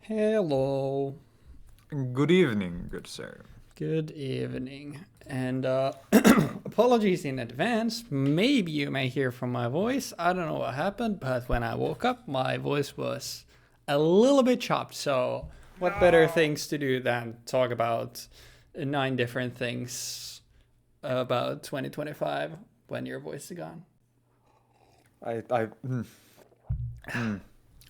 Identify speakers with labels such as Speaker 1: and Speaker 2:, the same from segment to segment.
Speaker 1: Hello.
Speaker 2: Good evening, good sir.
Speaker 1: Good evening. And apologies in advance. Maybe you may hear from my voice. I don't know what happened, but when I woke up, my voice was a little bit chopped. So what better things to do than talk about 9 different things about 2025 when your voice is gone?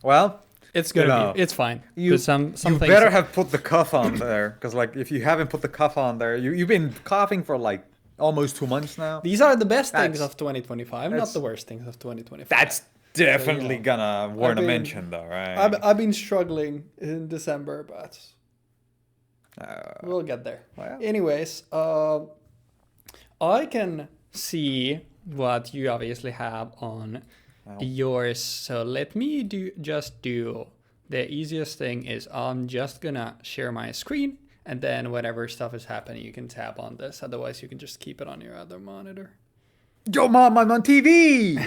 Speaker 2: Well,
Speaker 1: It's gonna be. It's fine.
Speaker 2: You,
Speaker 1: some
Speaker 2: you
Speaker 1: things
Speaker 2: better have put the cuff on there, because like if you haven't put the cuff on there, you've been coughing for like almost 2 months now.
Speaker 1: These are the best things of 2025, not the worst things of 2025.
Speaker 2: That's definitely
Speaker 1: So,
Speaker 2: gonna warrant a mention, though, right?
Speaker 1: I've been struggling in December, but we'll get there.
Speaker 2: Well.
Speaker 1: Anyways, I can see what you obviously have on yours. So let me do the easiest thing is I'm just gonna share my screen, and then whatever stuff is happening, you can tap on this. Otherwise, you can just keep it on your other monitor.
Speaker 2: Yo, mom, I'm on TV.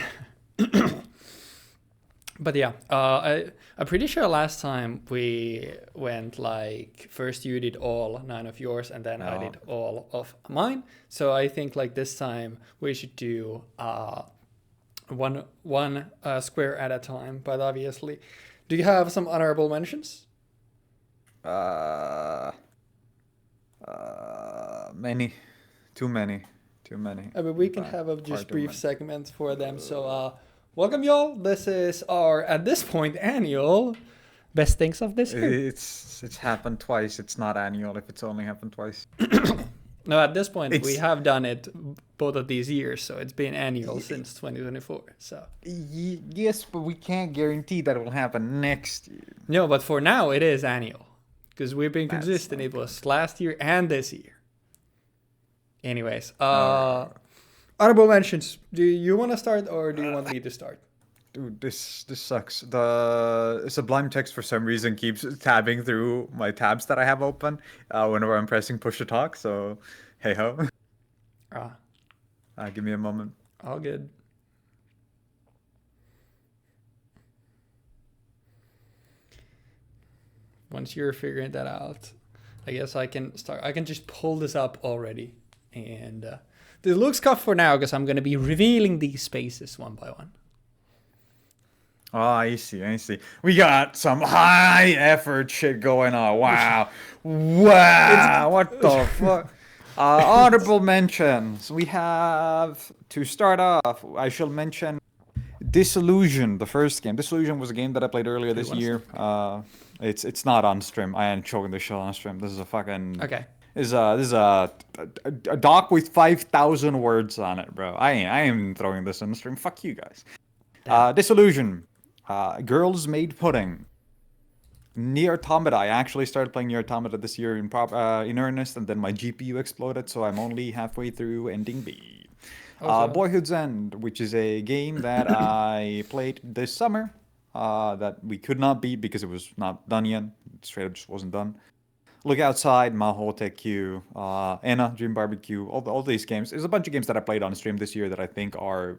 Speaker 1: But yeah, I'm pretty sure last time we went like first you did all 9 of yours and then I did all of mine. So I think like this time we should do one square at a time. But obviously, do you have some honorable mentions?
Speaker 2: Many, too many.
Speaker 1: I mean, we can have a just brief segment for them. So welcome y'all. This is our at this point annual best things of this year.
Speaker 2: It's happened twice. It's not annual if it's only happened twice.
Speaker 1: No, at this point we have done it both of these years, so it's been annual since 2024. So
Speaker 2: yes, but we can't guarantee that it will happen next year.
Speaker 1: No, but for now it is annual because we've been consistent. It was last year and this year. Anyways, honorable mentions. Do you want to start or do you want me to start?
Speaker 2: Dude, this sucks. The Sublime text for some reason keeps tabbing through my tabs that I have open whenever I'm pressing push to talk. So, hey ho. Give me a moment.
Speaker 1: All good. Once you're figuring that out, I guess I can start. I can just pull this up already, and this looks tough for now because I'm going to be revealing these spaces one by one.
Speaker 2: Oh, I see. We got some high effort shit going on. Wow. What the fuck? Honorable mentions. We have, to start off, I shall mention Disillusion, the first game. Disillusion was a game that I played earlier this year. It's not on stream. I ain't showing the show on stream. This is a fucking...
Speaker 1: Okay.
Speaker 2: This is a doc with 5,000 words on it, bro. I ain't throwing this on the stream. Fuck you guys. Disillusion. Girls Made Pudding. Nier Automata. I actually started playing Nier Automata this year in earnest, and then my GPU exploded, so I'm only halfway through ending B. Boyhood's End, which is a game that I played this summer that we could not beat because it was not done yet. It straight up just wasn't done. Look Outside, Maho Q, Enna, Dream Barbecue, all these games. There's a bunch of games that I played on stream this year that I think are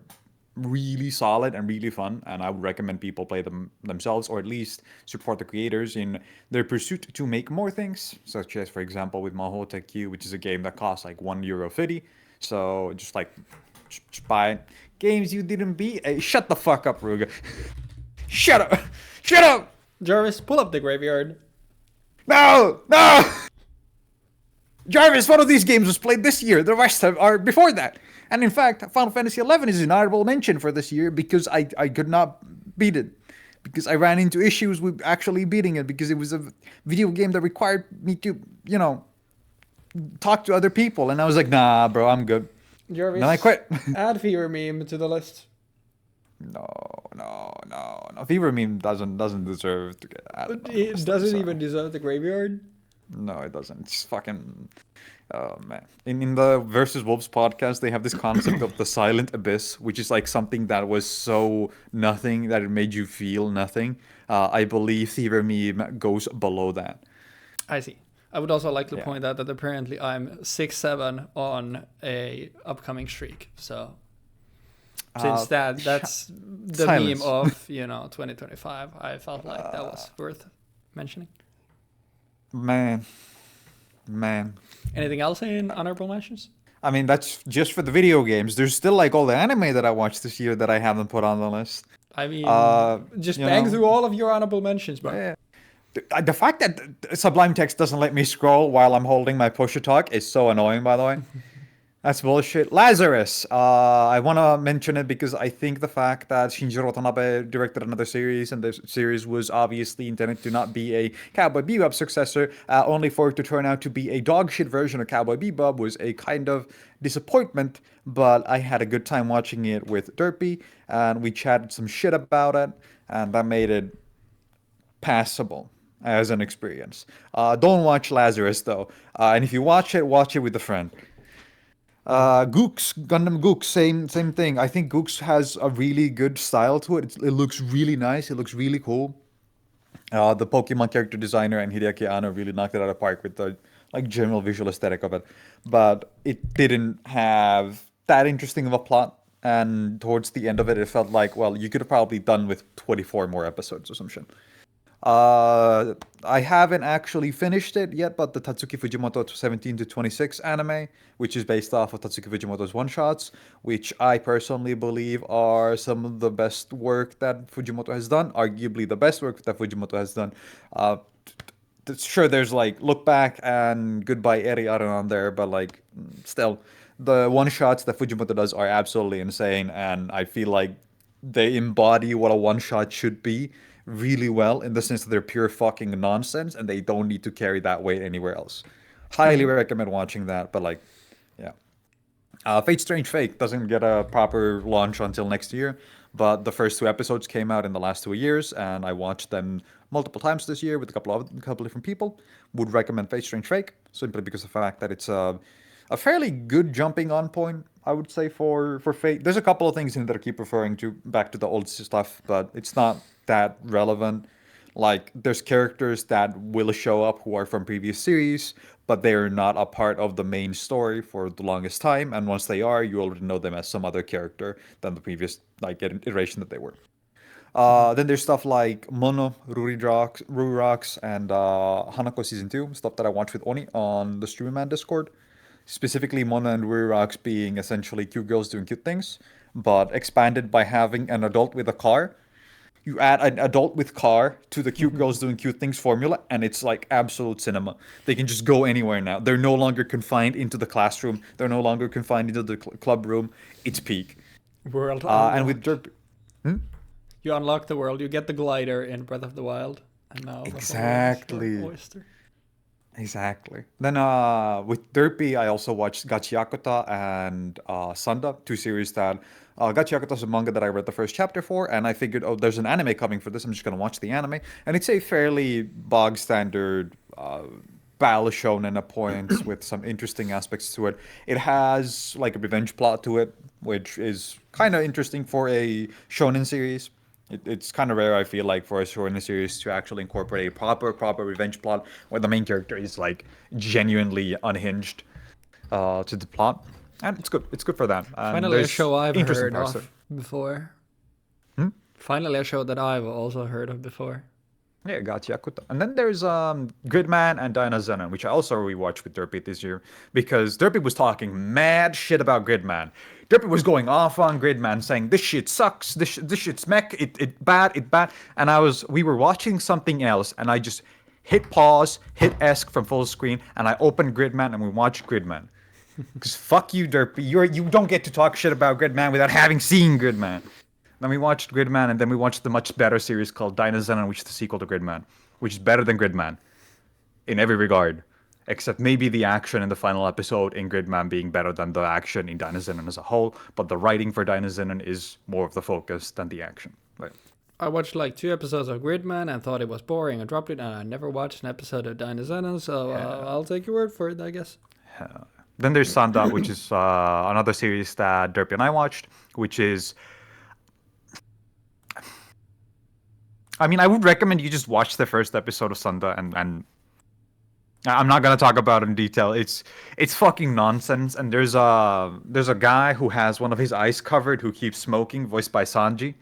Speaker 2: really solid and really fun, and I would recommend people play them themselves, or at least support the creators in their pursuit to make more things, such as, for example, with Mahota Q, which is a game that costs like €1.50. So just like buy it. Games you didn't beat. Hey, shut the fuck up, Ruga. Shut up.
Speaker 1: Jarvis, pull up the graveyard.
Speaker 2: No. Jarvis, one of these games was played this year. The rest are before that. And in fact, Final Fantasy XI is an honorable mention for this year because I could not beat it. Because I ran into issues with actually beating it because it was a video game that required me to, talk to other people. And I was like, nah, bro, I'm good.
Speaker 1: Jarvis,
Speaker 2: then I quit.
Speaker 1: Add Fever Meme to the list.
Speaker 2: No. Fever Meme doesn't deserve to get added.
Speaker 1: It doesn't even deserve the graveyard?
Speaker 2: No, it doesn't. It's fucking... Oh, man. In the Versus Wolves podcast, they have this concept of the silent abyss, which is like something that was so nothing that it made you feel nothing. I believe Fever Meme goes below that.
Speaker 1: I see. I would also like to point out that apparently I'm 6-7 on a upcoming streak. So since that's the
Speaker 2: silence.
Speaker 1: meme of 2025, I felt like that was worth mentioning?
Speaker 2: Man.
Speaker 1: Anything else in honorable mentions?
Speaker 2: I mean, that's just for the video games. There's still like all the anime that I watched this year that I haven't put on the list.
Speaker 1: I mean,
Speaker 2: Uh,
Speaker 1: just
Speaker 2: you
Speaker 1: bang
Speaker 2: know,
Speaker 1: through all of your honorable mentions, bro.
Speaker 2: yeah. The fact that Sublime Text doesn't let me scroll while I'm holding my push to talk is so annoying, by the way. That's bullshit. Lazarus. I want to mention it because I think the fact that Shinjiro Watanabe directed another series and the series was obviously intended to not be a Cowboy Bebop successor, only for it to turn out to be a dogshit version of Cowboy Bebop was a kind of disappointment, but I had a good time watching it with Derpy, and we chatted some shit about it, and that made it passable as an experience. Don't watch Lazarus, though. And if you watch it with a friend. Gooks, Gundam Gooks, same thing. I think Gooks has a really good style to it. It looks really nice. It looks really cool. The Pokemon character designer and Hideaki Anno really knocked it out of the park with the like general visual aesthetic of it. But it didn't have that interesting of a plot. And towards the end of it, it felt like, well, you could have probably done with 24 more episodes or some shit. I haven't actually finished it yet, but the Tatsuki Fujimoto 17 to 26 anime, which is based off of Tatsuki Fujimoto's one-shots, which I personally believe are some of the best work that Fujimoto has done, arguably the best work that Fujimoto has done. Sure, there's like Look Back and Goodbye Eri Aron on there, but like still, the one-shots that Fujimoto does are absolutely insane, and I feel like they embody what a one-shot should be really well in the sense that they're pure fucking nonsense and they don't need to carry that weight anywhere else. Highly recommend watching that, but like, yeah. Fate Strange Fake doesn't get a proper launch until next year, but the first two episodes came out in the last 2 years, and I watched them multiple times this year with a couple different people. Would recommend Fate Strange Fake simply because of the fact that it's a fairly good jumping on point, I would say, for Fate. There's a couple of things in that I keep referring to back to the old stuff, but it's not that relevant. Like, there's characters that will show up who are from previous series, but they're not a part of the main story for the longest time. And once they are, you already know them as some other character than the previous like iteration that they were. Then there's stuff like Mono, Ruri Rocks, and Hanako Season 2, stuff that I watched with Oni on the Streamer Man Discord. Specifically, Mono and Ruri Rocks being essentially cute girls doing cute things, but expanded by having an adult with a car. You add an adult with car to the cute girls doing cute things formula, and it's like absolute cinema. They can just go anywhere now. They're no longer confined into the classroom. They're no longer confined into the club room. It's peak.
Speaker 1: World
Speaker 2: and with Derp,
Speaker 1: you unlock the world. You get the glider in Breath of the Wild, and now the whole
Speaker 2: exactly.
Speaker 1: oyster.
Speaker 2: Exactly. Then with Derpy, I also watched Gachiakuta and Sanda, two series that Gachiakuta is a manga that I read the first chapter for, and I figured, oh, there's an anime coming for this. I'm just gonna watch the anime, and it's a fairly bog standard battle shonen at points with some interesting aspects to it. It has like a revenge plot to it, which is kind of interesting for a shonen series. It's kind of rare, I feel like, for a shonen series to actually incorporate a proper revenge plot where the main character is like genuinely unhinged to the plot, and it's good. It's good for that. And
Speaker 1: Finally, a show I've heard
Speaker 2: parts
Speaker 1: of before.
Speaker 2: Hmm?
Speaker 1: Finally, a show that I've also heard of before.
Speaker 2: Yeah, Gachiakuta. And then there's Gridman and Dynazenon, which I also rewatched with Derpy this year because Derpy was talking mad shit about Gridman. Derpy was going off on Gridman, saying this shit sucks, this shit's mech, it bad. And we were watching something else, and I just hit pause, hit ESC from full screen, and I opened Gridman and we watched Gridman. Because fuck you, Derpy, you don't get to talk shit about Gridman without having seen Gridman. Then we watched Gridman, and then we watched the much better series called Dynazenon, which is the sequel to Gridman, which is better than Gridman in every regard, except maybe the action in the final episode in Gridman being better than the action in Dynazenon as a whole, but the writing for Dynazenon is more of the focus than the action. Right.
Speaker 1: I watched like 2 episodes of Gridman and thought it was boring. I dropped it, and I never watched an episode of Dynazenon, so I'll take your word for it, I guess.
Speaker 2: Then there's Sanda, which is another series that Derpy and I watched, which is... I mean, I would recommend you just watch the first episode of Sanda, and I'm not gonna talk about it in detail. It's fucking nonsense. And there's a guy who has one of his eyes covered who keeps smoking, voiced by Sanji,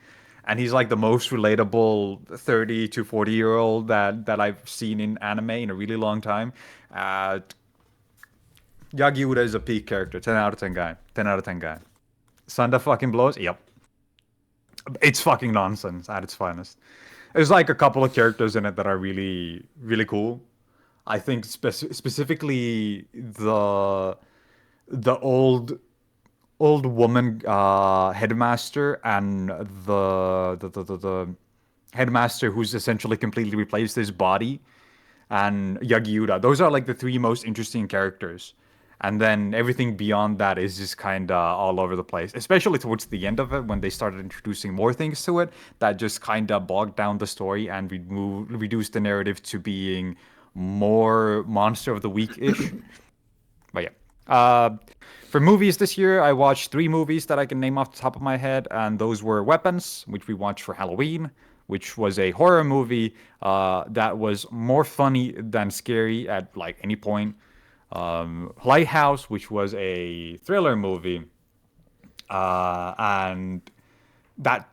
Speaker 2: and he's like the most relatable 30 to 40-year-old that I've seen in anime in a really long time. Yagiura is a peak character. 10 out of 10 guy. 10 out of 10 guy. Sunda fucking blows. Yep. It's fucking nonsense at its finest. There's like a couple of characters in it that are really, really cool. I think specifically the old woman headmaster and the headmaster who's essentially completely replaced his body, and Yagiura. Those are like the three most interesting characters. And then everything beyond that is just kind of all over the place, especially towards the end of it when they started introducing more things to it that just kind of bogged down the story and reduced the narrative to being more Monster of the Week-ish. But yeah. For movies this year, I watched 3 movies that I can name off the top of my head, and those were Weapons, which we watched for Halloween, which was a horror movie that was more funny than scary at like any point. Lighthouse, which was a thriller movie, and that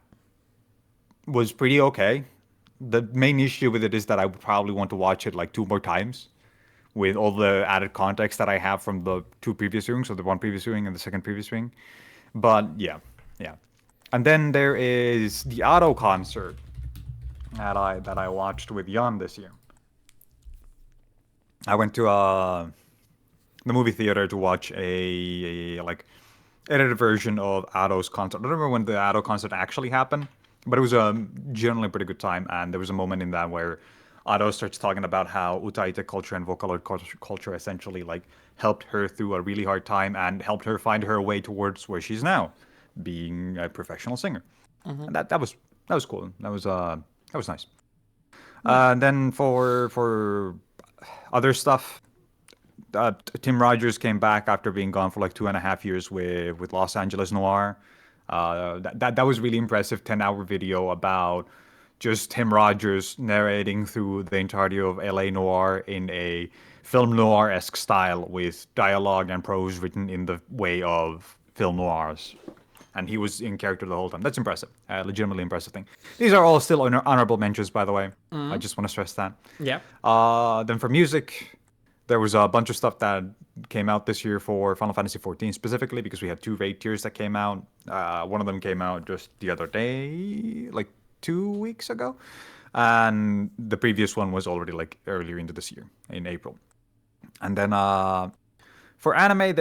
Speaker 2: was pretty okay. The main issue with it is that I would probably want to watch it like 2 more times with all the added context that I have from the 2 previous viewings, so the 1 previous viewing and the 2nd previous viewing. But yeah. And then there is the Auto concert that I watched with Jan this year. I went to the movie theater to watch a like edited version of Ato's concert. I don't remember when the Ato concert actually happened, but it was a generally pretty good time. And there was a moment in that where Ato starts talking about how Utaite culture and Vocaloid culture essentially like helped her through a really hard time and helped her find her way towards where she's now, being a professional singer. And that was cool. That was nice. And then for other stuff. Tim Rogers came back after being gone for like 2.5 years with Los Angeles Noir. That was really impressive. 10-hour video about just Tim Rogers narrating through the entirety of LA Noir in a film noir-esque style with dialogue and prose written in the way of film noirs. And he was in character the whole time. That's impressive. Legitimately impressive thing. These are all still honorable mentions, by the way. I just want to stress that.
Speaker 1: Yeah.
Speaker 2: Then for music, there was a bunch of stuff that came out this year for Final Fantasy XIV specifically because we had 2 raid tiers that came out. One of them came out just the other day, like 2 weeks ago. And the previous one was already like earlier into this year, in April. And then for anime,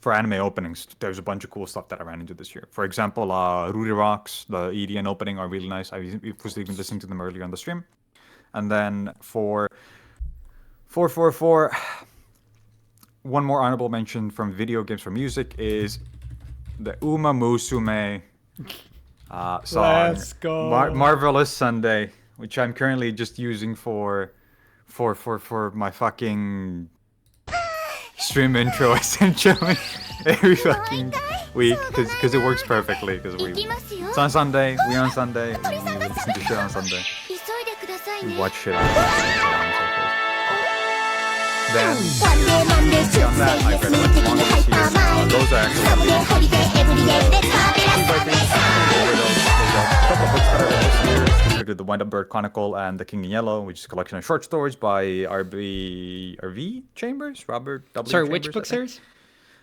Speaker 2: for anime openings, there's a bunch of cool stuff that I ran into this year. For example, Ruri Rocks, the EDN opening are really nice. I was even listening to them earlier on the stream. And then for 444, one more honorable mention from video games for music is the Umamusume song.
Speaker 1: Let's go.
Speaker 2: Marvelous Sunday, which I'm currently just using for my fucking stream intro essentially every fucking week because it works perfectly because it's on Sunday, we on Sunday, we listen to shit on Sunday, we watch shit on Sunday. Then, beyond that, I've read a bunch of manga this year. Those are actually a couple of books that I read this year, specifically The Wind Up Bird Chronicle and The King in Yellow, which is a collection of short stories by RV Chambers? Robert W.
Speaker 1: Sorry,
Speaker 2: Chambers,
Speaker 1: which book series?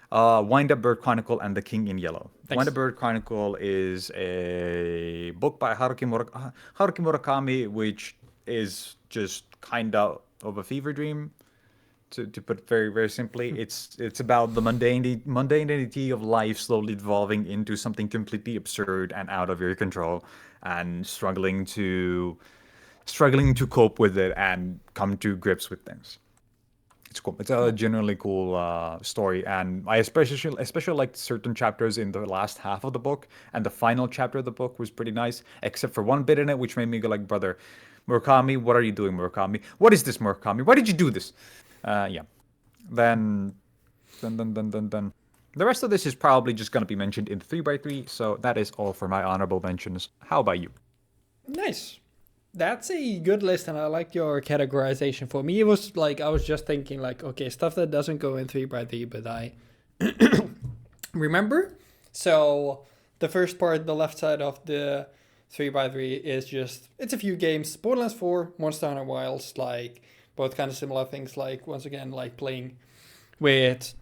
Speaker 2: Wind Up Bird Chronicle and The King in Yellow.
Speaker 1: Thanks.
Speaker 2: Wind Up Bird Chronicle is a book by Haruki Murakami, which is just kind of a fever dream. To put it very, very simply, it's about the mundanity of life slowly evolving into something completely absurd and out of your control, and struggling to cope with it and come to grips with things. It's cool. It's a genuinely cool story, and I especially liked certain chapters in the last half of the book, and the final chapter of the book was pretty nice, except for one bit in it which made me go like, brother, Murakami, what are you doing, Murakami? What is this, Murakami? Why did you do this? Yeah. Then. The rest of this is probably just going to be mentioned in 3x3, so that is all for my honorable mentions. How about you?
Speaker 1: Nice. That's a good list, and I like your categorization. For me, it was like, I was just thinking like, okay, stuff that doesn't go in 3x3, but I remember. So the first part, the left side of the 3x3 is just, it's a few games. Borderlands 4, Monster Hunter Wilds, like both kind of similar things. Like once again, like playing with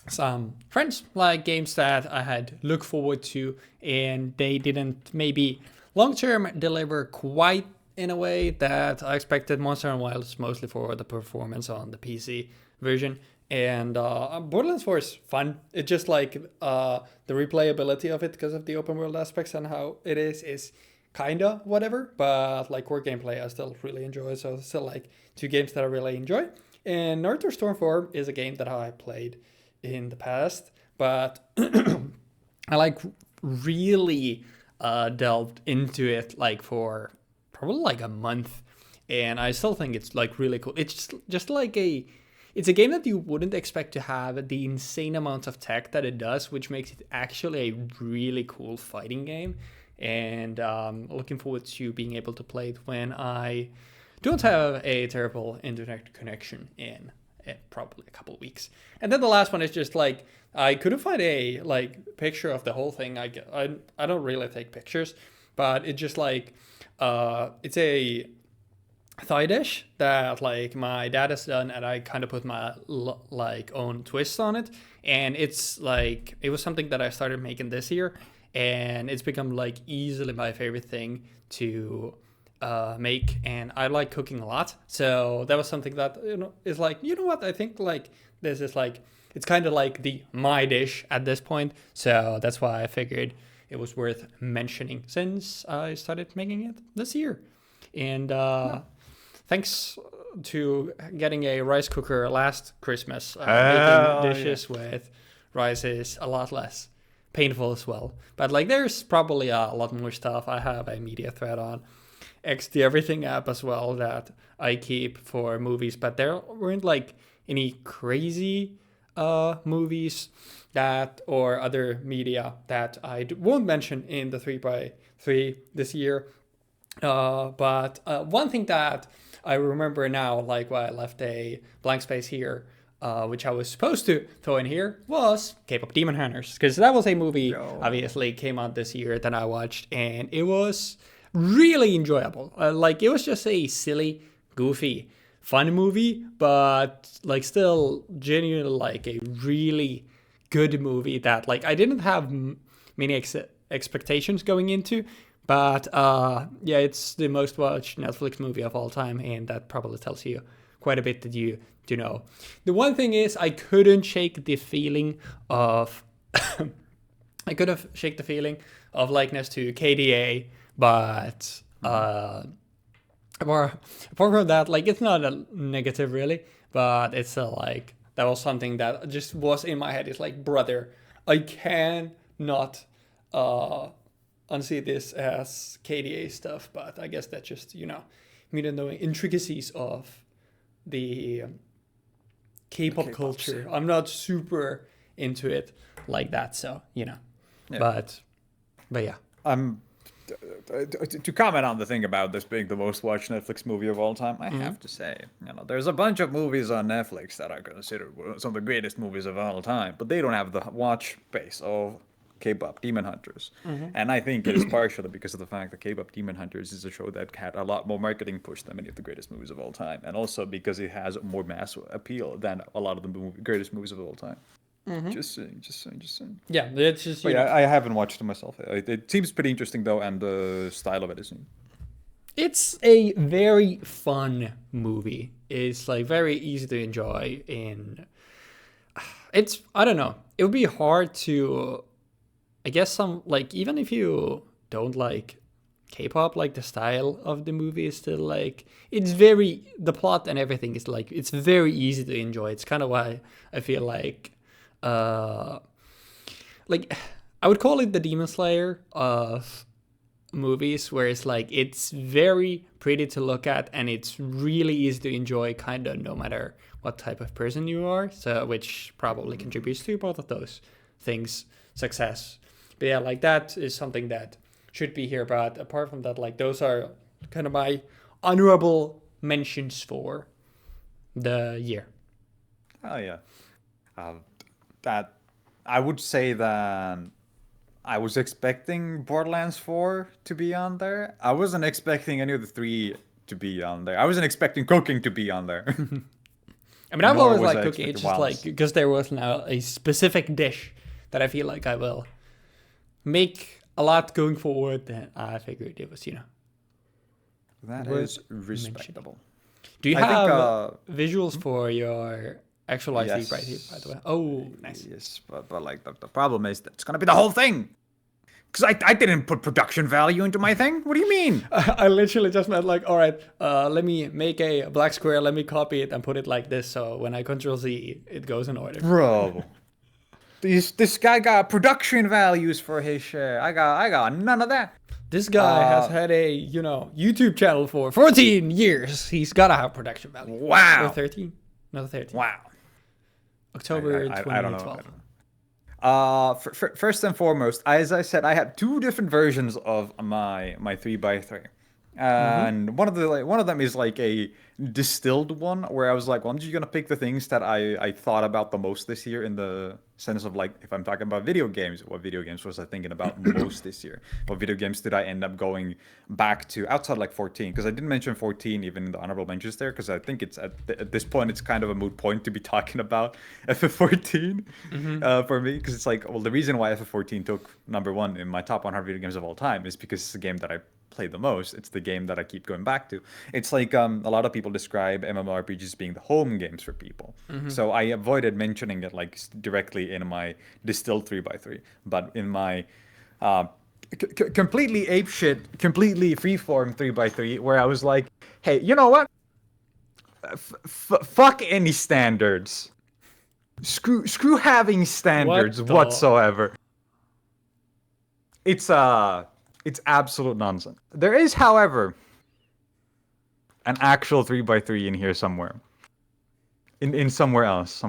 Speaker 1: some friends, like games that I had looked forward to, and they didn't maybe long term deliver quite in a way that I expected. Monster Hunter Wilds mostly for the performance on the PC version, and Borderlands 4 is fun. It's just like the replayability of it because of the open world aspects and how it is kinda whatever, but like core gameplay I still really enjoy. So it's still like two games that I really enjoy. And Naruto Stormform is a game that I played in the past, but I like really delved into it like for probably like a month, and I still think it's like really cool. It's just like it's a game that you wouldn't expect to have the insane amount of tech that it does, which makes it actually a really cool fighting game. And looking forward to being able to play it when I don't have a terrible internet connection in probably a couple of weeks. And then the last one is just like I couldn't find a like picture of the whole thing. I don't really take pictures, but it's just like it's a Thai dish that like my dad has done, and I kind of put my like own twist on it. And it's like it was something that I started making this year, and it's become like easily my favorite thing to make. And I like cooking a lot, so that was something that is like, you know what, I think like this is like it's kind of like the my dish at this point. So that's why I figured it was worth mentioning since I started making it this year. And thanks to getting a rice cooker last Christmas, making dishes with rice is a lot less painful as well. But like there's probably a lot more stuff. I have a media thread on XD Everything app as well that I keep for movies, but there weren't like any crazy movies that or other media that I won't mention in the 3x3 this year. But one thing that I remember now, like why I left a blank space here, which I was supposed to throw in here, was K-pop Demon Hunters, because that was a movie obviously came out this year that I watched, and it was really enjoyable. Like it was just a silly, goofy, fun movie, but like still genuinely like a really good movie that like I didn't have many expectations going into. But yeah, it's the most watched Netflix movie of all time, and that probably tells you quite a bit that you do know. The one thing is I couldn't shake the feeling of I could have shake the feeling of likeness to KDA, but apart from that, like it's not a negative really, but it's like that was something that just was in my head. It's like, brother, I cannot unsee this as KDA stuff, but I guess that's just, me not knowing intricacies of the K-pop culture. I'm not super into it like that, so, Yeah. But yeah.
Speaker 2: To comment on the thing about this being the most watched Netflix movie of all time, I have to say, there's a bunch of movies on Netflix that are considered some of the greatest movies of all time, but they don't have the watch base of K-pop Demon Hunters. And I think it is partially because of the fact that K-pop Demon Hunters is a show that had a lot more marketing push than many of the greatest movies of all time, and also because it has more mass appeal than a lot of the greatest movies of all time. Just saying.
Speaker 1: Yeah, it's just.
Speaker 2: I haven't watched it myself. It seems pretty interesting though, and the style of it is.
Speaker 1: It's a very fun movie. It's like very easy to enjoy, and it's I don't know. It would be hard to. I guess some like even if you don't like K-pop, like the style of the movie is still like it's very the plot and everything is like it's very easy to enjoy. It's kind of why I feel like I would call it the Demon Slayer of movies, where it's like it's very pretty to look at and it's really easy to enjoy, kind of no matter what type of person you are. So which probably contributes to both of those things, success. But yeah, like that is something that should be here. But apart from that, like those are kind of my honorable mentions for the year.
Speaker 2: Oh yeah, that I would say that I was expecting Borderlands 4 to be on there. I wasn't expecting any of the 3 to be on there. I wasn't expecting cooking to be on there.
Speaker 1: I mean, I've
Speaker 2: Nor
Speaker 1: always
Speaker 2: was
Speaker 1: liked
Speaker 2: I
Speaker 1: cooking. It's
Speaker 2: expecting
Speaker 1: just
Speaker 2: Wilds.
Speaker 1: like because there was now a specific dish that I feel like I will make a lot going forward. Then I figured it was,
Speaker 2: That
Speaker 1: worth
Speaker 2: is respectable.
Speaker 1: Do you
Speaker 2: I
Speaker 1: have
Speaker 2: think,
Speaker 1: visuals for your actual IC
Speaker 2: yes.
Speaker 1: right here, by the way? Oh, nice.
Speaker 2: Yes, but like the problem is that it's gonna be the whole thing. Because I didn't put production value into my thing. What do you mean?
Speaker 1: I literally just meant like, all right, let me make a black square, let me copy it and put it like this, so when I Control Z, it goes in order.
Speaker 2: Bro. This guy got production values for his share. I got none of that.
Speaker 1: This guy has had a, YouTube channel for 14 years. He's gotta have production value.
Speaker 2: Wow.
Speaker 1: Or 13? No, 13.
Speaker 2: Wow.
Speaker 1: October
Speaker 2: I don't know.
Speaker 1: 2012.
Speaker 2: First and foremost, as I said, I had 2 different versions of my 3x3. And one of them is like a distilled one where I was like, well, I'm just gonna pick the things that I thought about the most this year in the sense of like, if I'm talking about video games, what video games was I thinking about most this year? What video games did I end up going back to outside like 14? Because I didn't mention 14 even in the honorable mentions there, because I think it's at this point it's kind of a moot point to be talking about FF14 for me, because it's like, well, the reason why FF14 took number 1 in my top 100 video games of all time is because it's a game that I play the most. It's the game that I keep going back to. It's like a lot of people describe MMORPGs being the home games for people. So I avoided mentioning it like directly in my distilled 3x3, but in my completely apeshit, completely freeform 3x3, where I was like, hey, you know what? Fuck any standards. Screw having standards whatsoever. It's absolute nonsense. There is, however, an actual 3x3 in here somewhere. In somewhere else.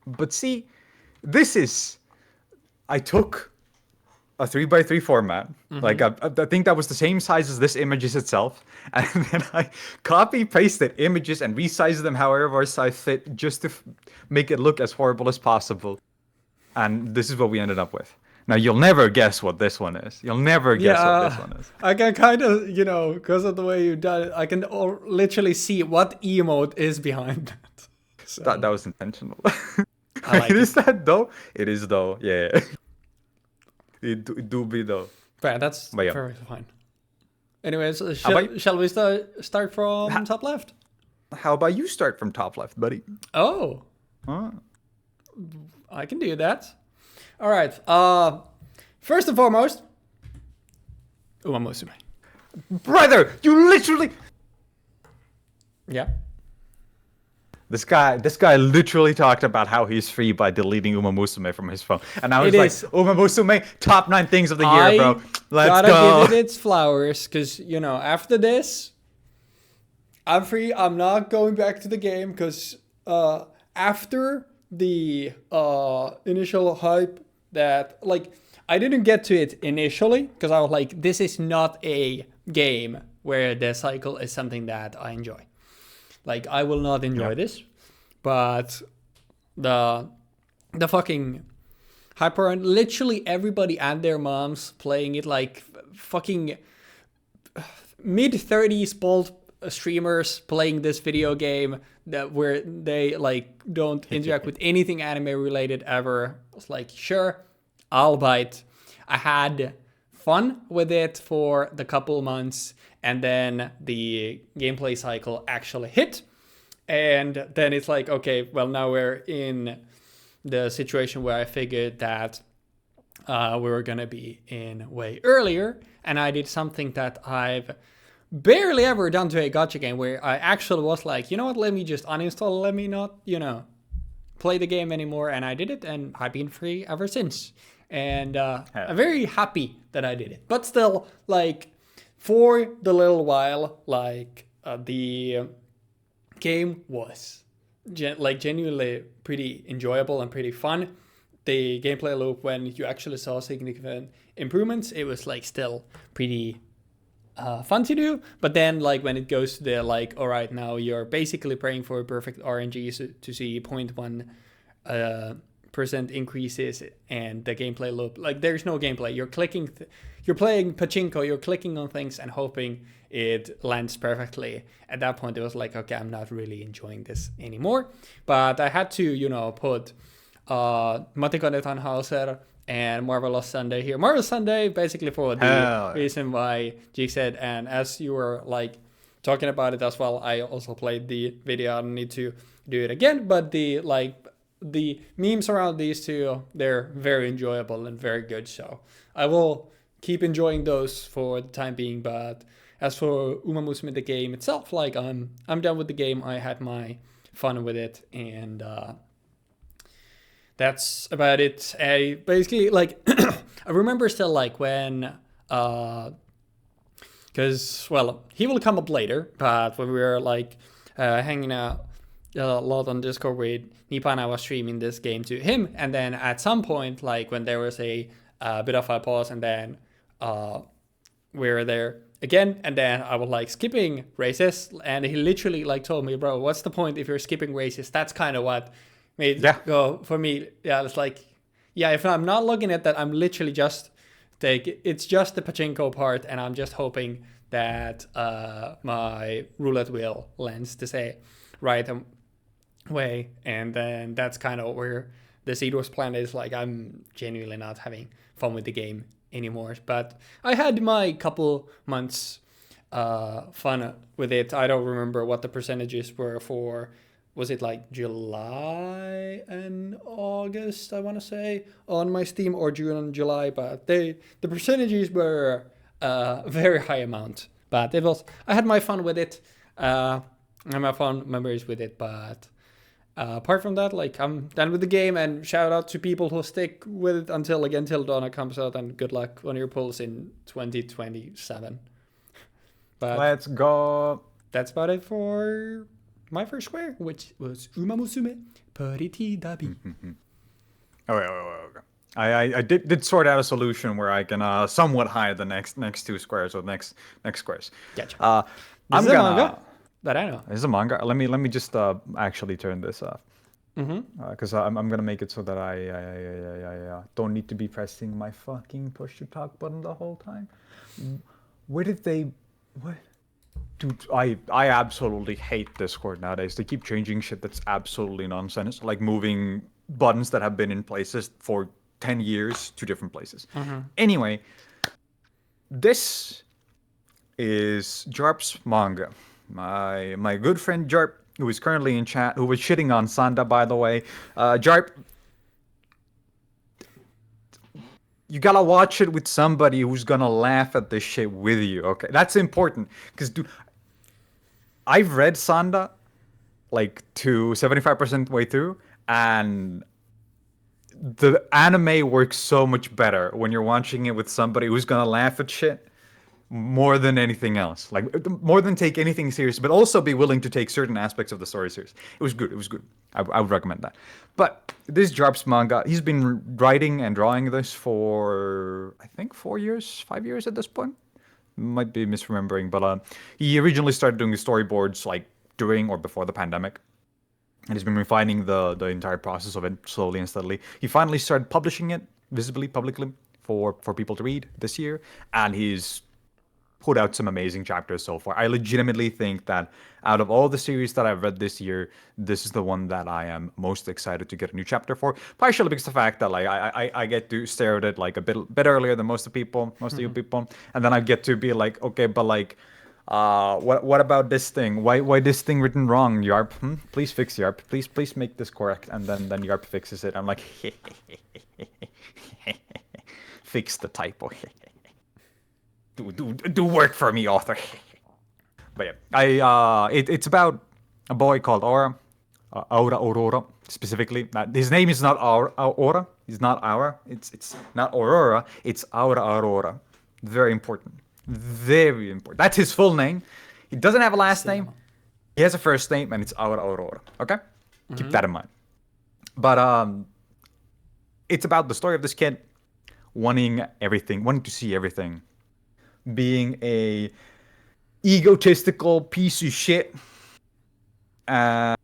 Speaker 2: But see, I took a 3x3 format. Like I think that was the same size as this images itself, and then I copy pasted images and resized them however I fit, just to make it look as horrible as possible. And this is what we ended up with. Now, you'll never guess what this one is. You'll never guess what this one is.
Speaker 1: I can kind of, because of the way you done it, I can literally see what emote is behind that. So,
Speaker 2: that was intentional.
Speaker 1: I like
Speaker 2: Is that though? It is though, yeah. It do be though.
Speaker 1: But that's
Speaker 2: But yeah.
Speaker 1: very fine. Anyways,
Speaker 2: about-
Speaker 1: shall we start from top left?
Speaker 2: How about you start from top left, buddy?
Speaker 1: Oh,
Speaker 2: Huh?
Speaker 1: I can do that. All right. First and foremost, Umamusume.
Speaker 2: Brother, you literally...
Speaker 1: Yeah.
Speaker 2: This guy literally talked about how he's free by deleting Umamusume from his phone. And I was
Speaker 1: It
Speaker 2: like,
Speaker 1: is.
Speaker 2: Umamusume, top 9 things of the year, bro. Let's
Speaker 1: gotta
Speaker 2: go.
Speaker 1: give it its flowers, because, after this, I'm free. I'm not going back to the game, because after the initial hype that, like, I didn't get to it initially, because I was like, this is not a game where the cycle is something that I enjoy. Like, I will not enjoy this, but the fucking hyper, and literally everybody and their moms playing it, like fucking mid-30s bald streamers playing this video game where they like don't interact with anything anime related ever. I was like, sure, I'll bite. I had fun with it for the couple months, and then the gameplay cycle actually hit, and then it's like, okay, well, now we're in the situation where I figured that we were gonna be in way earlier, and I did something that I've barely ever done to a gacha game, where I actually was like, you know what, let me just uninstall, let me not, play the game anymore, and I did it, and I've been free ever since. And I'm very happy that I did it. But still, like, for the little while, like, the game was genuinely pretty enjoyable and pretty fun. The gameplay loop, when you actually saw significant improvements, it was like still pretty fun to do. But then, like, when it goes to the, like, all right, now you're basically praying for a perfect RNG to see 0.1% percent increases and the gameplay loop. Like there's no gameplay. You're clicking, you're playing pachinko. You're clicking on things and hoping it lands perfectly. At that point, it was like, okay, I'm not really enjoying this anymore. But I had to, you know, put Matiko Tannhauser and Marvelous Sunday here. Marvelous Sunday, basically for the reason why Jeexx said, and as you were like talking about it as well, I also played the video. I don't need to do it again, but the memes around these two, they're very enjoyable and very good. So I will keep enjoying those for the time being. But as for Umamusume, the game itself, like I'm done with the game. I had my fun with it, and that's about it. I basically like I remember still like when because well, he will come up later, but when we were like hanging out a lot on Discord with Nipa, and I was streaming this game to him, and then at some point, like when there was a bit of a pause, and then we were there again, and then I was like skipping races, and he literally like told me, bro, what's the point if you're skipping races? That's kind of what made go for me. Yeah, it's like, yeah, if I'm not looking at that, I'm literally just it's just the pachinko part, and I'm just hoping that my roulette wheel lands to say right way, and then that's kind of where the seed was planted. Is like I'm genuinely not having fun with the game anymore, but I had my couple months fun with it. I don't remember what the percentages were for, was it like July and August, I want to say, on my Steam, or June and July, but the percentages were a very high amount. But it was, I had my fun with it, and my fun memories with it, but apart from that, like I'm done with the game, and shout out to people who stick with it until Donna comes out, and good luck on your pulls in 2027. But
Speaker 2: let's go.
Speaker 1: That's about it for my first square, which was Umamusume Pariti Dabi.
Speaker 2: Okay. I did sort out a solution where I can somewhat hide the next two squares, or next squares.
Speaker 1: Gotcha.
Speaker 2: I'm
Speaker 1: this is
Speaker 2: gonna.
Speaker 1: a manga that I know.
Speaker 2: This is a manga. Let me just actually turn this off. Because I'm gonna make it so that I don't need to be pressing my fucking push to talk button the whole time. Where did they? What? Dude, I absolutely hate Discord nowadays. They keep changing shit that's absolutely nonsense, like moving buttons that have been in places for 10 years to different places. Anyway, this is Jarp's manga. My good friend Jarp, who is currently in chat, who was shitting on Sanda, by the way. Jarp, you gotta watch it with somebody who's gonna laugh at this shit with you, okay? That's important, because dude, I've read Sanda like to 75% way through, and the anime works so much better when you're watching it with somebody who's gonna laugh at shit more than anything else. Like, more than take anything serious, but also be willing to take certain aspects of the story serious. It was good. I would recommend that. But this Jarp's manga, he's been writing and drawing this for, I think, 5 years at this point. Might be misremembering, but he originally started doing the storyboards like during or before the pandemic. And he's been refining the entire process of it slowly and steadily. He finally started publishing it visibly, publicly, for people to read this year. And he's put out some amazing chapters so far. I legitimately think that out of all the series that I've read this year, this is the one that I am most excited to get a new chapter for. Partially because of the fact that like I get to stare at it like a bit earlier than most of you people, and then I get to be like, okay, but like, what about this thing? Why this thing written wrong, Yarp? Please fix Yarp. Please make this correct. And then Yarp fixes it. I'm like, fix the typo. Do work for me, author. But yeah, it's about a boy called Aurora specifically. His name is not Aurora. He's not Aura. It's not Aurora. It's Aurora. Very important. Very important. That's his full name. He doesn't have a last name. He has a first name, and it's Aurora. Okay, keep that in mind. But it's about the story of this kid wanting to see everything. Being a egotistical piece of shit, and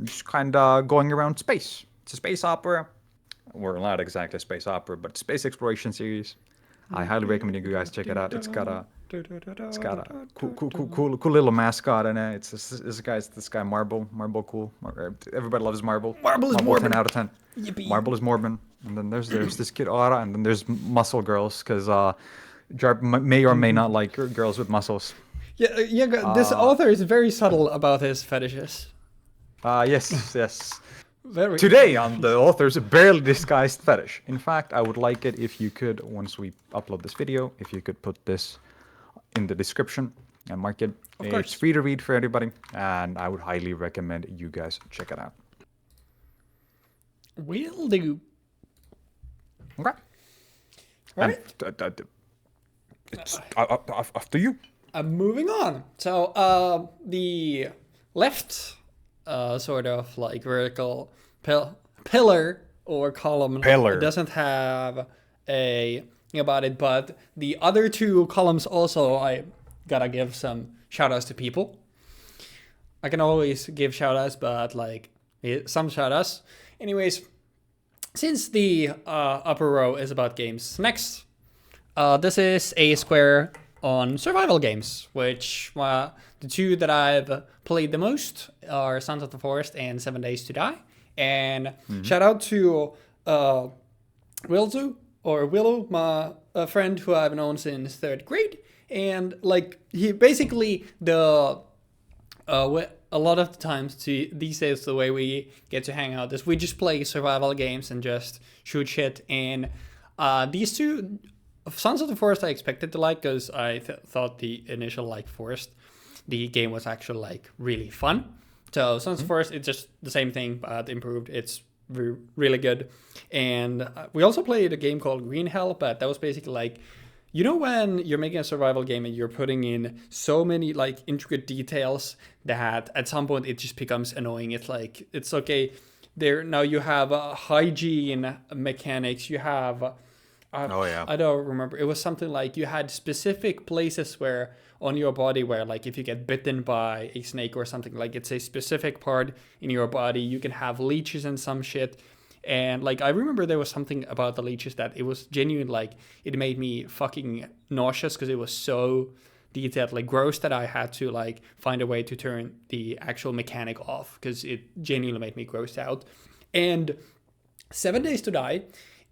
Speaker 2: just kind of going around space. It's a space opera, Or not exactly space opera, but space exploration series. I highly recommend you guys check it out. It's got a cool little mascot in it. It's this guy Marble cool. Everybody loves Marble.
Speaker 1: Marble is
Speaker 2: 10
Speaker 1: Morbin.
Speaker 2: out of 10.
Speaker 1: Yippee.
Speaker 2: Marble is Morbin. And then there's this kid Aura, and then there's Muscle Girls, because Jarp may or may not like girls with muscles.
Speaker 1: Yeah. This author is very subtle about his fetishes.
Speaker 2: Yes.
Speaker 1: Very.
Speaker 2: Today on the author's barely disguised fetish. In fact, I would like it if you could, once we upload this video, if you could put this in the description and mark it.
Speaker 1: Of course.
Speaker 2: It's free to read for everybody, and I would highly recommend you guys check it out.
Speaker 1: Will do.
Speaker 2: Okay.
Speaker 1: Right.
Speaker 2: It's up to you.
Speaker 1: Moving on. So the left sort of like vertical pillar or column doesn't have a thing about it, but the other two columns also, I gotta give some shout outs to people. I can always give shout outs, but like some shout outs. Anyways, since the upper row is about games, next, this is a square on survival games, which the two that I've played the most are Sons of the Forest and 7 Days to Die. And shout out to Willow, my friend who I've known since 3rd grade. And like he basically a lot of the times these days the way we get to hang out is we just play survival games and just shoot shit. And these two, Sons of the Forest, I expected to like because I thought the initial like Forest, the game was actually like really fun. So Sons of the Forest, it's just the same thing but improved. It's really good. And we also played a game called Green Hell, but that was basically like, you know, when you're making a survival game and you're putting in so many like intricate details that at some point it just becomes annoying. It's like, it's okay. There now you have hygiene mechanics. You have I don't remember. It was something like you had specific places where on your body where like if you get bitten by a snake or something, like it's a specific part in your body. You can have leeches and some shit. And like I remember there was something about the leeches that it was genuine, like it made me fucking nauseous because it was so detailed, like gross, that I had to like find a way to turn the actual mechanic off because it genuinely made me grossed out. And 7 Days to Die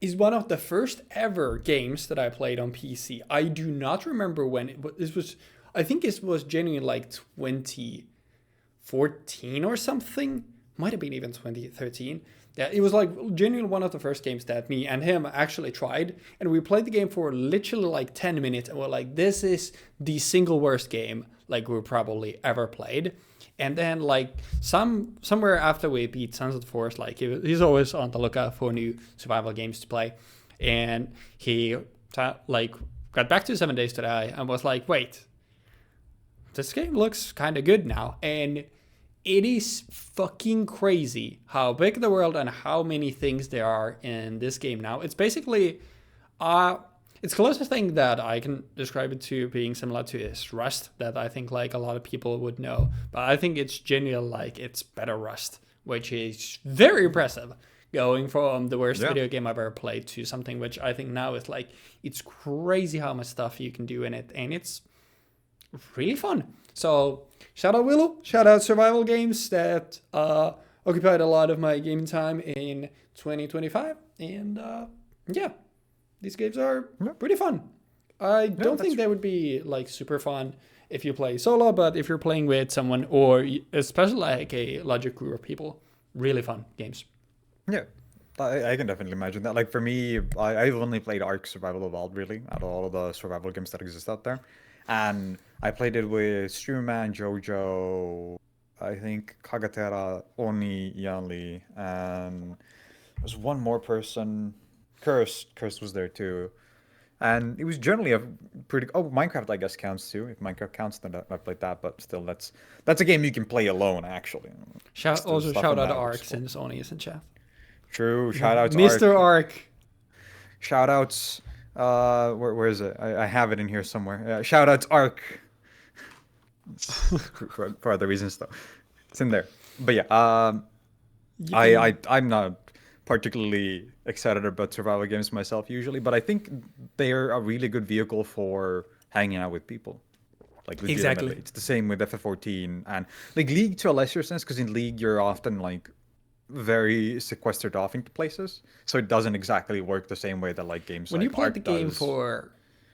Speaker 1: is one of the first ever games that I played on PC. I do not remember when this was. I think it was genuinely like 2014 or something. Might have been even 2013. Yeah, it was like genuinely one of the first games that me and him actually tried. And we played the game for literally like 10 minutes. And we're like, this is the single worst game like we probably ever played. And then like somewhere after we beat Sons of the Forest, like he's always on the lookout for new survival games to play. And he like got back to 7 Days to Die and was like, wait, this game looks kind of good now. And it is fucking crazy how big the world and how many things there are in this game now. It's basically, it's the closest thing that I can describe it to being similar to is Rust, that I think like a lot of people would know. But I think it's genuinely like it's better Rust, which is very impressive. Going from the worst video game I've ever played to something which I think now is like, it's crazy how much stuff you can do in it. And it's really fun. So shout out Willow, shout out survival games that occupied a lot of my gaming time in 2025. And yeah, these games are pretty fun. I don't think they would be like super fun if you play solo, but if you're playing with someone or especially like a larger group of people, really fun games.
Speaker 2: Yeah, I can definitely imagine that. Like for me, I've only played Ark Survival Evolved really out of all of the survival games that exist out there. And I played it with Streamerman, Jojo, I think Kagatera, Oni, Yanli, and there was one more person. Cursed was there too. And it was generally a pretty... Oh, Minecraft I guess counts too. If Minecraft counts, then I played that. But still, that's a game you can play alone, actually.
Speaker 1: Shout out Ark since Oni is in chat.
Speaker 2: True, shout out to
Speaker 1: Mr. Ark.
Speaker 2: Shout outs... where is it? I have it in here somewhere. Shout outs Ark. for other reasons though. It's in there. But yeah, I'm not particularly excited about survival games myself usually, but I think they're a really good vehicle for hanging out with people. Like legitimately,
Speaker 1: Exactly.
Speaker 2: it's the same with FF14 and like League to a lesser sense, because in League you're often like very sequestered off into places, so it doesn't exactly work the same way that like games
Speaker 1: When you
Speaker 2: like
Speaker 1: play the
Speaker 2: Ark
Speaker 1: game
Speaker 2: does.
Speaker 1: for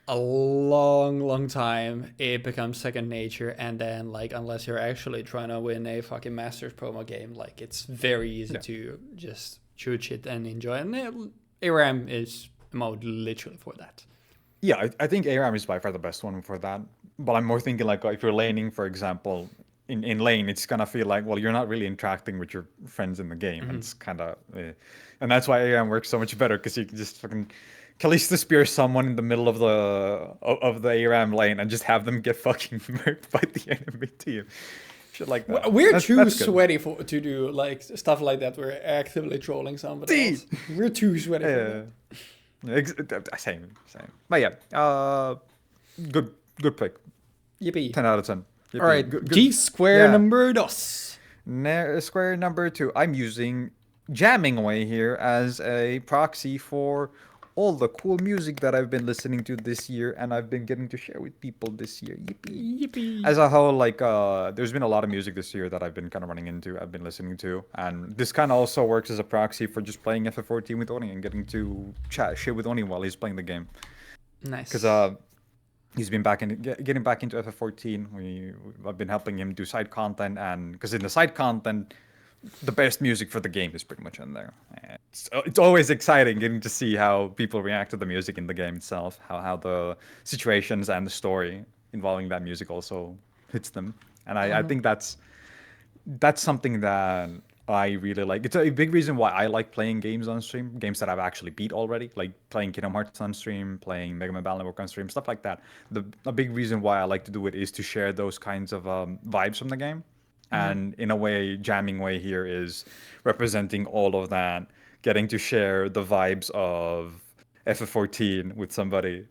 Speaker 1: a long time, it becomes second nature, and then like unless you're actually trying to win a fucking Masters promo game, like it's very easy
Speaker 2: Yeah.
Speaker 1: to just shoot shit and enjoy. And ARAM is a mode literally for that.
Speaker 2: Yeah, I think ARAM is by far the best one for that. But I'm more thinking like if you're laning, for example, in lane, it's gonna feel like, well, you're not really interacting with your friends in the game, and it's kind of, and that's why ARAM works so much better, because you can just fucking Kalista spear someone in the middle of the ARAM lane and just have them get fucking murked by the enemy team, shit like that.
Speaker 1: We're too
Speaker 2: That's good.
Speaker 1: sweaty to do like stuff like that. We're actively trolling somebody
Speaker 2: See?
Speaker 1: else. We're too sweaty for that.
Speaker 2: Same. But yeah, good pick.
Speaker 1: Yippee.
Speaker 2: 10 out of 10. Yippee.
Speaker 1: All right,
Speaker 2: Good.
Speaker 1: Jeexx square
Speaker 2: Yeah.
Speaker 1: number dos.
Speaker 2: Square number 2. I'm using Jamming Away here as a proxy for all the cool music that I've been listening to this year, and I've been getting to share with people this year. Yippee.
Speaker 1: Yippee.
Speaker 2: As a whole, like, there's been a lot of music this year that I've been kind of running into, I've been listening to, and this kind of also works as a proxy for just playing FF14 with Oni and getting to chat shit with Oni while he's playing the game.
Speaker 1: Nice.
Speaker 2: Because he's been getting back into FF14. I've been helping him do side content, and because in the side content, the best music for the game is pretty much in there. It's always exciting getting to see how people react to the music in the game itself, how the situations and the story involving that music also hits them. And I think that's something that I really like. It's a big reason why I like playing games on stream, games that I've actually beat already, like playing Kingdom Hearts on stream, playing Mega Man Battle Network on stream, stuff like that. A big reason why I like to do it is to share those kinds of vibes from the game. And in a way, Jamming Way here is representing all of that, getting to share the vibes of FF14 with somebody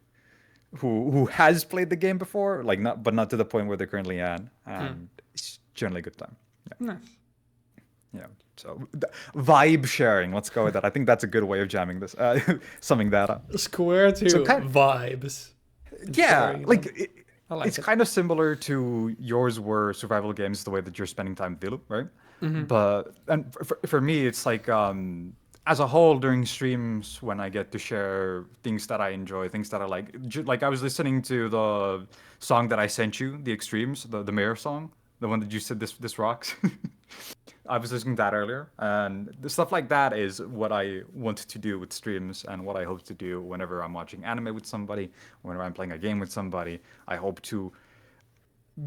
Speaker 2: who has played the game before, like not to the point where they're currently at, and it's generally a good time. Yeah.
Speaker 1: Nice.
Speaker 2: Yeah. So vibe sharing. Let's go with that. I think that's a good way of jamming this, summing that up.
Speaker 1: Square to
Speaker 2: So
Speaker 1: vibes.
Speaker 2: Yeah,
Speaker 1: Sharing
Speaker 2: like
Speaker 1: them. I like
Speaker 2: it's
Speaker 1: it.
Speaker 2: kind of similar to yours were survival games, the way that you're spending time with Dilu, right? But and for me, it's like as a whole during streams when I get to share things that I enjoy, things that I like. Like I was listening to the song that I sent you, the Extremes, the Mirror song, the one that you said this rocks. I was listening to that earlier, and the stuff like that is what I want to do with streams and what I hope to do whenever I'm watching anime with somebody, whenever I'm playing a game with somebody. I hope to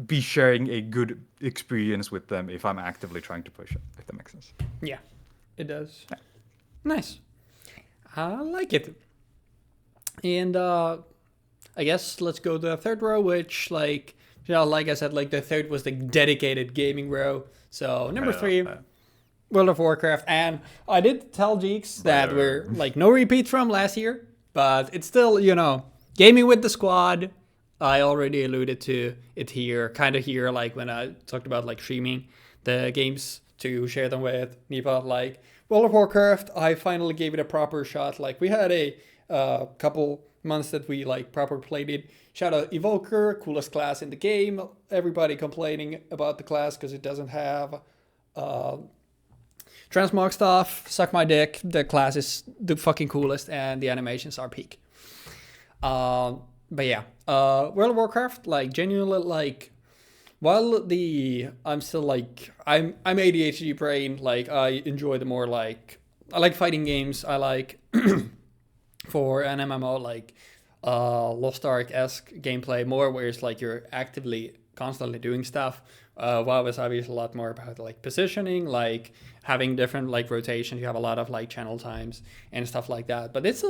Speaker 2: be sharing a good experience with them if I'm actively trying to push it, if that makes sense.
Speaker 1: Yeah, it does.
Speaker 2: Yeah.
Speaker 1: Nice. I like it. And I guess let's go to the third row, which like I said, like the third was the dedicated gaming row. So number 3, World of Warcraft. And I did tell Jeexx that we're like no repeats from last year, but it's still, gaming with the squad. I already alluded to it here, kind of here, like when I talked about like streaming the games to share them with Nipa. Like World of Warcraft, I finally gave it a proper shot. Like we had a couple months that we like proper played it. Shout out Evoker, coolest class in the game. Everybody complaining about the class because it doesn't have transmog stuff. Suck my dick. The class is the fucking coolest and the animations are peak. But yeah, World of Warcraft, like genuinely, like while I'm still like I'm ADHD brain. Like I enjoy the more like I like fighting games. I like for an MMO like Lost Ark-esque gameplay more, where it's like you're actively constantly doing stuff. WoW is obviously a lot more about like positioning, like having different like rotations. You have a lot of like channel times and stuff like that. But it's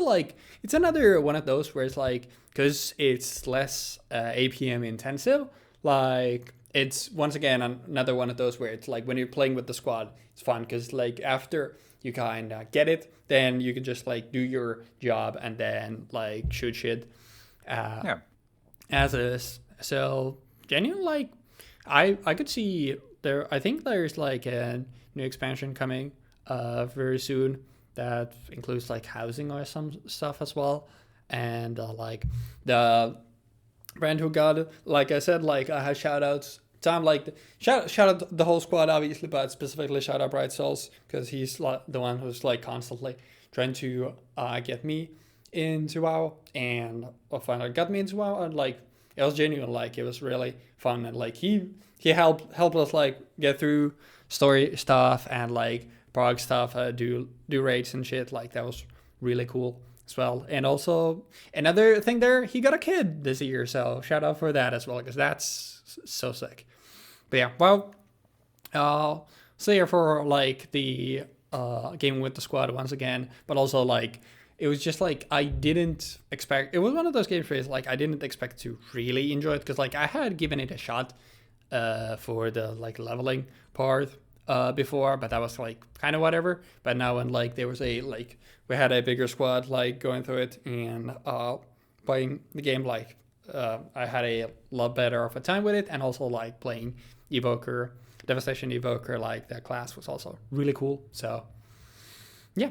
Speaker 1: it's another one of those where it's like, because it's less APM intensive, like it's once again another one of those where it's like when you're playing with the squad, it's fun because like after you kind of get it, then you can just like do your job and then like shoot shit as is. So genuine, like I could see there. I think there's like a new expansion coming very soon that includes like housing or some stuff as well. And like the brand who got it, like I said, like I had shout outs. Time like shout out the whole squad obviously, but specifically shout out Bright Souls because he's like the one who's like constantly trying to get me into WoW, and finally got me into WoW, and like it was genuine, like it was really fun, and like he helped us like get through story stuff and like prog stuff, do raids and shit. Like that was really cool as well. And also another thing there, he got a kid this year, so shout out for that as well, because that's so sick. But yeah, well, so here for like the gaming with the squad once again, but also like it was just like I didn't expect. It was one of those games where it's like I didn't expect to really enjoy it, because like I had given it a shot for the like leveling part before, but that was like kind of whatever. But now when like there was a like we had a bigger squad like going through it and playing the game, like I had a lot better of a time with it, and also like playing Evoker, Devastation Evoker, like that class was also really cool. So yeah,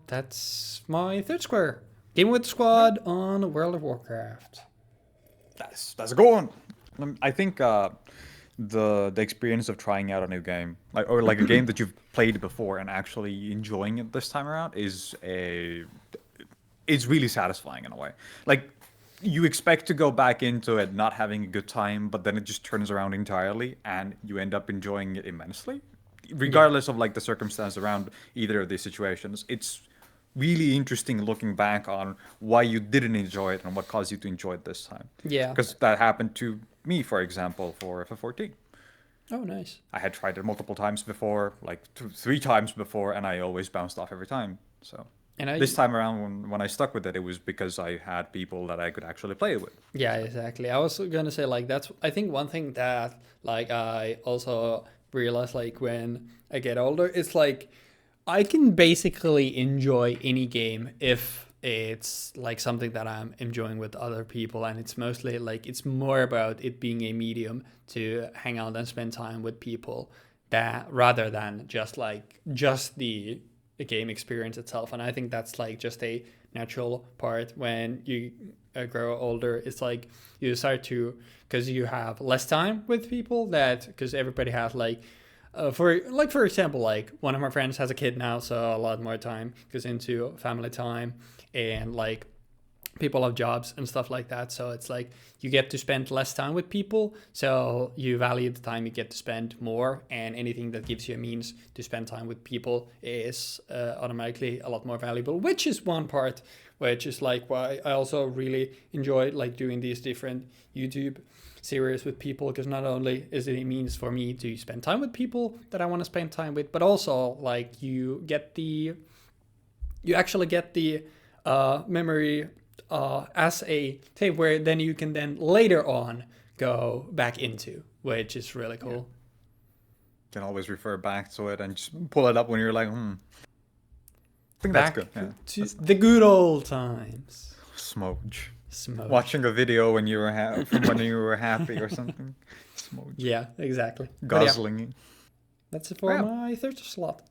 Speaker 1: that's my third square. Game with the squad on World of Warcraft.
Speaker 2: That's a good one. I think the experience of trying out a new game, like or like a game that you've played before and actually enjoying it this time around, is really satisfying in a way. Like you expect to go back into it not having a good time, but then it just turns around entirely, and you end up enjoying it immensely, regardless of like the circumstance around either of these situations. It's really interesting looking back on why you didn't enjoy it and what caused you to enjoy it this time.
Speaker 1: Yeah.
Speaker 2: Because that happened to me, for example, for FF14.
Speaker 1: Oh, nice.
Speaker 2: I had tried it multiple times before, like 3 times before, and I always bounced off every time. So this time around, when I stuck with it, it was because I had people that I could actually play it with.
Speaker 1: Yeah, exactly. I was gonna say like that's I think one thing that like I also realized like when I get older, it's like I can basically enjoy any game if it's like something that I'm enjoying with other people, and it's mostly like it's more about it being a medium to hang out and spend time with people, that rather than just the game experience itself. And I think that's like just a natural part when you grow older. It's like you start to, because you have less time with people, that because everybody has like for example, like one of my friends has a kid now, so a lot more time goes into family time, and like people have jobs and stuff like that, so it's like you get to spend less time with people, so you value the time you get to spend more, and anything that gives you a means to spend time with people is automatically a lot more valuable, which is one part which is like why I also really enjoy like doing these different YouTube series with people, because not only is it a means for me to spend time with people that I want to spend time with, but also like you actually get the memory as a tape where then you can then later on go back into, which is really cool.
Speaker 2: You can always refer back to it and just pull it up when you're like, I think
Speaker 1: back
Speaker 2: that's good.
Speaker 1: to the good old times.
Speaker 2: Smooch.
Speaker 1: Smoke.
Speaker 2: Watching a video when you were from when you were happy or something. Smooch.
Speaker 1: Yeah, exactly.
Speaker 2: Guzzling.
Speaker 1: Yeah, that's it for my third slot.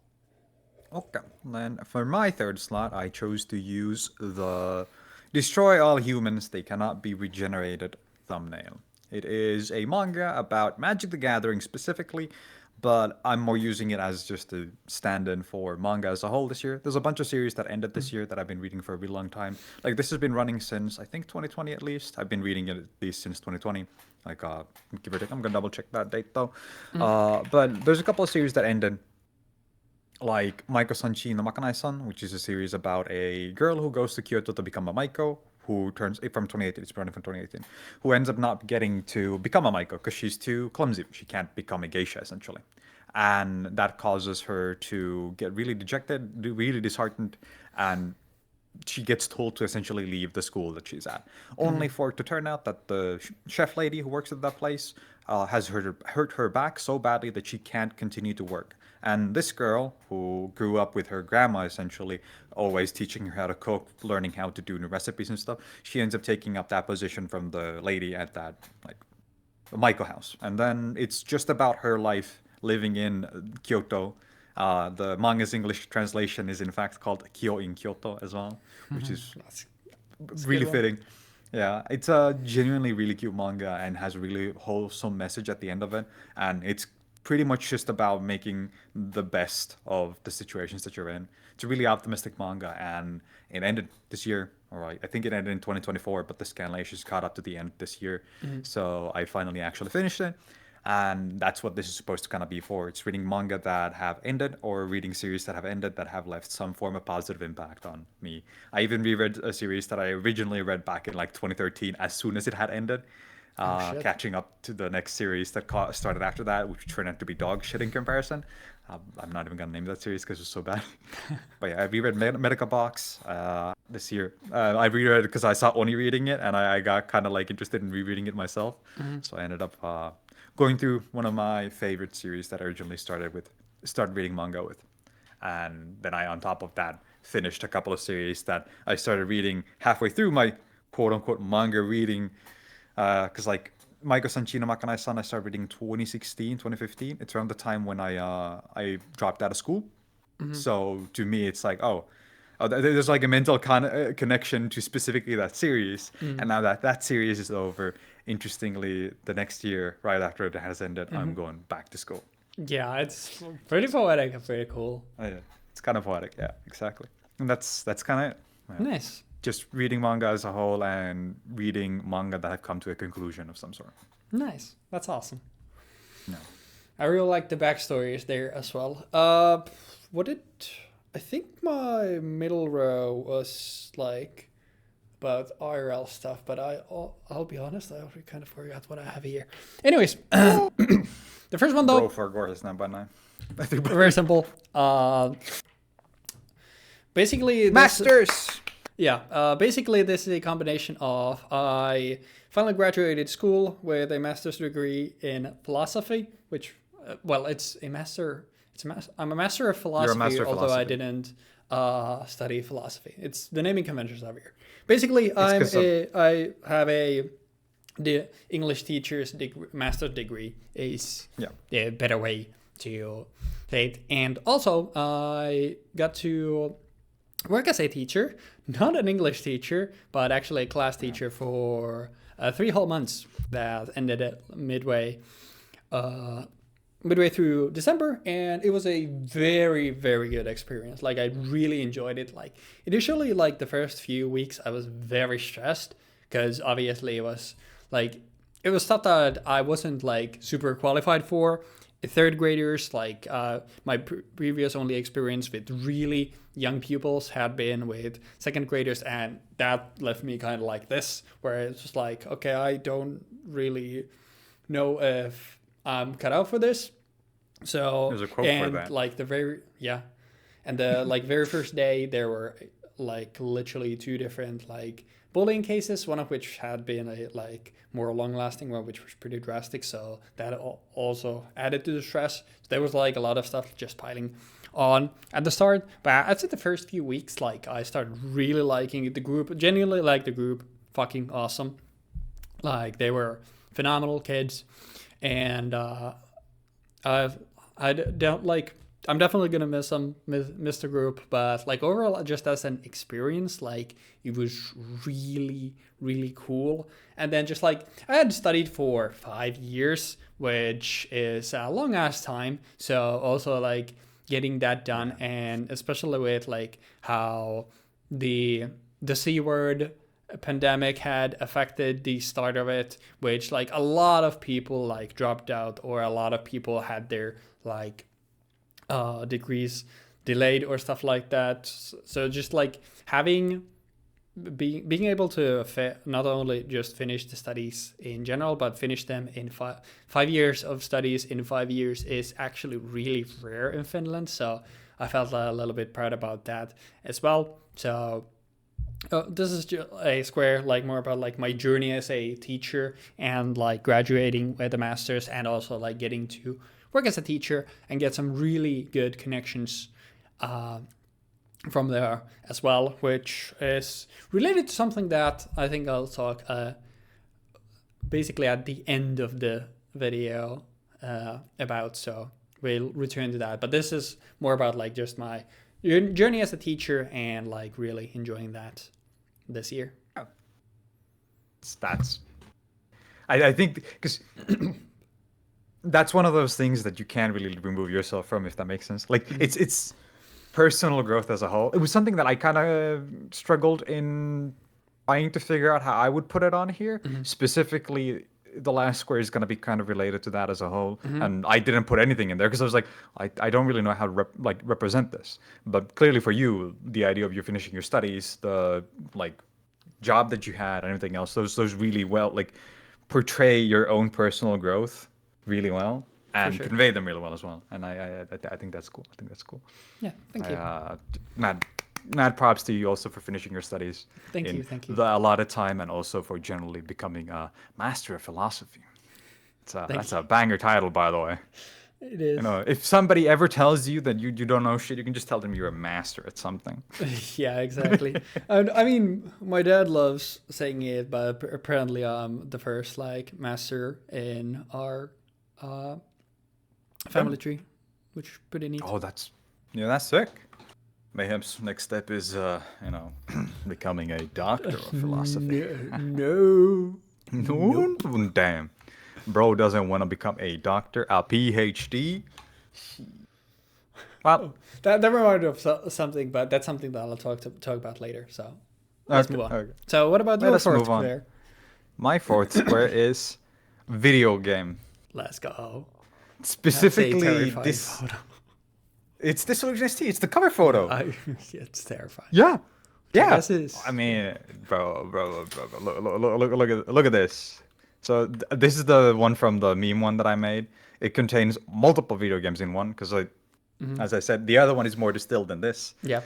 Speaker 2: Okay, then for my third slot, I chose to use the Destroy All Humans, They Cannot Be Regenerated thumbnail. It is a manga about Magic the Gathering specifically, but I'm more using it as just a stand-in for manga as a whole this year. There's a bunch of series that ended this year that I've been reading for a really long time. Like, this has been running since, I think, 2020 at least. I've been reading it at least since 2020. Like, give or take. I'm gonna double-check that date, though. But there's a couple of series that ended. Like Maiko-Sanchi no Makanai-san, which is a series about a girl who goes to Kyoto to become a Maiko, who turns from 2018, it's running from 2018, who ends up not getting to become a Maiko because she's too clumsy. She can't become a geisha, essentially. And that causes her to get really dejected, really disheartened, and she gets told to essentially leave the school that she's at, only for it to turn out that the chef lady who works at that place has hurt her back so badly that she can't continue to work. And this girl, who grew up with her grandma, essentially, always teaching her how to cook, learning how to do new recipes and stuff, she ends up taking up that position from the lady at that, like, Maiko house. And then it's just about her life living in Kyoto The manga's English translation is in fact called Kyo in Kyoto as well, which is
Speaker 1: That's
Speaker 2: really
Speaker 1: good one.
Speaker 2: fitting. Yeah, it's a genuinely really cute manga and has a really wholesome message at the end of it. And it's pretty much just about making the best of the situations that you're in. It's a really optimistic manga, and it ended this year. All right, I think it ended in 2024, but the scanlations caught up to the end this year. So I finally actually finished it. And that's what this is supposed to kind of be for. It's reading manga that have ended or reading series that have ended that have left some form of positive impact on me. I even reread a series that I originally read back in like 2013 as soon as it had ended,
Speaker 1: Oh shit.
Speaker 2: catching up to the next series that started after that, which turned out to be dog shit in comparison. I'm not even gonna name that series because it's so bad. But yeah, I reread Medica Box this year. I reread it because I saw Oni reading it, and I got kind of like interested in rereading it myself. So I ended up going through one of my favorite series that I originally started reading manga with, and then I on top of that finished a couple of series that I started reading halfway through my quote unquote manga reading, because like Maiko-san Chino Makanai-san I started reading 2016, 2015. It's around the time when I dropped out of school. So to me it's like, there's like a mental connection to specifically that series. And now that that series is over, interestingly, the next year, right after it has ended, I'm going back to school.
Speaker 1: Yeah, it's pretty poetic and pretty cool.
Speaker 2: Oh, yeah. It's kind of poetic, yeah, exactly. And that's kind of it. Yeah.
Speaker 1: Nice.
Speaker 2: Just reading manga as a whole and reading manga that have come to a conclusion of some sort.
Speaker 1: Nice. That's awesome.
Speaker 2: No.
Speaker 1: I really like the backstories there as well. I think my middle row was like about IRL stuff, but I'll be honest, I already kind of forgot what I have here. Anyways, the first one though,
Speaker 2: Bro for Gore is 9 by 9. I think
Speaker 1: very simple. Basically,
Speaker 2: Masters!
Speaker 1: basically this is a combination of I finally graduated school with a master's degree in philosophy, which it's a master. I'm a master of philosophy,
Speaker 2: master of
Speaker 1: although I
Speaker 2: philosophy.
Speaker 1: didn't study philosophy. It's the naming conventions over here. Basically,
Speaker 2: It's
Speaker 1: I have the English teacher's master's degree is the better way to say it, and also I got to work as a teacher, not an English teacher, but actually a class teacher for 3 whole months that ended at midway through December, and it was a very, very good experience. Like I really enjoyed it. Like initially, like the first few weeks, I was very stressed because obviously it was stuff that I wasn't like super qualified for. Third graders, like my previous only experience with really young pupils had been with second graders, and that left me kind of like this, where it's just like, okay, I don't really know if I'm cut out for this. So
Speaker 2: There's a quote for that.
Speaker 1: like and the like very first day there were like literally 2 different like bullying cases, one of which had been a like more long-lasting one, which was pretty drastic, so that also added to the stress. So there was like a lot of stuff just piling on at the start, but I'd say the first few weeks, like I started really liking the group, genuinely like the group, fucking awesome. Like they were phenomenal kids, and I'm definitely gonna miss the group, but like overall, just as an experience, like it was really, really cool. And then just like I had studied for 5 years, which is a long ass time. So also like getting that done, and especially with like how the C word pandemic had affected the start of it, which like a lot of people like dropped out, or a lot of people had their like degrees delayed or stuff like that. So just like being able to not only just finish the studies in general, but finish them in 5 years of studies in 5 years is actually really rare in Finland. So I felt a little bit proud about that as well. So this is just a square like more about like my journey as a teacher, and like graduating with a master's, and also like getting to work as a teacher and get some really good connections from there as well, which is related to something that I think I'll talk basically at the end of the video about. So we'll return to that. But this is more about like just my journey as a teacher and like really enjoying that this year.
Speaker 2: That's I think because that's one of those things that you can't really remove yourself from, if that makes sense. Like it's personal growth as a whole. It was something that I kind of struggled in trying to figure out how I would put it on here. Specifically, the last square is going to be kind of related to that as a whole, and I didn't put anything in there because I was like, I don't really know how to represent this. But clearly for you, the idea of you finishing your studies, the like job that you had, and everything else, those really well like portray your own personal growth really well and convey them really well as well. And I think that's cool. I think that's cool.
Speaker 1: Yeah, thank you.
Speaker 2: Mad props to you also for finishing your studies.
Speaker 1: Thank you.
Speaker 2: A lot of time, and also for generally becoming a master of philosophy. That's a banger title, by the way.
Speaker 1: It is.
Speaker 2: You know, if somebody ever tells you that you don't know shit, you can just tell them you're a master at something.
Speaker 1: Yeah, exactly. And I mean, my dad loves saying it, but apparently I'm the first like master in our family tree, which is pretty neat.
Speaker 2: Oh, that's sick. Mayhem's next step is, becoming a doctor of philosophy.
Speaker 1: No.
Speaker 2: Damn. Bro doesn't want to become a doctor, a PhD. Well,
Speaker 1: that reminded me of something, but that's something that I'll talk about later. So let's move on. Okay. So what about your fourth square?
Speaker 2: My fourth square is video game.
Speaker 1: Let's go.
Speaker 2: Specifically, this. Photo. It's Disillusion ST. It's the cover photo.
Speaker 1: It's terrifying.
Speaker 2: Yeah. Yeah.
Speaker 1: I
Speaker 2: mean, bro, look at this. So this is the one from the meme one that I made. It contains multiple video games in one because, as I said, the other one is more distilled than this.
Speaker 1: Yeah.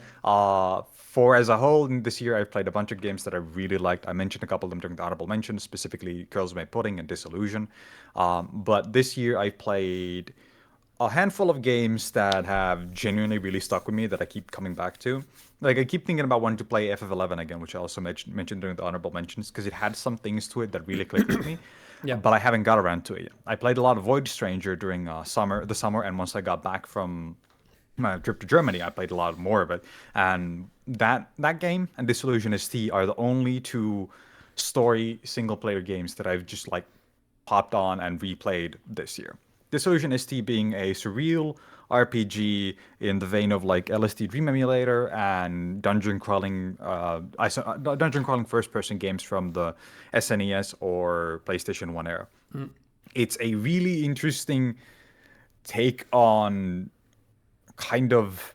Speaker 2: For as a whole, this year I've played a bunch of games that I really liked. I mentioned a couple of them during the honorable mentions, specifically Girls Made Pudding and Disillusion. But this year I played a handful of games that have genuinely really stuck with me that I keep coming back to. Like, I keep thinking about wanting to play FF11 again, which I also mentioned during the honorable mentions, because it had some things to it that really clicked with me.
Speaker 1: Yeah.
Speaker 2: But I haven't got around to it yet. I played a lot of Void Stranger during the summer, and once I got back from my trip to Germany, I played a lot more of it. And that game and Disillusion ST are the only two story single-player games that I've just, like, popped on and replayed this year. Disillusion ST being a surreal RPG in the vein of like LSD Dream Emulator and dungeon crawling first-person games from the SNES or PlayStation 1 era. It's a really interesting take on kind of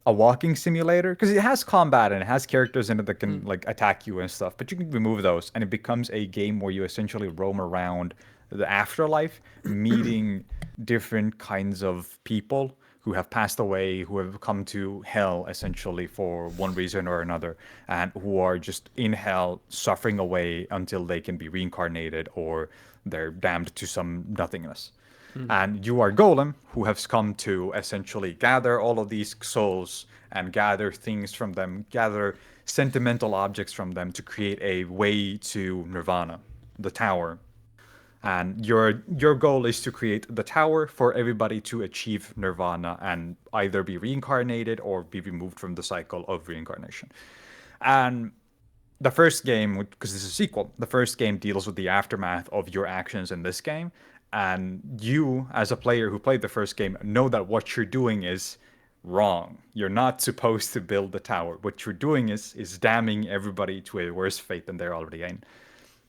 Speaker 2: a walking simulator because it has combat and it has characters in it that can like attack you and stuff, but you can remove those and it becomes a game where you essentially roam around the afterlife, meeting different kinds of people who have passed away, who have come to hell essentially for one reason or another, and who are just in hell suffering away until they can be reincarnated or they're damned to some nothingness. And you are Golem, who has come to essentially gather all of these souls and gather things from them, gather sentimental objects from them to create a way to Nirvana, the tower. And your goal is to create the tower for everybody to achieve Nirvana and either be reincarnated or be removed from the cycle of reincarnation. And the first game, because this is a sequel, the first game deals with the aftermath of your actions in this game. And you, as a player who played the first game, know that what you're doing is wrong. You're not supposed to build the tower. What you're doing is damning everybody to a worse fate than they're already in.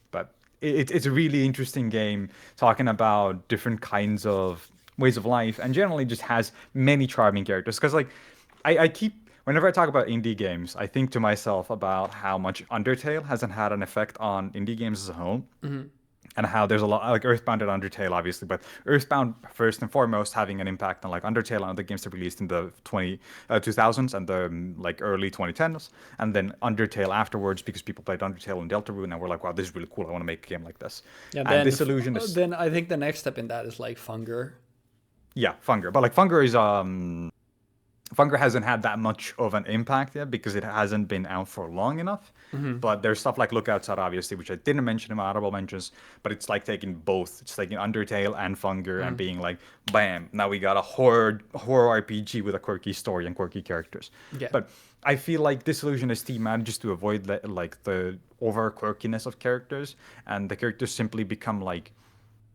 Speaker 2: But it's a really interesting game, talking about different kinds of ways of life, and generally just has many charming characters. Because like, I keep, whenever I talk about indie games, I think to myself about how much Undertale hasn't had an effect on indie games as a whole. And how there's a lot, like Earthbound and Undertale, obviously, but Earthbound first and foremost having an impact on like Undertale and other games that released in the 2000s and the like early 2010s, and then Undertale afterwards because people played Undertale and Deltarune and were like, wow, this is really cool, I want to make a game like this.
Speaker 1: Yeah,
Speaker 2: and
Speaker 1: then
Speaker 2: Disillusion is...
Speaker 1: Then I think the next step in that is like Funger.
Speaker 2: Yeah, Funger, but like Funger is Funker hasn't had that much of an impact yet because it hasn't been out for long enough. But there's stuff like Lookouts Out, obviously, which I didn't mention in my honorable mentions, but it's like taking both. It's taking Undertale and Funker and being like, bam, now we got a horror RPG with a quirky story and quirky characters.
Speaker 1: Yeah.
Speaker 2: But I feel like Disillusion ST manages to avoid like the over quirkiness of characters, and the characters simply become like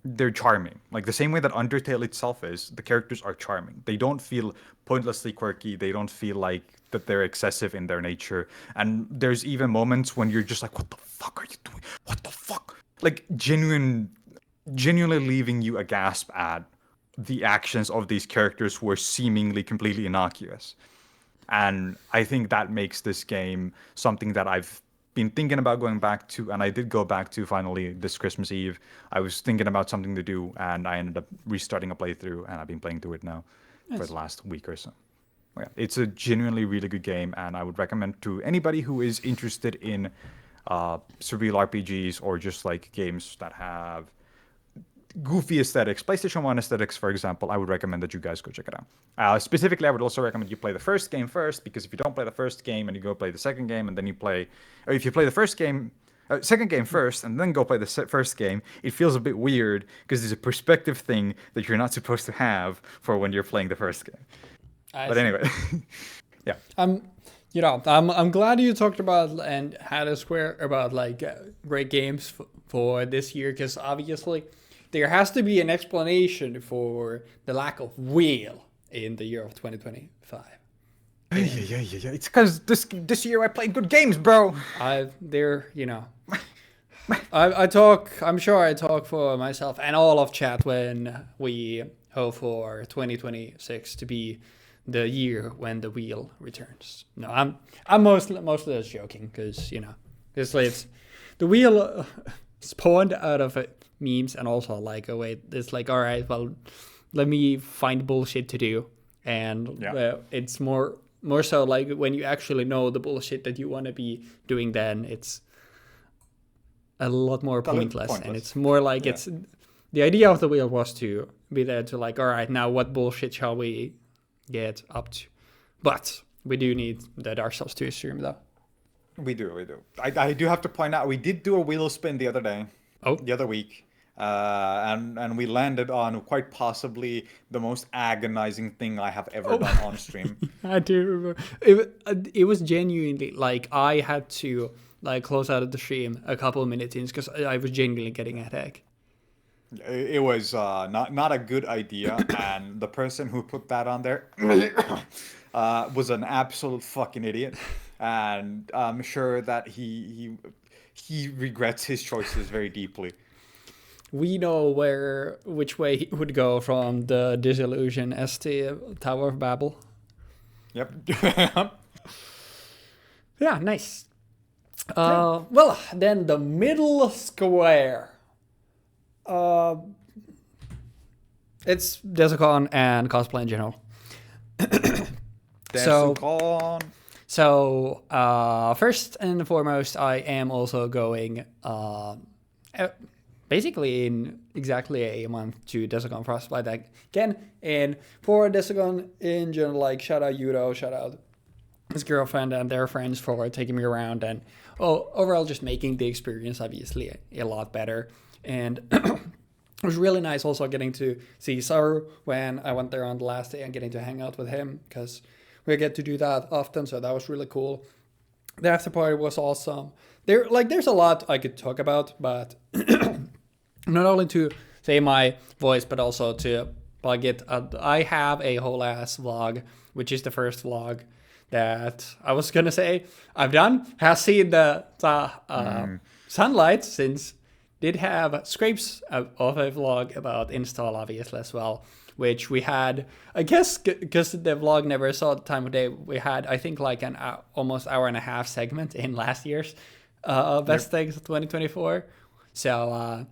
Speaker 2: they're charming. Like the same way that Undertale itself is, the characters are charming. They don't feel pointlessly quirky. They don't feel like that they're excessive in their nature. And there's even moments when you're just like, what the fuck are you doing? What the fuck? Like genuinely leaving you aghast at the actions of these characters who are seemingly completely innocuous. And I think that makes this game something that I've been thinking about going back to, and I did go back to finally this Christmas Eve. I was thinking about something to do, and I ended up restarting a playthrough, and I've been playing through it now for the last week or so. Yeah, it's a genuinely really good game, and I would recommend to anybody who is interested in surreal RPGs or just like games that have goofy aesthetics, PlayStation 1 aesthetics, for example. I would recommend that you guys go check it out. Specifically, I would also recommend you play the first game first, because if you don't play the first game and you go play the second game and then you play, or if you play the second game first and then go play the first game, it feels a bit weird because there's a perspective thing that you're not supposed to have for when you're playing the first game. But anyway, yeah.
Speaker 1: I'm glad you talked about and had a square about like great games for this year, because obviously there has to be an explanation for the lack of wheel in the year of 2025.
Speaker 2: Yeah. It's because this year I played good games, bro.
Speaker 1: I'm sure I talk for myself and all of chat when we hope for 2026 to be the year when the wheel returns. No, I'm mostly just joking, because it's the wheel spawned out of memes, and also like it's like, all right, well, let me find bullshit to do, and it's more so like when you actually know the bullshit that you want to be doing, then it's a lot more pointless. And it's more like it's the idea of the wheel was to be there to like, all right, now what bullshit shall we get up to? But we do need the Dark Souls 2 stream though.
Speaker 2: We do. I do have to point out, we did do a wheel spin the other day.
Speaker 1: Oh.
Speaker 2: The other week. And we landed on quite possibly the most agonizing thing I have ever done on stream.
Speaker 1: I do remember. It was genuinely like I had to like close out of the stream a couple of minutes in, because I was genuinely getting a headache.
Speaker 2: It was not a good idea, and the person who put that on there was an absolute fucking idiot, and I'm sure that he regrets his choices very deeply.
Speaker 1: We know which way he would go from the Disillusion ST Tower of Babel.
Speaker 2: Yep.
Speaker 1: Yeah, nice. Well, then the middle square. It's Desucon and cosplay in general.
Speaker 2: Desucon.
Speaker 1: So, first and foremost, I am also going basically in exactly a month to Desucon Frostbite again. And for Desucon in general, like shout out Yudo, shout out his girlfriend and their friends for taking me around, and overall just making the experience obviously a lot better. And it was really nice also getting to see Saru when I went there on the last day and getting to hang out with him, because we get to do that often, so that was really cool. The after party was awesome. There's a lot I could talk about, but not only to say my voice, but also to plug it. I have a whole ass vlog, which is the first vlog that I was gonna say I've done. Has seen the sunlight, since did have scrapes of a vlog about install obviously as well, which we had, I guess, because the vlog never saw the time of day. We had, I think, like an almost hour and a half segment in last year's Best Things 2024. So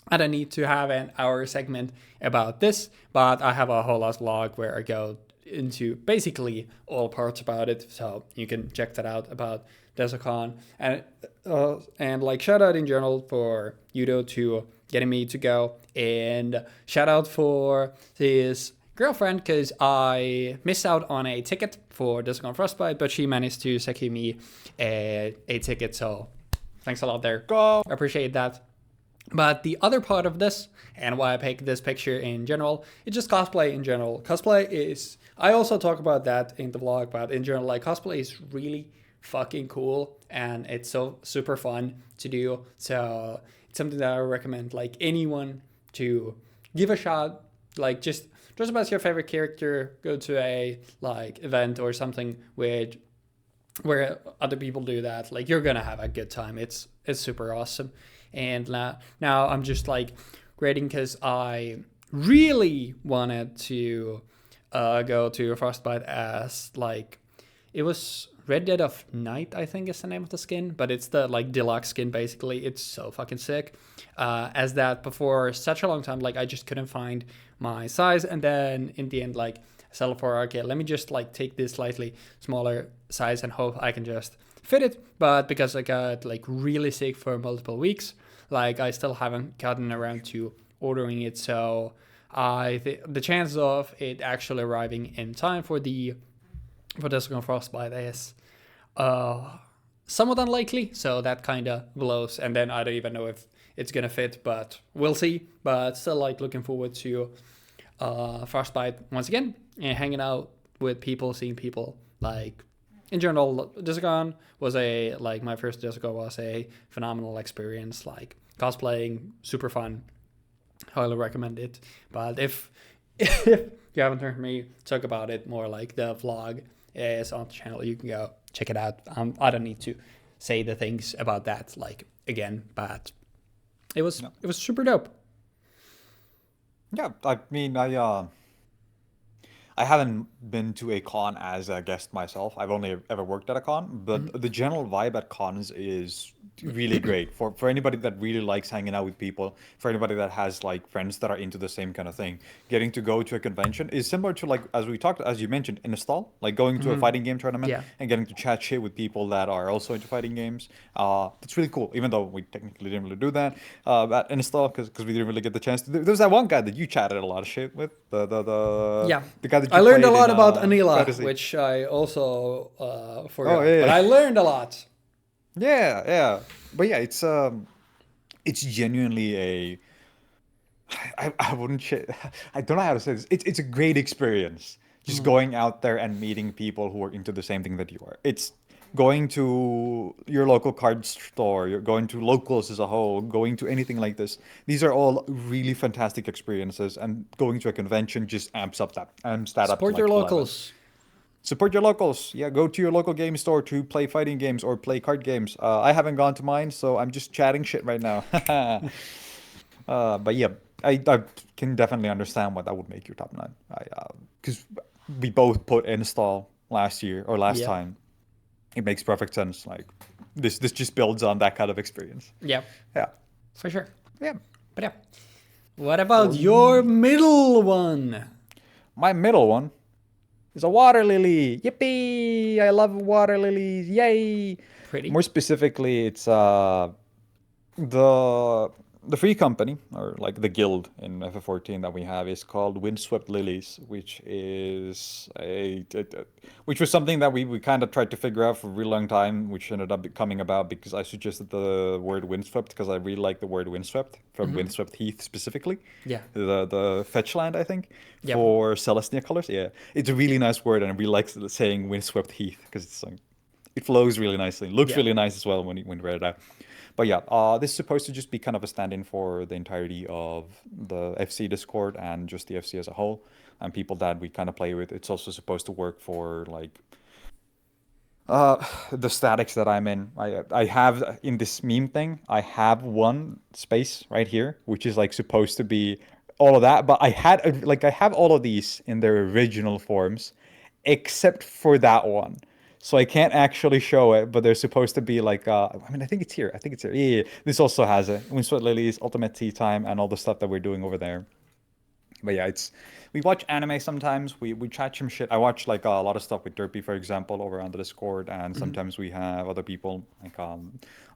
Speaker 1: I don't need to have an hour segment about this, but I have a whole lot vlog where I go into basically all parts about it, so you can check that out about Desucon. And like shout out in general for Yudo to getting me to go, and shout out for his girlfriend because I missed out on a ticket for Desucon Frostbite, but she managed to secure me a ticket. So thanks a lot there.
Speaker 2: Go.
Speaker 1: Appreciate that. But the other part of this, and why I picked this picture in general, it's just cosplay in general. Cosplay is, I also talk about that in the vlog, but in general, like cosplay is really fucking cool and it's so super fun to do. So it's something that I recommend like anyone to give a shot. Like just dress up as your favorite character, go to a like event or something where other people do that. Like you're gonna have a good time. It's super awesome. And now I'm just like grading because I really wanted to go to Frostbite as like, it was Red Dead of Night, I think is the name of the skin, but it's the like deluxe skin basically. It's so fucking sick. As that before such a long time, like I just couldn't find my size, and then in the end like I settled for, okay, let me just like take this slightly smaller size and hope I can just fit it. But because I got like really sick for multiple weeks, like I still haven't gotten around to ordering it. So the chances of it actually arriving in time for Desucon Frostbite is somewhat unlikely. So that kind of blows. And then I don't even know if it's gonna fit, but we'll see. But still like looking forward to Frostbite once again and hanging out with people, seeing people. Like in general, Desucon was my first Desucon was a phenomenal experience. Like cosplaying, super fun. Highly recommend it. But if you haven't heard me talk about it more, like the vlog is on the channel, you can go check it out. I don't need to say the things about that like again, but it was super dope.
Speaker 2: Yeah, I mean, I haven't been to a con as a guest myself. I've only ever worked at a con, but the general vibe at cons is really great for anybody that really likes hanging out with people, for anybody that has like friends that are into the same kind of thing. Getting to go to a convention is similar to like, as you mentioned, in a stall, like going to a fighting game tournament and getting to chat shit with people that are also into fighting games. It's really cool, even though we technically didn't really do that in a stall because we didn't really get the chance to do. There was that one guy that you chatted a lot of shit with, the guy that you
Speaker 1: I learned a
Speaker 2: played
Speaker 1: lot
Speaker 2: in,
Speaker 1: about Anila,
Speaker 2: Fantasy.
Speaker 1: which I also forgot.
Speaker 2: Oh, yeah.
Speaker 1: But I learned a lot.
Speaker 2: Yeah. But yeah, it's genuinely I wouldn't I don't know how to say this. It's a great experience. Just going out there and meeting people who are into the same thing that you are. It's going to your local card store, you're going to locals as a whole, going to anything like this. These are all really fantastic experiences, and going to a convention just amps that up to
Speaker 1: Support
Speaker 2: like
Speaker 1: your
Speaker 2: 11.
Speaker 1: locals.
Speaker 2: Support your locals. Yeah, go to your local game store to play fighting games or play card games. I haven't gone to mine, so I'm just chatting shit right now. But yeah, I can definitely understand why that would make your top 9. Because we both put install last time. It makes perfect sense. Like this just builds on that kind of experience.
Speaker 1: Yeah,
Speaker 2: Yeah,
Speaker 1: for sure.
Speaker 2: yeah.
Speaker 1: But yeah, what about your middle one?
Speaker 2: My middle one is a water lily. Yippee! I love water lilies. Yay!
Speaker 1: Pretty.
Speaker 2: More specifically, it's the free company, or like the guild in FF14 that we have, is called Windswept Lilies, which is which was something that we kind of tried to figure out for a really long time, which ended up coming about because I suggested the word windswept because I really like the word windswept from Windswept Heath specifically.
Speaker 1: Yeah.
Speaker 2: The fetch land, I think, for Celestia colors. Yeah, it's a really nice word, and I really like saying Windswept Heath because it's like, it flows really nicely. It looks really nice as well when you read it out. But yeah, this is supposed to just be kind of a stand-in for the entirety of the FC Discord and just the FC as a whole, and people that we kind of play with. It's also supposed to work for like the statics that I'm in. I have in this meme thing, I have one space right here, which is like supposed to be all of that, but I have all of these in their original forms, except for that one. So I can't actually show it, but they're supposed to be like, I think it's here. Yeah. This also has it. Windswept Lilies, Ultimate Tea Time, and all the stuff that we're doing over there. But yeah, we watch anime sometimes. We chat some shit. I watch like a lot of stuff with Derpy, for example, over on the Discord, and sometimes we have other people like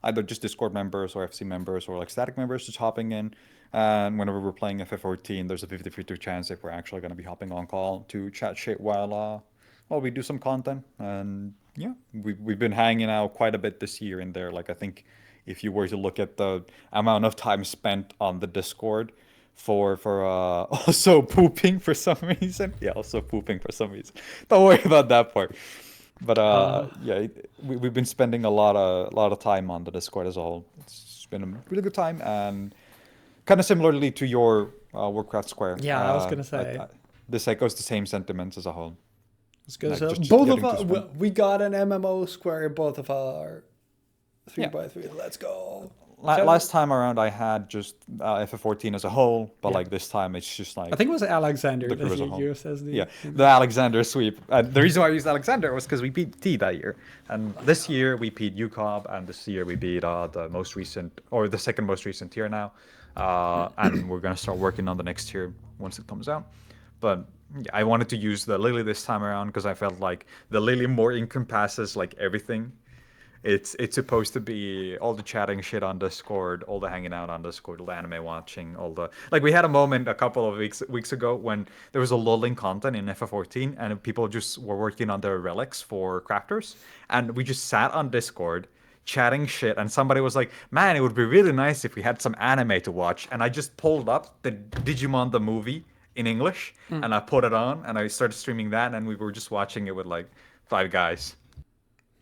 Speaker 2: either just Discord members or FC members or like static members just hopping in. And whenever we're playing FF14, there's a 50-50 chance if we're actually going to be hopping on call to chat shit while we do some content. And yeah, we've been hanging out quite a bit this year in there. Like I think if you were to look at the amount of time spent on the Discord for also pooping for some reason. Yeah, also pooping for some reason. Don't worry about that part. But yeah, we've been spending a lot of time on the Discord as a whole. It's been a really good time, and kind of similarly to your Warcraft Square.
Speaker 1: Yeah, I was gonna say.
Speaker 2: This echoes the same sentiments as a whole.
Speaker 1: It's good.
Speaker 2: Like,
Speaker 1: So
Speaker 2: just
Speaker 1: both of
Speaker 2: getting to
Speaker 1: us, we got an MMO Square in both of our 3x3.
Speaker 2: Yeah.
Speaker 1: Let's go.
Speaker 2: Last time around, I had just FF14 as a whole, but
Speaker 1: Yeah.
Speaker 2: like this time, it's just like
Speaker 1: I think it was Alexander
Speaker 2: the crew
Speaker 1: that
Speaker 2: as a
Speaker 1: you
Speaker 2: whole.
Speaker 1: used as the.
Speaker 2: Yeah, the Alexander sweep. The reason why I used Alexander was because we beat T that year, and this year we beat UCOB, and this year we beat the most recent, or the second most recent tier now, and we're gonna start working on the next tier once it comes out. But yeah, I wanted to use the Lily this time around because I felt like the Lily more encompasses like everything. It's supposed to be all the chatting shit on Discord, all the hanging out on Discord, all the anime watching, all the like. We had a moment a couple of weeks ago when there was a lulling content in FF14, and people just were working on their relics for crafters, and we just sat on Discord chatting shit, and somebody was like, "Man, it would be really nice if we had some anime to watch." And I just pulled up the Digimon the movie in English, and I put it on, and I started streaming that, and we were just watching it with like 5 guys.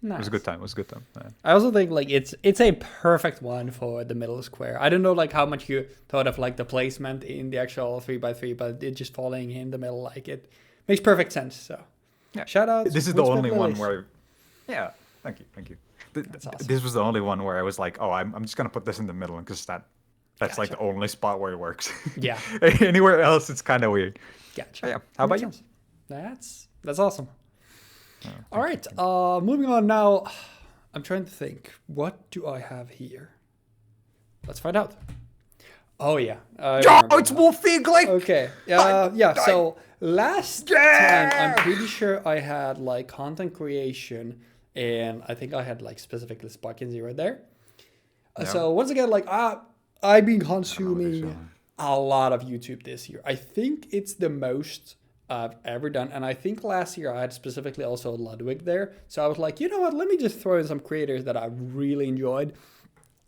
Speaker 1: Nice.
Speaker 2: It was a good time. It was a good time. Yeah.
Speaker 1: I also think like it's a perfect one for the middle square. I don't know like how much you thought of like the placement in the actual 3x3, but it just falling in the middle, like it makes perfect sense. So
Speaker 2: Yeah.
Speaker 1: shout out.
Speaker 2: This is the only one where, yeah. Thank you.
Speaker 1: That's awesome.
Speaker 2: This was the only one where I was like, oh, I'm just gonna put this in the middle because that's like the only spot where it works.
Speaker 1: Yeah.
Speaker 2: Anywhere else, it's kind of weird.
Speaker 1: Gotcha.
Speaker 2: But yeah. How about you?
Speaker 1: That's awesome. All right, moving on now. I'm trying to think. What do I have here? Let's find out. Oh yeah.
Speaker 2: Oh, it's Wolfie Glade.
Speaker 1: Okay. Yeah. So last time, I'm pretty sure I had like content creation, and I think I had like specifically Sparking Zero there. So once again, like I've been consuming a lot of YouTube this year. I think it's the most I've ever done, and I think last year I had specifically also Ludwig there, so I was like, you know what, let me just throw in some creators that I really enjoyed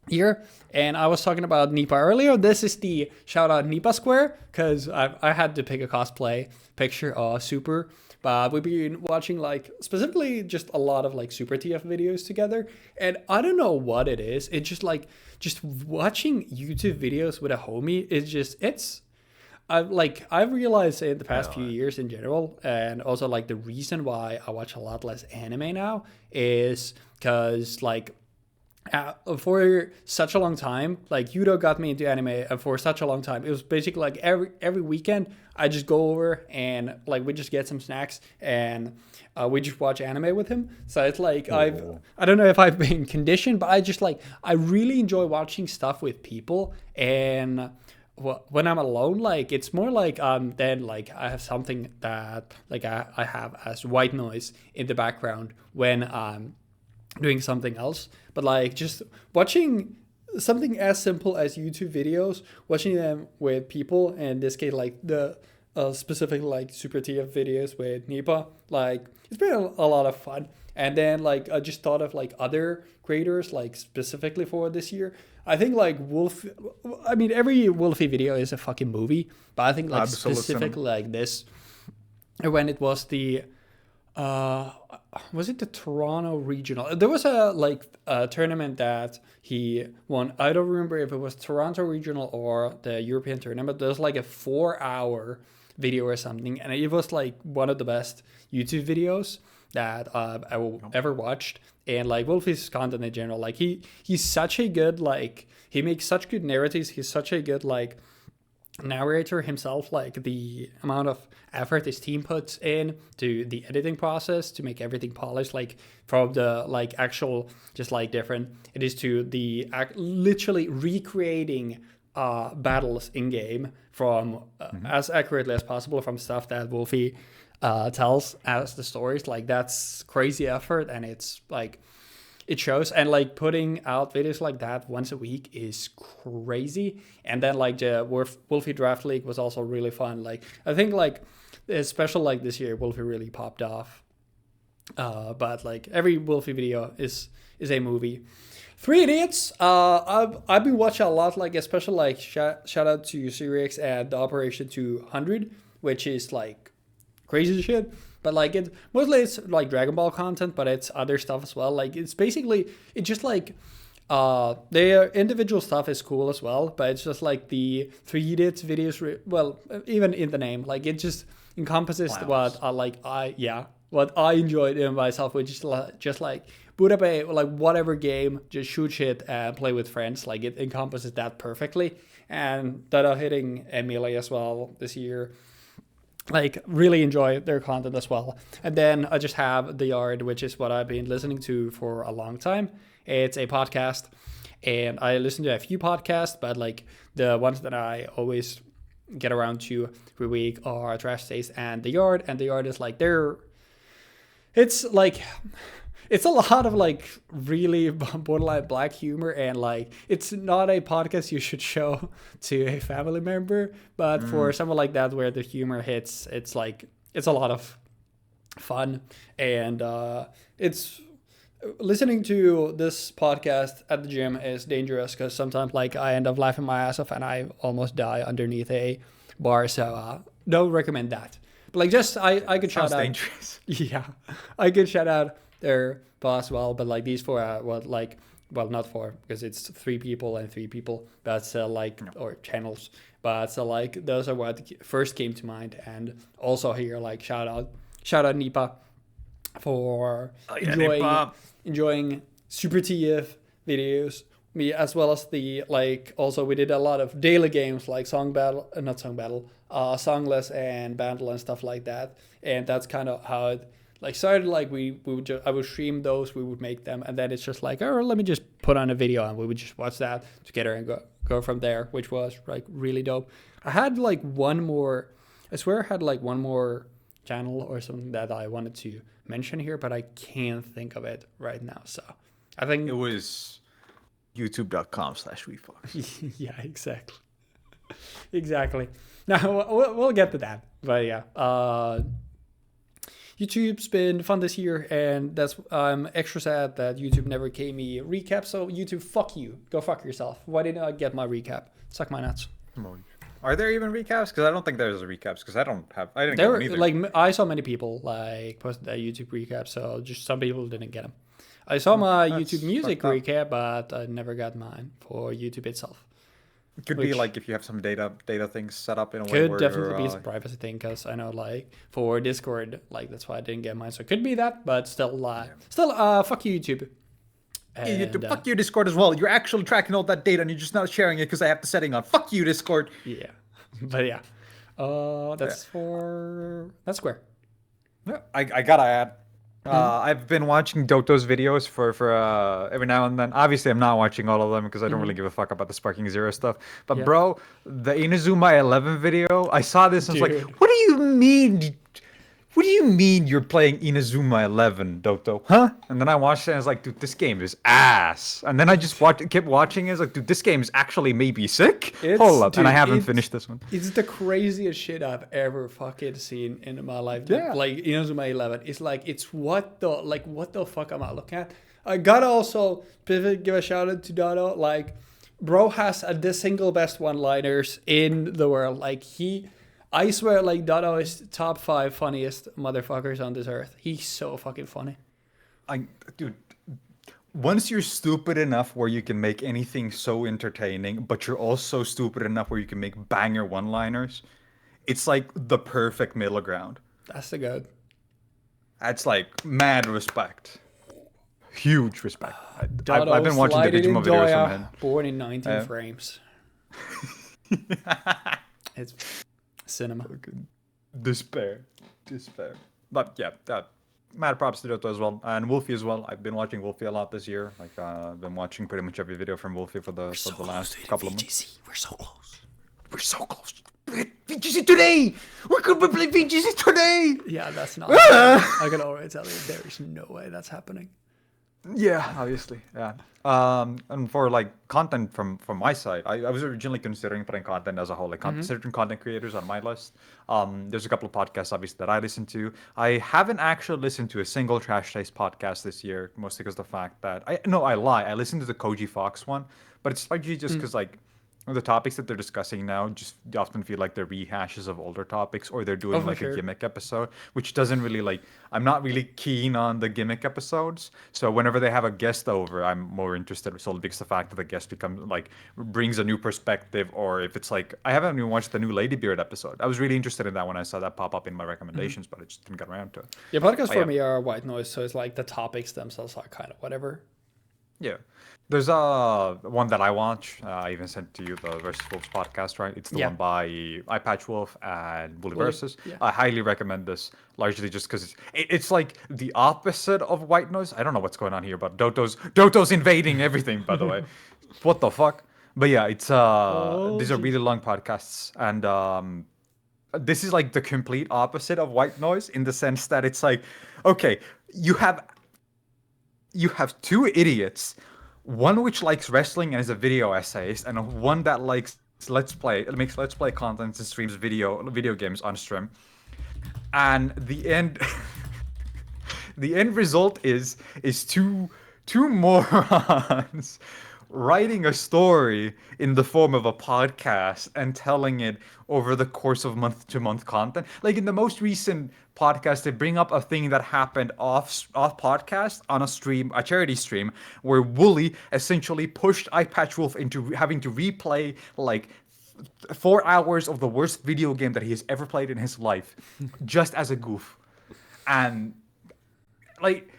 Speaker 1: here. And I was talking about Nipa earlier. This is the shout out Nipa Square, because I had to pick a cosplay picture of Super, but we've been watching like specifically just a lot of like Super TF videos together, and I don't know what it is. It's just like just watching YouTube videos with a homie is just I've realized in the past few years in general, and also like the reason why I watch a lot less anime now is because like for such a long time, like Yudo got me into anime, and for such a long time it was basically like every weekend I just go over and like we just get some snacks and we just watch anime with him. So it's like I don't know if I've been conditioned, but I really enjoy watching stuff with people. And when I'm alone, like it's more like then like I have something that like I have as white noise in the background when I'm doing something else. But like just watching something as simple as YouTube videos, watching them with people, in this case like the specific like Super TF videos with Nipa, like it's been a lot of fun. And then like I just thought of like other creators like specifically for this year. I think like every Wolfie video is a fucking movie, but I think like specifically like this, when it was the was it the Toronto regional? There was a tournament that he won. I don't remember if it was Toronto regional or the European tournament. There's like a 4-hour video or something, and it was like one of the best YouTube videos that I will ever watched. And like Wolfie's content in general, like he's such a good, like he makes such good narratives. He's such a good like narrator himself. Like the amount of effort his team puts in to the editing process to make everything polished, like from the like actual just like different it is to the literally recreating battles in game from as accurately as possible from stuff that Wolfie tells as the stories. Like that's crazy effort, and it's like it shows. And like putting out videos like that once a week is crazy. And then like the Wolfie Draft League was also really fun. Like I think like especially like this year, Wolfie really popped off. But like every Wolfie video is a movie. Three Idiots. I've been watching a lot, like especially like shout out to Jeexx and Operation 200, which is like crazy shit. But like it mostly it's like Dragon Ball content, but it's other stuff as well. Like it's basically it's just like their individual stuff is cool as well, but it's just like the Three Idiots videos. Well, even in the name, like it just encompasses what I enjoyed in myself, which is just like boot up a like whatever game, just shoot shit and play with friends. Like it encompasses that perfectly. And that are hitting Emily as well this year. Like really enjoy their content as well. And then I just have The Yard, which is what I've been listening to for a long time. It's a podcast, and I listen to a few podcasts, but like the ones that I always get around to every week are Trash Taste and The Yard. And The Yard is like it's a lot of like really borderline black humor, and like it's not a podcast you should show to a family member, but for someone like that where the humor hits, it's like it's a lot of fun. And it's listening to this podcast at the gym is dangerous because sometimes like I end up laughing my ass off and I almost die underneath a bar, so don't recommend that. But like just I could shout out dangerous. Yeah, I could shout out their boss as well, but like these four are not four because it's three people, but or channels, but so like those are what first came to mind. And also here like shout out Nipa for enjoying Super TF videos, me as well as the like also we did a lot of daily games like Songless and Battle and stuff like that. And that's kind of how it like started. Like I would stream those, we would make them, and then it's just like, oh, let me just put on a video and we would just watch that together and go from there, which was like really dope. I had like one more channel or something that I wanted to mention here, but I can't think of it right now. So I think
Speaker 2: it was youtube.com/weebfox.
Speaker 1: Yeah, exactly. Now we'll get to that, but yeah, YouTube's been fun this year, and I'm extra sad that YouTube never gave me a recap. So YouTube, fuck you, go fuck yourself. Why didn't I get my recap? Suck my nuts.
Speaker 2: Are there even recaps? Because I don't think there's a recaps. Because I didn't get them either.
Speaker 1: Like I saw many people like post a YouTube recap, so just some people didn't get them. I saw my YouTube Music recap, but I never got mine for YouTube itself.
Speaker 2: It could be like if you have some data things set up in a way.
Speaker 1: Could definitely be a privacy thing, because I know like for Discord, like that's why I didn't get mine. So it could be that, but still fuck you, YouTube.
Speaker 2: And, fuck you, Discord as well. You're actually tracking all that data and you're just not sharing it because I have the setting on. Fuck you, Discord.
Speaker 1: Yeah, but yeah, that's Square.
Speaker 2: Yeah, I gotta add. I've been watching Doto's videos for every now and then. Obviously, I'm not watching all of them because I don't really give a fuck about the Sparking Zero stuff. But bro, the Inazuma 11 video, I saw this and I was like, what do you mean? What do you mean you're playing Inazuma 11, Doto? Huh? And then I watched it and I was like, dude, this game is ass. And then I just kept watching it. I was like, dude, this game is actually maybe sick. Hold up. Dude, and I haven't finished this one.
Speaker 1: It's the craziest shit I've ever fucking seen in my life. Yeah. Like Inazuma 11. It's like, what the fuck am I looking at? I gotta also give a shout out to Dodo. Like, bro has the single best one-liners in the world. Like, I swear, like, Dodo is top 5 funniest motherfuckers on this earth. He's so fucking funny.
Speaker 2: Dude, once you're stupid enough where you can make anything so entertaining, but you're also stupid enough where you can make banger one-liners, it's like the perfect middle ground.
Speaker 1: That's the good.
Speaker 2: That's like mad respect. Huge respect. I've been watching the Digimon videos from him.
Speaker 1: Born in 19 frames. It's cinema.
Speaker 2: Despair. But yeah, mad props to Doto as well, and Wolfie as well. I've been watching Wolfie a lot this year. Like I've been watching pretty much every video from Wolfie for the last couple of months.
Speaker 1: We're so close.
Speaker 2: VGC today. We could be playing VGC today.
Speaker 1: Yeah, that's not. I can already tell you there is no way that's happening.
Speaker 2: Yeah, obviously. Yeah. And for like content from my side, I was originally considering putting content as a whole, like certain content creators on my list. There's a couple of podcasts obviously that I listen to. I haven't actually listened to a single Trash Taste podcast this year, mostly because of the fact that I lie. I listened to the Koji Fox one, but it's largely just because like the topics that they're discussing now just often feel like they're rehashes of older topics, or they're
Speaker 1: Oh,
Speaker 2: doing
Speaker 1: for
Speaker 2: like a
Speaker 1: sure.
Speaker 2: gimmick episode, which doesn't really like. I'm not really keen on the gimmick episodes. So whenever they have a guest over, I'm more interested solely because the fact that the guest becomes like brings a new perspective, or if it's like I haven't even watched the new Ladybeard episode. I was really interested in that when I saw that pop up in my recommendations, but I just didn't get around to it.
Speaker 1: Yeah, podcasts
Speaker 2: But
Speaker 1: for
Speaker 2: yeah,
Speaker 1: me are white noise, so it's like the topics themselves are kind of whatever.
Speaker 2: yeah. There's one that I watch. I even sent to you the Versus Wolves podcast, right? It's the
Speaker 1: Yeah.
Speaker 2: one by Eyepatch Wolf and Bully
Speaker 1: Bully.
Speaker 2: Versus.
Speaker 1: Yeah.
Speaker 2: I highly recommend this, largely just because it's like the opposite of white noise. I don't know what's going on here, but Doto's invading everything. By the way, what the fuck? But yeah, it's
Speaker 1: Oh,
Speaker 2: these are
Speaker 1: jeez.
Speaker 2: really long podcasts, and this is like the complete opposite of white noise in the sense that it's like, okay, you have two idiots, one which likes wrestling and is a video essayist, and one that likes makes let's play content and streams video games on stream. And the end the end result is two morons writing a story in the form of a podcast and telling it over the course of month to month content. Like in the most recent podcast, they bring up a thing that happened off podcast on a stream, a charity stream, where Wooly essentially pushed Eyepatch Wolf into having to replay like 4 hours of the worst video game that he has ever played in his life, just as a goof. And like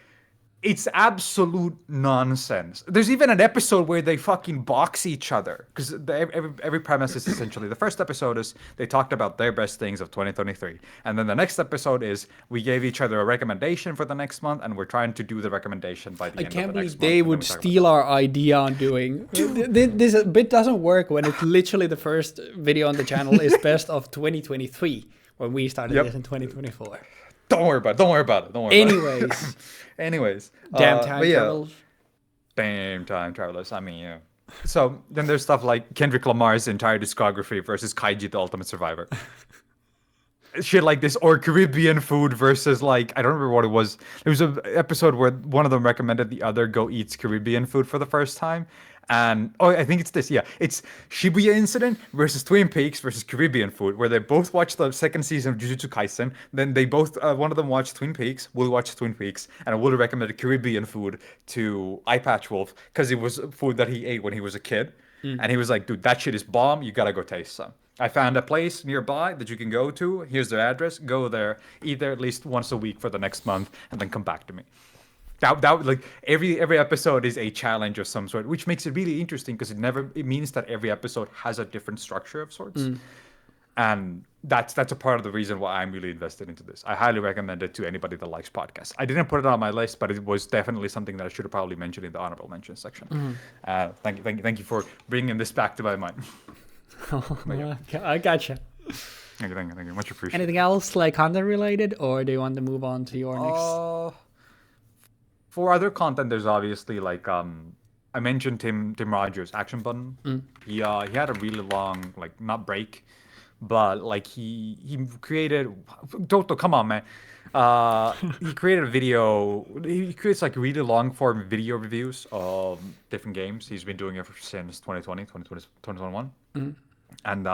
Speaker 2: it's absolute nonsense. There's even an episode where they fucking box each other because every premise is essentially the first episode is they talked about their best things of 2023, and then the next episode is we gave each other a recommendation for the next month, and we're trying to do the recommendation by the
Speaker 1: I
Speaker 2: end of
Speaker 1: can't
Speaker 2: the
Speaker 1: believe
Speaker 2: next month,
Speaker 1: they
Speaker 2: and then
Speaker 1: would
Speaker 2: we talk about
Speaker 1: steal our idea on doing. This bit doesn't work when it's literally the first video on the channel is best of 2023 when we started
Speaker 2: Yep.
Speaker 1: this in 2024.
Speaker 2: Don't worry about it. Don't worry about it. Don't worry about it.
Speaker 1: Anyways,
Speaker 2: Anyways,
Speaker 1: damn
Speaker 2: but
Speaker 1: time
Speaker 2: yeah,
Speaker 1: travel.
Speaker 2: damn time travelers. I mean, yeah. So then there's stuff like Kendrick Lamar's entire discography versus Kaiji the Ultimate Survivor. Shit like this, or Caribbean food versus like I don't remember what it was. There was an episode where one of them recommended the other go eats Caribbean food for the first time, and I think it's this. Yeah, it's Shibuya Incident versus Twin Peaks versus Caribbean food, where they both watched the second season of Jujutsu Kaisen. Then they both one of them watched Twin Peaks, Will watched Twin Peaks, and Will recommended Caribbean food to Eyepatch Wolf because it was food that he ate when he was a kid, and he was like, "Dude, that shit is bomb. You gotta go taste some." I found a place nearby that you can go to. Here's their address. Go there, eat there at least once a week for the next month, and then come back to me. That like every episode is a challenge of some sort, which makes it really interesting because it means that every episode has a different structure of sorts, and that's a part of the reason why I'm really invested into this. I highly recommend it to anybody that likes podcasts. I didn't put it on my list, but it was definitely something that I should have probably mentioned in the honorable mentions section. Thank you for bringing this back to my mind.
Speaker 1: I gotcha.
Speaker 2: Thank you. Much appreciated.
Speaker 1: Anything else like content related, or do you want to move on to your next?
Speaker 2: For other content, there's obviously like I mentioned Tim Rogers' Action Button. He had a really long like not break, but like he created Toto. Come on, man. He created a video. He creates like really long form video reviews of different games. He's been doing it since 2021. And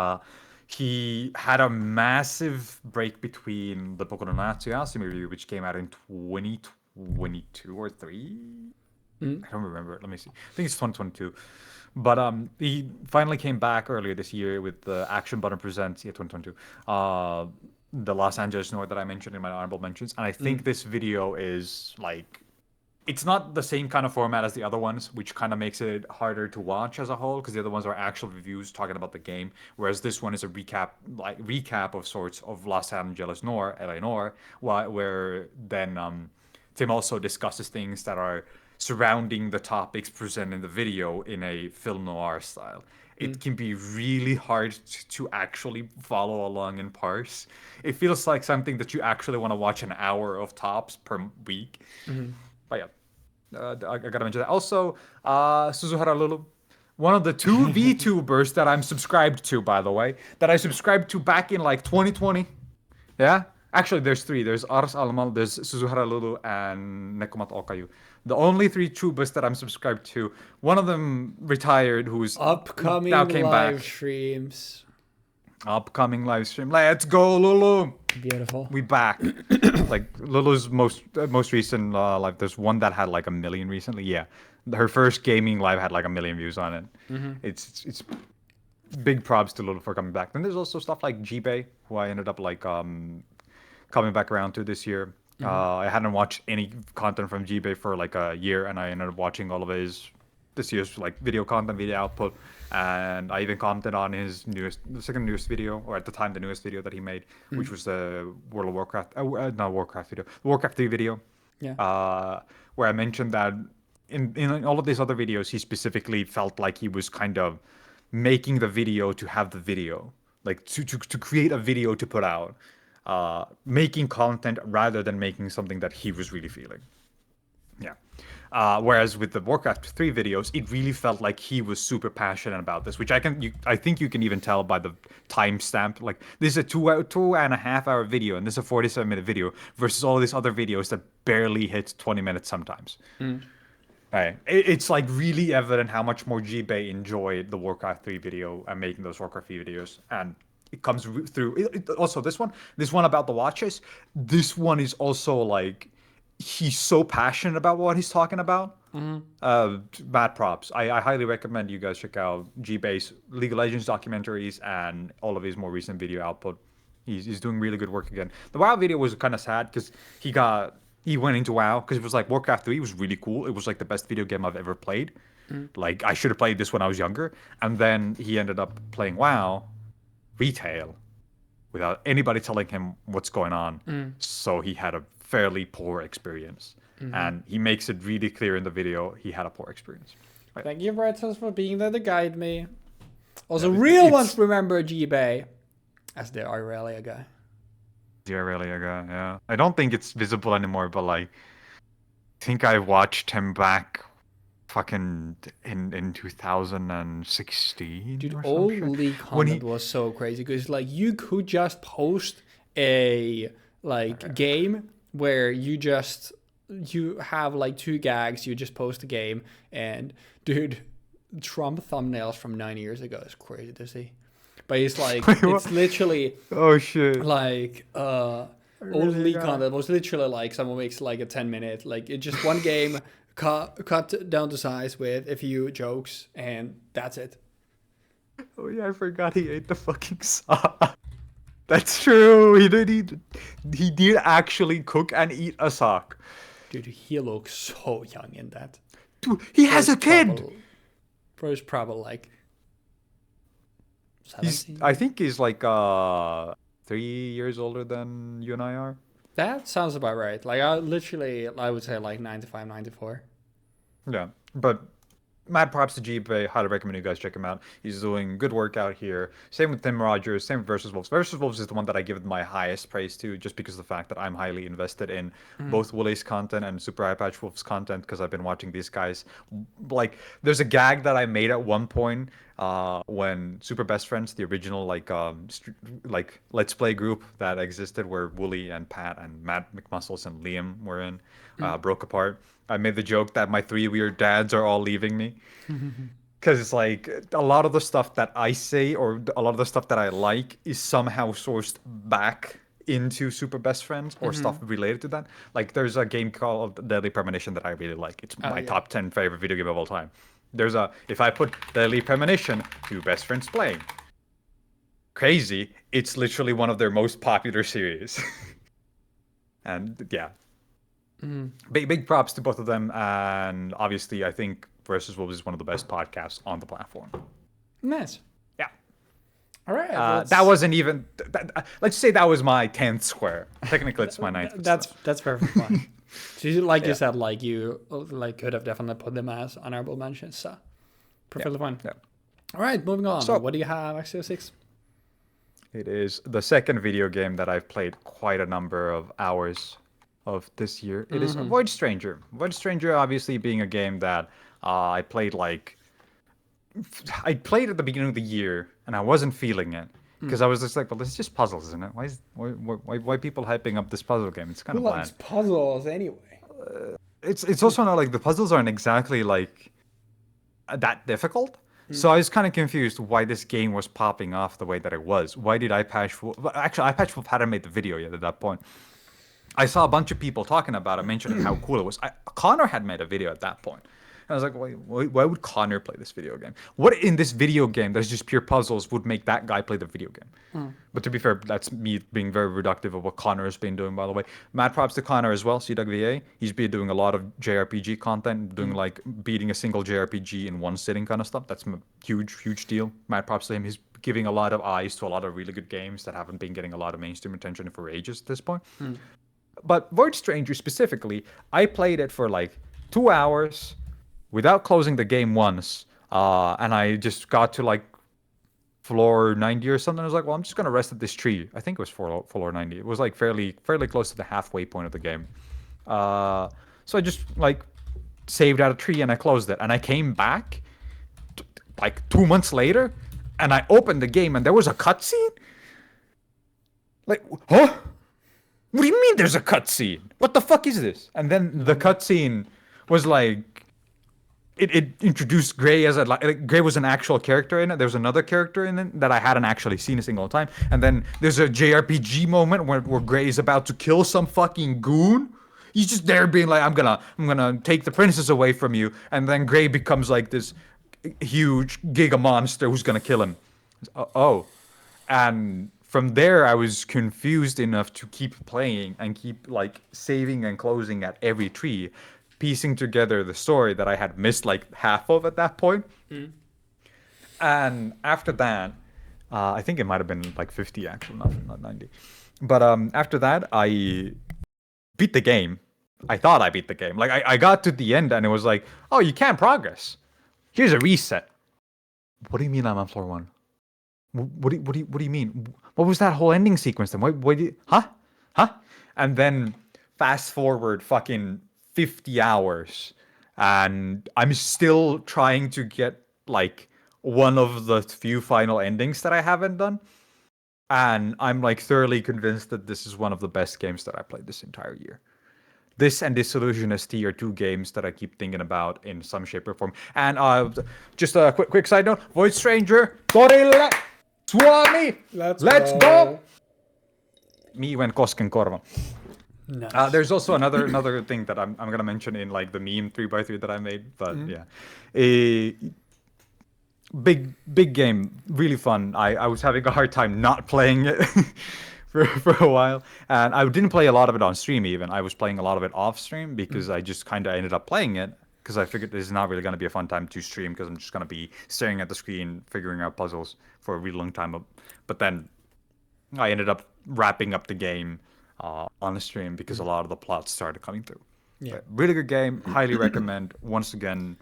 Speaker 2: he had a massive break between the Boku no Natsu Yasumi review, which came out in 2022 or 3. I don't remember. Let me see. I think it's 2022. But he finally came back earlier this year with the Action Button Presents, 2022. The Los Angeles Noir that I mentioned in my honorable mentions. And I think this video is like it's not the same kind of format as the other ones, which kind of makes it harder to watch as a whole because the other ones are actual reviews talking about the game, whereas this one is a recap of sorts of Los Angeles Noir, LA Noir, where then Tim also discusses things that are surrounding the topics presented in the video in a film noir style. It can be really hard to actually follow along and parse. It feels like something that you actually want to watch an hour of tops per week. But yeah, I gotta mention that. Also, Suzuhara Lulu, one of the two VTubers that I'm subscribed to, by the way, that I subscribed to back in like 2020. Yeah? Actually, there's three. There's Aras Almal, there's Suzuhara Lulu, and Nekomat Okayu. The only three tubers that I'm subscribed to. One of them retired, who's
Speaker 1: Upcoming
Speaker 2: now came
Speaker 1: live
Speaker 2: back.
Speaker 1: streams.
Speaker 2: Upcoming live stream. Let's go, Lulu.
Speaker 1: Beautiful.
Speaker 2: We back. Like Lulu's most recent live. There's one that had like 1 million recently. Yeah, her first gaming live had like 1 million views on it. It's big props to Lulu for coming back. Then there's also stuff like Jibei, who I ended up like coming back around to this year. I hadn't watched any content from Jibei for like a year, and I ended up watching all of his this year's like video content, video output, and I even commented on his the second newest video, or at the time the newest video that he made, which was the World of Warcraft, not Warcraft video, the Warcraft 3 video, where I mentioned that in all of these other videos, he specifically felt like he was kind of making the video to have the video, like to create a video to put out, making content rather than making something that he was really feeling. Yeah. Whereas with the Warcraft 3 videos, it really felt like he was super passionate about this, which I think you can even tell by the timestamp. Like, this is a 2.5 hour video, and this is a 47-minute video, versus all of these other videos that barely hit 20 minutes sometimes. Right. It's like really evident how much more Jibei enjoyed the Warcraft 3 video and making those Warcraft 3 videos, and it comes through. Also, this one about the watches. This one is also like, he's so passionate about what he's talking about. Mad props. I highly recommend you guys check out G-Base League of Legends documentaries and all of his more recent video output. He's doing really good work again. The WoW video was kind of sad because he went into WoW because it was like Warcraft 3 was really cool. It was like the best video game I've ever played. Like, I should have played this when I was younger. And then he ended up playing WoW retail without anybody telling him what's going on. So he had a fairly poor experience. And he makes it really clear in the video he had a poor experience. Right.
Speaker 1: Thank you, Bretzels, for being there to guide me. Also, real ones remember Jibei as the Aurelia guy.
Speaker 2: The Aurelia guy, yeah. I don't think it's visible anymore, but like, I think I watched him back fucking in 2016.
Speaker 1: Dude, all league content was so crazy because like you could just post a game where you have like 2 gags, you just post a game, and dude, Trump thumbnails from 9 years ago is crazy to see. But it's like, it's literally,
Speaker 2: oh shit,
Speaker 1: like old league content was literally like someone makes like a 10-minute, like it's just one game cut down to size with a few jokes, and that's it.
Speaker 2: Oh yeah, I forgot he ate the fucking sock. That's true. He did actually cook and eat a sock.
Speaker 1: Dude, he looks so young in that.
Speaker 2: Dude, he has a kid.
Speaker 1: Bro's probably like 17.
Speaker 2: I think he's like 3 years older than you and I are.
Speaker 1: That sounds about right. Like I would say like 95, 94.
Speaker 2: Yeah, but mad props to Jeep. Highly recommend you guys check him out. He's doing good work out here. Same with Tim Rogers. Same with Versus Wolves. Versus Wolves is the one that I give my highest praise to, just because of the fact that I'm highly invested in both Woolie's content and Super Eye Patch Wolf's content, because I've been watching these guys. Like, there's a gag that I made at one point when Super Best Friends, the original like Let's Play group that existed, where Woolie and Pat and Matt McMuscles and Liam were in, broke apart. I made the joke that my 3 weird dads are all leaving me. Because it's like, a lot of the stuff that I say, or a lot of the stuff that I like, is somehow sourced back into Super Best Friends, or stuff related to that. Like, there's a game called Deadly Premonition that I really like. It's my top 10 favorite video game of all time. If I put Deadly Premonition to Best Friends Playing, crazy, it's literally one of their most popular series. And yeah. Big props to both of them, and obviously I think Versus Wolves is one of the best podcasts on the platform.
Speaker 1: Nice.
Speaker 2: Yeah.
Speaker 1: All right.
Speaker 2: That wasn't even. Let's say that was my 10th square. Technically, it's my 9th.
Speaker 1: That's perfect fine. So you said, like you could have definitely put them as honorable mentions. So perfectly fine. Yeah. All right, moving on. So, what do you have, X06?
Speaker 2: It is the second video game that I've played quite a number of hours of this year. It is Void Stranger. Void Stranger, obviously being a game that I played at the beginning of the year, and I wasn't feeling it because I was just like, well, this is just puzzles, isn't it? Why people hyping up this puzzle game? It's kind
Speaker 1: Who
Speaker 2: of
Speaker 1: likes
Speaker 2: bland.
Speaker 1: puzzles anyway?
Speaker 2: It's also not like the puzzles aren't exactly like that difficult. So I was kind of confused why this game was popping off the way that it was. Why did actually iPatchful hadn't made the video yet at that point. I saw a bunch of people talking about it, mentioning how cool it was. Connor had made a video at that point. And I was like, why would Connor play this video game? What in this video game that's just pure puzzles would make that guy play the video game? But to be fair, that's me being very reductive of what Connor has been doing, by the way. Mad props to Connor as well, CWVA. He's been doing a lot of JRPG content, doing like beating a single JRPG in one sitting kind of stuff. That's a huge deal. Mad props to him. He's giving a lot of eyes to a lot of really good games that haven't been getting a lot of mainstream attention for ages at this point. But Void Stranger specifically, I played it for like 2 hours without closing the game once, and I just got to like floor 90 or something. I was like, well, I'm just gonna rest at this tree. I think it was floor 90. It was like fairly close to the halfway point of the game. So I just like saved out a tree and I closed it, and I came back like 2 months later, and I opened the game and there was a cutscene. Like, huh? What do you mean there's a cutscene? What the fuck is this? And then the cutscene was like, it introduced Gray as Gray was an actual character in it. There was another character in it that I hadn't actually seen a single time. And then there's a JRPG moment where Gray is about to kill some fucking goon. He's just there being like, I'm gonna take the princess away from you. And then Gray becomes like this huge giga monster who's gonna kill him. Oh. And from there, I was confused enough to keep playing and keep like saving and closing at every tree, piecing together the story that I had missed like half of at that point. And after that, I think it might have been like 50 actually, not 90. But after that, I beat the game. I thought I beat the game. Like I got to the end and it was like, oh, you can't progress. Here's a reset. What do you mean I'm on floor 1? What do you mean? What was that whole ending sequence then? Huh? And then fast forward fucking 50 hours and I'm still trying to get like one of the few final endings that I haven't done. And I'm like thoroughly convinced that this is one of the best games that I played this entire year. This and Disillusion ST are 2 games that I keep thinking about in some shape or form. And just a quick side note, Void Stranger, Gorilla, Swami, let's go. Me when Kosken Korva.
Speaker 1: Nice.
Speaker 2: There's also another thing that I'm gonna mention in like the meme 3x3 that I made, but yeah, a big game, really fun. I was having a hard time not playing it for a while, and I didn't play a lot of it on stream. Even I was playing a lot of it off stream because I just kind of ended up playing it because I figured this is not really gonna be a fun time to stream because I'm just gonna be staring at the screen figuring out puzzles for a really long time. But then I ended up wrapping up the game on the stream because a lot of the plots started coming through. Yeah, but really good game. Highly recommend. Once again,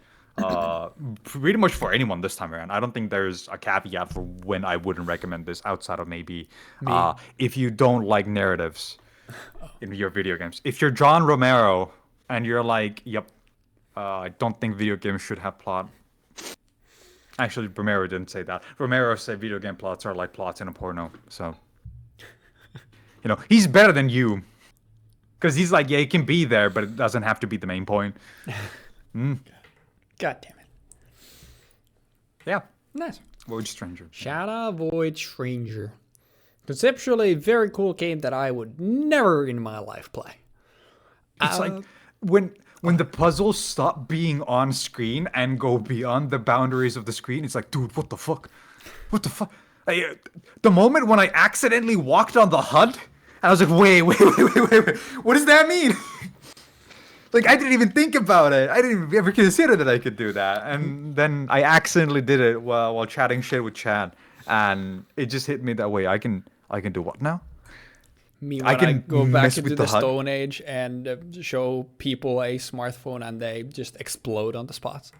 Speaker 2: pretty much for anyone this time around. I don't think there's a caveat for when I wouldn't recommend this outside of maybe if you don't like narratives in your video games. If you're John Romero and you're like, yep, I don't think video games should have plot. Actually, Romero didn't say that. Romero said video game plots are like plots in a porno. So, you know, he's better than you. Because he's like, yeah, it can be there, but it doesn't have to be the main point.
Speaker 1: God damn it.
Speaker 2: Yeah.
Speaker 1: Nice.
Speaker 2: Void Stranger.
Speaker 1: Shout out Void Stranger. Conceptually, a very cool game that I would never in my life play.
Speaker 2: It's like when the puzzles stop being on screen and go beyond the boundaries of the screen, it's like, dude, what the fuck? What the fuck? The moment when I accidentally walked on the HUD, I was like, wait. What does that mean? Like, I didn't even think about it. I didn't ever consider that I could do that. And then I accidentally did it while chatting shit with Chad. And it just hit me that way. I can do what now?
Speaker 1: Me when I go back into the Stone Age and show people a smartphone and they just explode on the spot.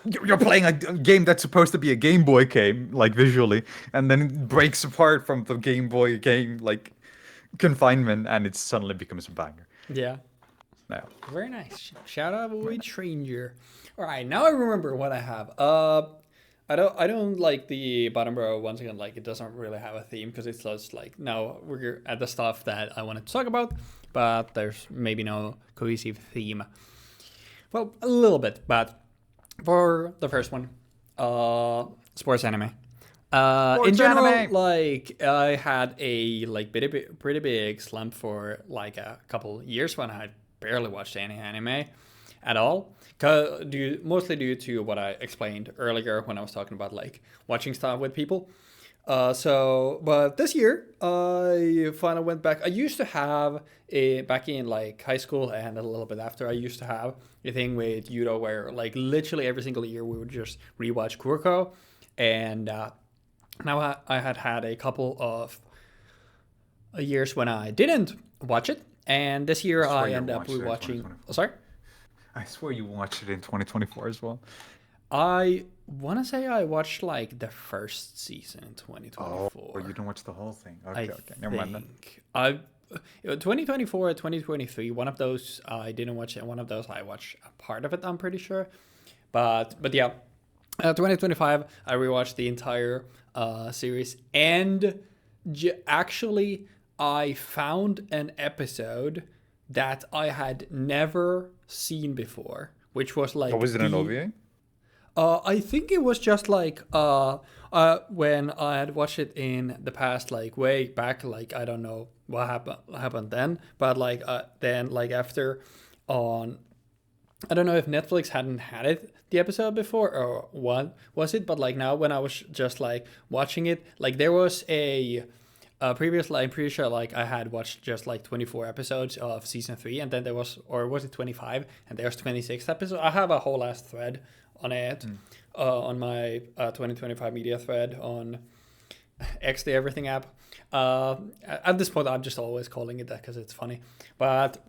Speaker 2: You're playing a game that's supposed to be a Game Boy game, like visually, and then it breaks apart from the Game Boy game, like confinement, and it suddenly becomes a banger.
Speaker 1: Yeah.
Speaker 2: No.
Speaker 1: Very nice. Shout out Void Stranger. All right, now I remember what I have. I don't like the bottom row once again. Like, it doesn't really have a theme because it's just like, now we're at the stuff that I wanted to talk about, but there's maybe no cohesive theme. Well, a little bit, but for the first one, sports anime. In general,
Speaker 2: anime.
Speaker 1: like, I had a like pretty big slump for like a couple years when I barely watched any anime at all. Mostly due to what I explained earlier when I was talking about like watching stuff with people. But this year I finally went back. I used to have back in like high school and a little bit after. I used to have a thing with Yudo where like literally every single year we would just rewatch Kuroko, and now I had a couple of years when I didn't watch it, and this year I end up rewatching. Oh, sorry.
Speaker 2: I swear you watched it in 2024 as well.
Speaker 1: I want to say I watched like the first season in 2024.
Speaker 2: Oh, you didn't watch the whole thing. Okay, never mind then.
Speaker 1: I 2024, 2023, one of those I didn't watch, and one of those I watched a part of it, I'm pretty sure. But yeah, 2025 I rewatched the entire series, and actually I found an episode that I had never seen before, which was like.
Speaker 2: Oh, was it an OVA?
Speaker 1: I think it was just like when I had watched it in the past, like way back, like I don't know what happened then, but like then like after on, I don't know if Netflix hadn't had it the episode before or what was it, but like now when I was just like watching it, like there was a previously, I'm pretty sure like I had watched just like 24 episodes of season 3, and then there was, or was it 25, and there's 26 episodes. I have a whole ass thread on it, on my 2025 media thread on X the Everything app. At this point, I'm just always calling it that because it's funny. But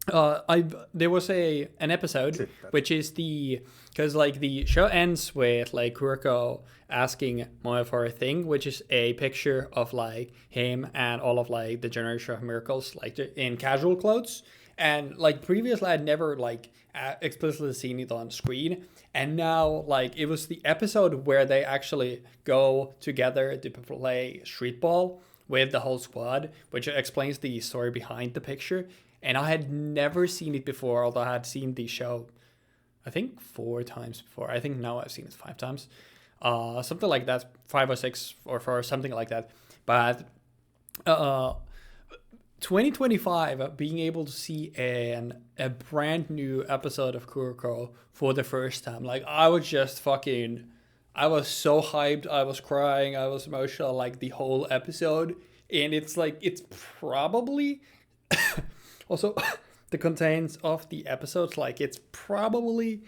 Speaker 1: there was an episode which is because like the show ends with like Kuroko asking Moya for a thing, which is a picture of like him and all of like the Generation of Miracles like in casual clothes, and like previously I'd never like explicitly seen it on screen, and now like it was the episode where they actually go together to play street ball with the whole squad, which explains the story behind the picture. And I had never seen it before, although I had seen the show, I think 4 times before. I think now I've seen it 5 times. Something like that, 5 or 6 or 4, something like that. But 2025, being able to see a brand new episode of Kuroko for the first time, like I was just I was so hyped. I was crying. I was emotional, like the whole episode. And it's like, it's probably... Also, the contents of the episodes, like it's probably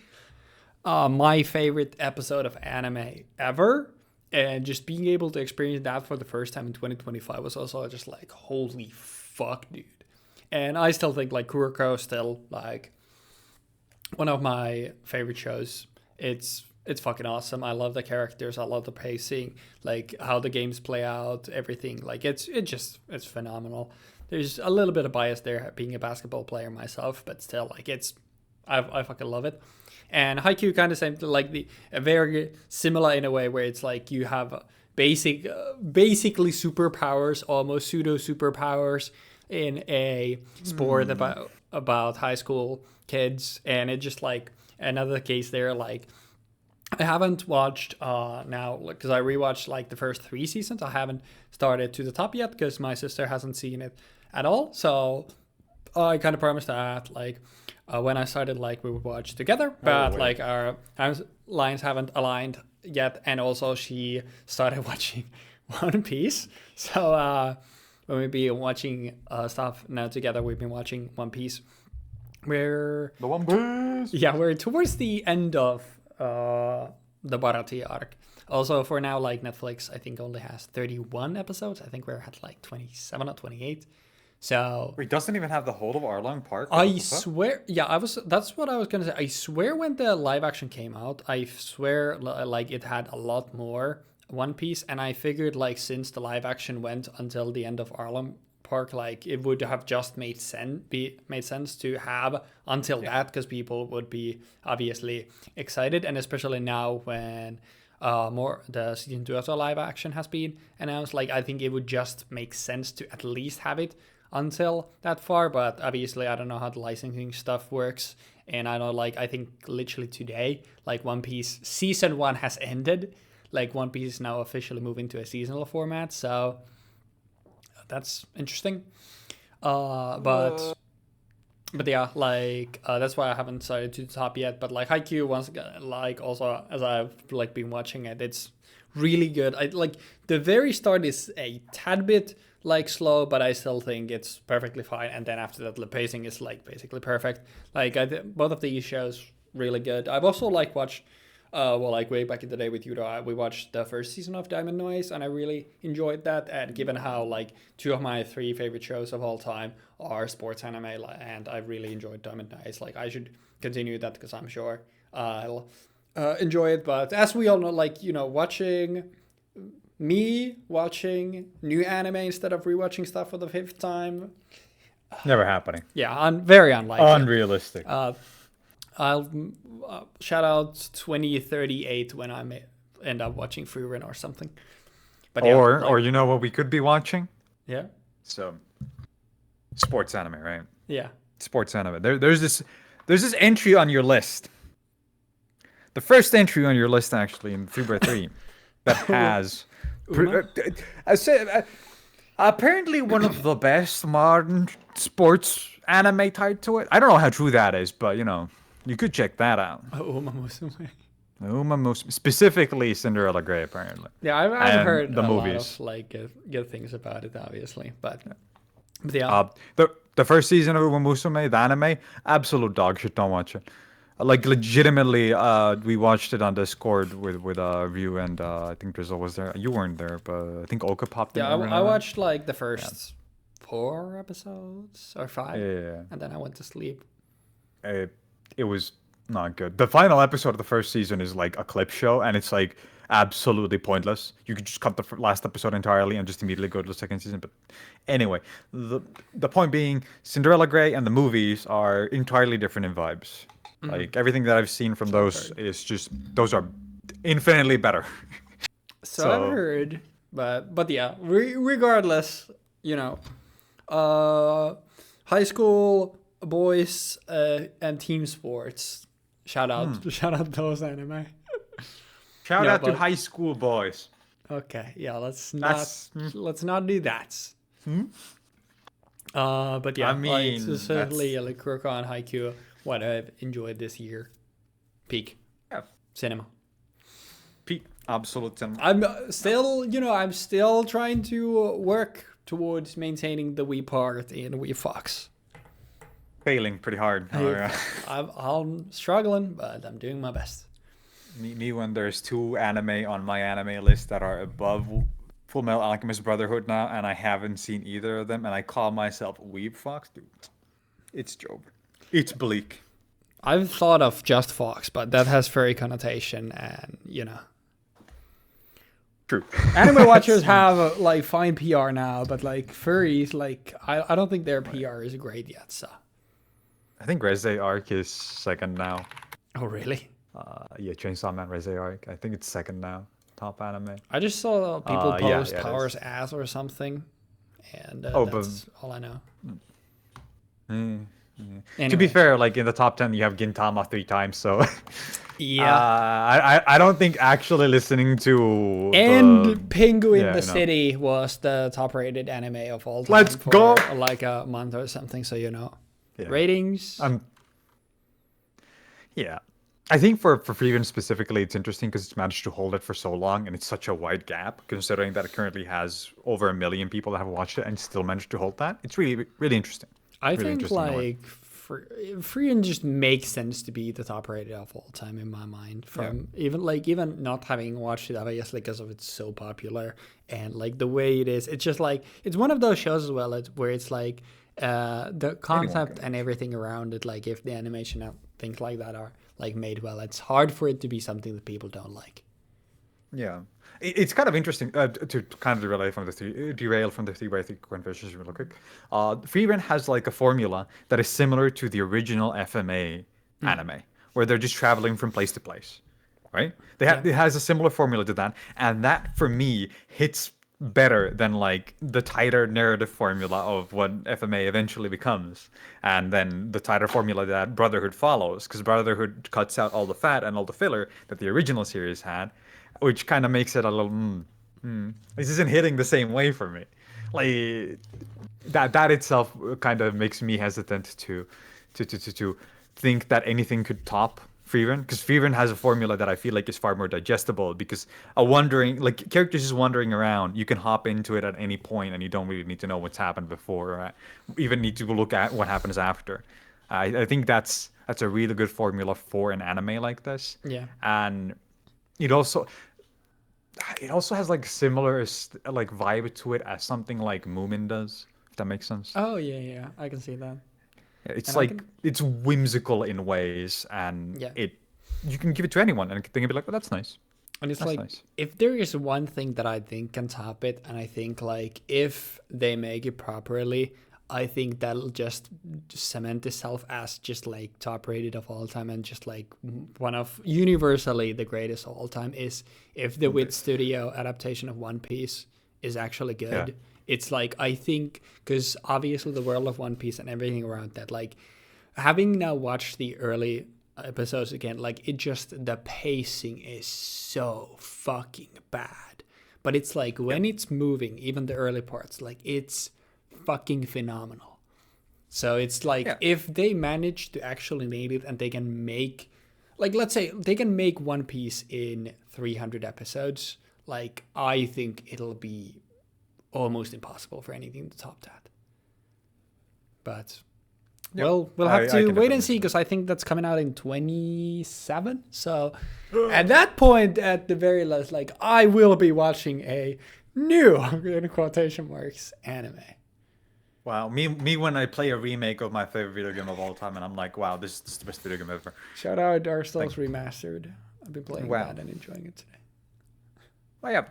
Speaker 1: my favorite episode of anime ever. And just being able to experience that for the first time in 2025 was also just like, holy fuck, dude. And I still think like Kuroko is still like one of my favorite shows. It's fucking awesome. I love the characters. I love the pacing, like how the games play out, everything. Like it's phenomenal. There's a little bit of bias there, being a basketball player myself, but still, like I fucking love it. And Haikyuu kind of same, like very similar in a way where it's like you have basically superpowers, almost pseudo superpowers in a sport about high school kids, and it just like another case there. Like I haven't watched now because I rewatched like the first 3 seasons. I haven't started to the top yet because my sister hasn't seen it at all. So I kind of promised that like when I started, like we would watch together, but like our lines haven't aligned yet. And also she started watching One Piece. So when we be watching stuff now together, we've been watching One Piece. We're towards the end of the Barati arc. Also for now, like Netflix I think only has 31 episodes. I think we're at like 27 or 28. So
Speaker 2: Wait, doesn't even have the whole of Arlong Park?
Speaker 1: I swear, yeah, that's what I was gonna say. I swear when the live action came out, I swear like it had a lot more One Piece, and I figured like since the live action went until the end of Arlong park, like it would have just made sense to have until that, because people would be obviously excited, and especially now when more the season 2 of the live action has been announced. Like I think it would just make sense to at least have it until that far, but obviously I don't know how the licensing stuff works, and I know, like, I think literally today, like One Piece season 1 has ended. Like One Piece is now officially moving to a seasonal format, so that's interesting. But yeah, like that's why I haven't started to the top yet. But like Haikyuu, once again, like also as I've like been watching it, it's really good. I like the very start is a tad bit like slow, but I still think it's perfectly fine. And then after that, the pacing is like basically perfect. Like both of these shows really good. I've also like watched. Well, like way back in the day with Yudo, we watched the first season of Diamond Noise, and I really enjoyed that. And given how like 2 of my 3 favorite shows of all time are sports anime, and I really enjoyed Diamond Noise, like I should continue that because I'm sure I'll enjoy it. But as we all know, like, you know, watching new anime instead of rewatching stuff for the 5th time,
Speaker 2: never happening.
Speaker 1: Yeah, very unlikely.
Speaker 2: Unrealistic.
Speaker 1: I'll shout out 2038 when I end up watching Frieren or something. But yeah,
Speaker 2: or you know what we could be watching?
Speaker 1: Yeah.
Speaker 2: So, sports anime, right?
Speaker 1: Yeah.
Speaker 2: Sports anime. There's this entry on your list. The first entry on your list, actually, in 3x3, that has apparently one of the best modern sports anime tied to it. I don't know how true that is, but you know. You could check that out. Umamusume. Specifically Cinderella Grey, apparently.
Speaker 1: Yeah, I've heard the movies. Lot of like good things about it, obviously. But yeah.
Speaker 2: The first season of Umamusume, the anime, absolute dog shit. Don't watch it. Like legitimately, we watched it on Discord with a review, and I think Drizzle was there. You weren't there, but I think Oka popped in.
Speaker 1: Yeah, I watched like the first 4 episodes or 5, and then I went to sleep.
Speaker 2: It was not good. The final episode of the first season is like a clip show, and it's like absolutely pointless. You could just cut the last episode entirely and just immediately go to the second season. But anyway, the point being, Cinderella Grey and the movies are entirely different in vibes. Mm-hmm. Like everything that I've seen from those is just those are infinitely better.
Speaker 1: So I've heard, but yeah, regardless, you know, high school boys and team sports. Shout out those anime.
Speaker 2: Shout out to high school boys.
Speaker 1: Okay, yeah, let's not do that. But yeah, I mean, certainly like Kuroko and Haikyuu, what I've enjoyed this year. Peak.
Speaker 2: Yeah.
Speaker 1: Cinema.
Speaker 2: Peak. Absolute cinema.
Speaker 1: I'm still trying to work towards maintaining the Wii part in Weebfox.
Speaker 2: Failing pretty hard.
Speaker 1: I'm struggling, but I'm doing my best.
Speaker 2: Me when there's 2 anime on my anime list that are above Full Metal Alchemist Brotherhood now, and I haven't seen either of them, and I call myself Weebfox, dude. It's Job. It's bleak.
Speaker 1: I've thought of just Fox, but that has furry connotation, and you know.
Speaker 2: True.
Speaker 1: Anime watchers have like fine PR now, but like furries, like I don't think their PR is great yet. So.
Speaker 2: I think Reze Arc is second now.
Speaker 1: Oh, really?
Speaker 2: Yeah, Chainsaw Man Reze Arc. I think it's second now. Top anime.
Speaker 1: I just saw people post Power's ass or something, and that's all I know.
Speaker 2: Anyway. To be fair, like in the top 10, you have Gintama 3 times, so
Speaker 1: yeah.
Speaker 2: I don't think actually listening to
Speaker 1: Penguin the City was the top-rated anime of all time.
Speaker 2: Let's go!
Speaker 1: Like a month or something, so you know.
Speaker 2: Yeah.
Speaker 1: Ratings.
Speaker 2: Yeah, I think for Freeven specifically, it's interesting because it's managed to hold it for so long, and it's such a wide gap considering that it currently has over 1 million people that have watched it and still managed to hold that. It's really, really interesting.
Speaker 1: I think like Freeven just makes sense to be the top rated of all time in my mind. From even not having watched it obviously because of it's so popular and like the way it is. It's just like it's one of those shows as well where it's like. The concept and everything around it, like if the animation and things like that are like made well, it's hard for it to be something that people don't like.
Speaker 2: Yeah, it's kind of interesting to kind of derail from the 3x3 conversation real quick. Frieren has like a formula that is similar to the original FMA anime, where they're just traveling from place to place, right?
Speaker 1: Yeah.
Speaker 2: It has a similar formula to that, and that for me hits better than like the tighter narrative formula of what FMA eventually becomes, and then the tighter formula that Brotherhood follows, because Brotherhood cuts out all the fat and all the filler that the original series had, which kind of makes it a little this isn't hitting the same way for me. Like that itself kind of makes me hesitant to think that anything could top Frieren, because Frieren has a formula that I feel like is far more digestible, because characters just wandering around, you can hop into it at any point and you don't really need to know what's happened before, or even need to look at what happens after. I think that's a really good formula for an anime like this.
Speaker 1: Yeah.
Speaker 2: And it also has like similar like vibe to it as something like Moomin does, if that makes sense.
Speaker 1: Oh yeah, I can see that.
Speaker 2: It's
Speaker 1: And
Speaker 2: like it's whimsical in ways, and
Speaker 1: Yeah.
Speaker 2: you can give it to anyone and they can be like, "Oh, that's nice."
Speaker 1: And it's
Speaker 2: That's
Speaker 1: like,
Speaker 2: nice.
Speaker 1: if there is one thing that I think can top it, and I think like if they make it properly, I think that'll just cement itself as just like top rated of all time, and just like one of universally the greatest of all time, is if the Wit Studio adaptation of One Piece is actually good.
Speaker 2: Yeah.
Speaker 1: It's like, I think, because obviously the world of One Piece and everything around that, like having now watched the early episodes again, like the pacing is so fucking bad. But it's like when it's moving, even the early parts, like it's fucking phenomenal. So it's like if they manage to actually nail it, and they can make, like, let's say they can make One Piece in 300 episodes, like I think it'll be almost impossible for anything to top that. But well, we'll have to wait and see, because I think that's coming out in 27. So at that point, at the very least, like I will be watching a new, in quotation marks, anime.
Speaker 2: Wow, me when I play a remake of my favorite video game of all time, and I'm like, wow, this is the best video game ever.
Speaker 1: Shout out Dark Souls Remastered. I've been playing that and enjoying it today.
Speaker 2: Well, yeah.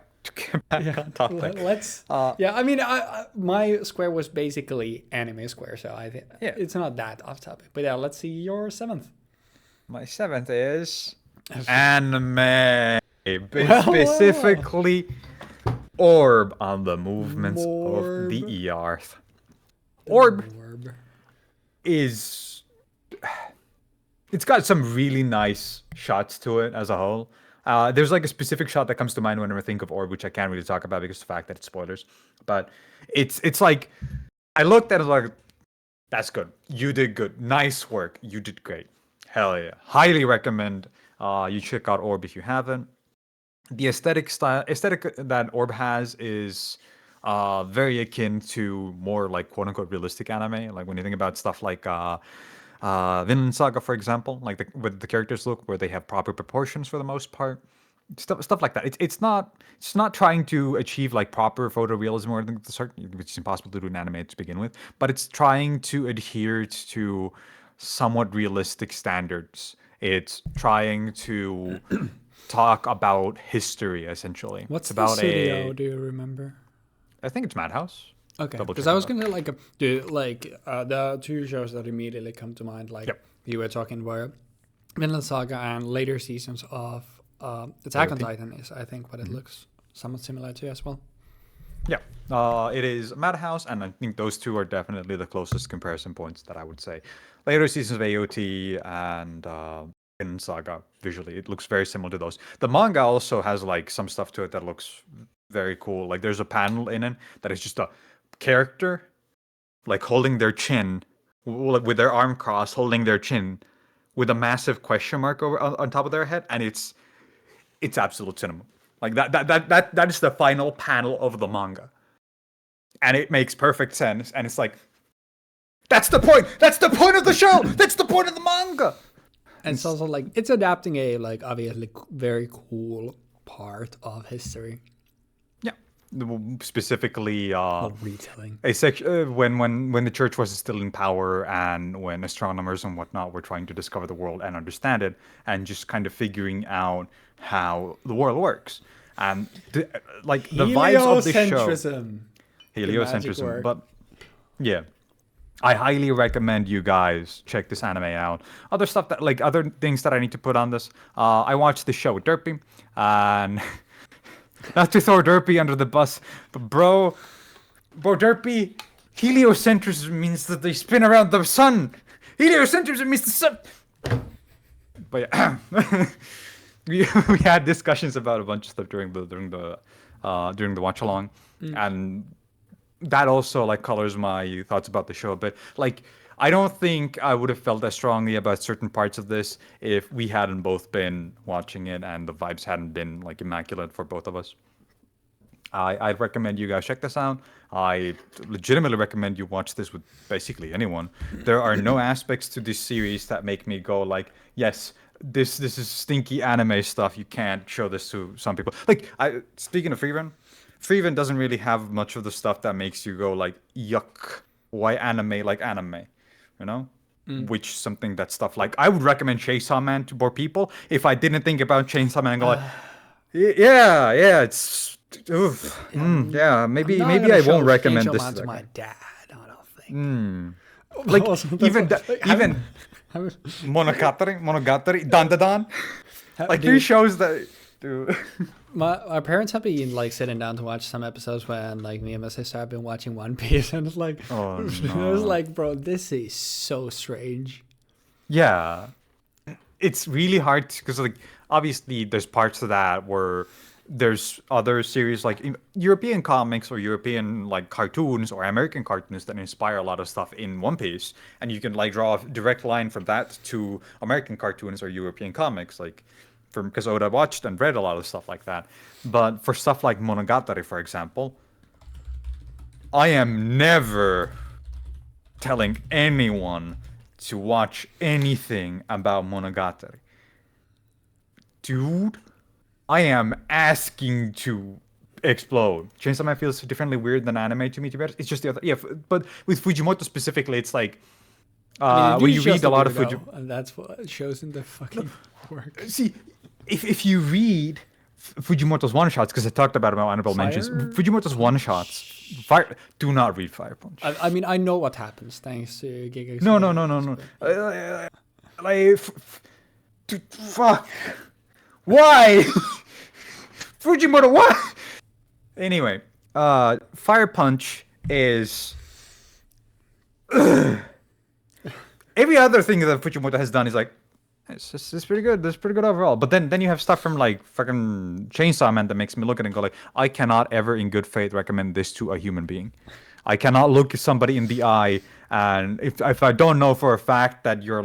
Speaker 2: On topic.
Speaker 1: Let's. I mean, my square was basically anime square, so I think it's not that off topic. But yeah, let's see your 7th.
Speaker 2: My 7th is anime, specifically Orb on the movements of the earth. Orb is. It's got some really nice shots to it as a whole. There's like a specific shot that comes to mind whenever I think of Orb, which I can't really talk about because of the fact that it's spoilers. But it's like, I looked at it like, that's good. You did good. Nice work. You did great. Hell yeah. Highly recommend you check out Orb if you haven't. The aesthetic that Orb has is very akin to more like quote unquote realistic anime. Like when you think about stuff like Vinland Saga, for example, like with the characters look, where they have proper proportions for the most part, stuff like that. It's not trying to achieve like proper photorealism or anything, which is impossible to do in anime to begin with. But it's trying to adhere to somewhat realistic standards. It's trying to talk about history essentially.
Speaker 1: What's
Speaker 2: about
Speaker 1: the studio? Do you remember?
Speaker 2: I think it's Madhouse.
Speaker 1: Okay, because I was gonna the two shows that immediately come to mind, like you were talking about Vinland Saga and later seasons of Attack on Titan is, I think, what it looks somewhat similar to as well.
Speaker 2: Yeah, it is Madhouse, and I think those two are definitely the closest comparison points that I would say. Later seasons of AOT and Vinland Saga, visually, it looks very similar to those. The manga also has like some stuff to it that looks very cool. Like there's a panel in it that is just a character like holding their chin with their arm crossed, holding their chin with a massive question mark over on top of their head, and it's absolute cinema. Like that is the final panel of the manga, and it makes perfect sense. And it's like, that's the point. That's the point of the show. That's the point of the manga.
Speaker 1: And it's also like it's adapting a like obviously very cool part of history.
Speaker 2: Specifically
Speaker 1: retelling
Speaker 2: a section when the church was still in power, and when astronomers and whatnot were trying to discover the world and understand it, and just kind of figuring out how the world works. and the vibes of the show. Heliocentrism.
Speaker 1: word.
Speaker 2: But yeah, I highly recommend you guys check this anime out. Other stuff that other things that I need to put on this. I watched the show with Derpy, and not to throw Derpy under the bus, but bro, Derpy, heliocentrism means that they spin around the sun. Heliocentrism means the sun. But yeah, we had discussions about a bunch of stuff during the watch along, and that also colors my thoughts about the show a bit. I don't think I would have felt as strongly about certain parts of this if we hadn't both been watching it and the vibes hadn't been immaculate for both of us. I'd recommend you guys check this out. I legitimately recommend you watch this with basically anyone. There are no aspects to this series that make me go yes, this is stinky anime stuff. You can't show this to some people. Speaking of Freeven doesn't really have much of the stuff that makes you go yuck, why anime like anime, you know? Which something that stuff I would recommend Chainsaw Man to more people if I didn't think about Chainsaw Man and go yeah, it's yeah, maybe I won't recommend this
Speaker 1: to my dad. I don't think.
Speaker 2: Even Monogatari, Dan. Three shows that. Dude.
Speaker 1: My parents have been sitting down to watch some episodes when me and my sister have been watching One Piece, and it's
Speaker 2: oh, no.
Speaker 1: I was bro, this is so strange.
Speaker 2: Yeah, it's really hard because obviously there's parts of that where there's other series European comics or European cartoons or American cartoons that inspire a lot of stuff in One Piece, and you can draw a direct line from that to American cartoons or European comics because Oda watched and read a lot of stuff like that. But for stuff like Monogatari, for example, I am never telling anyone to watch anything about Monogatari. Dude, I am asking to explode. Chainsaw Man feels differently weird than anime to me, to be honest. It's just the other... Yeah, but with Fujimoto specifically, it's when you read a lot of Fujimoto...
Speaker 1: And that's what shows in the fucking work.
Speaker 2: See, if you read Fujimoto's one-shots, because I talked about honorable mentions, Fujimoto's one-shots, do not read Fire Punch.
Speaker 1: I mean, I know what happens thanks to Giga.
Speaker 2: No. Fuck. Why? Fujimoto, what? Anyway, Fire Punch is... Every other thing that Fujimoto has done is it's pretty good. This is pretty good overall. But then you have stuff from fucking Chainsaw Man that makes me look at it and go I cannot ever in good faith recommend this to a human being. I cannot look somebody in the eye, and if I don't know for a fact that you're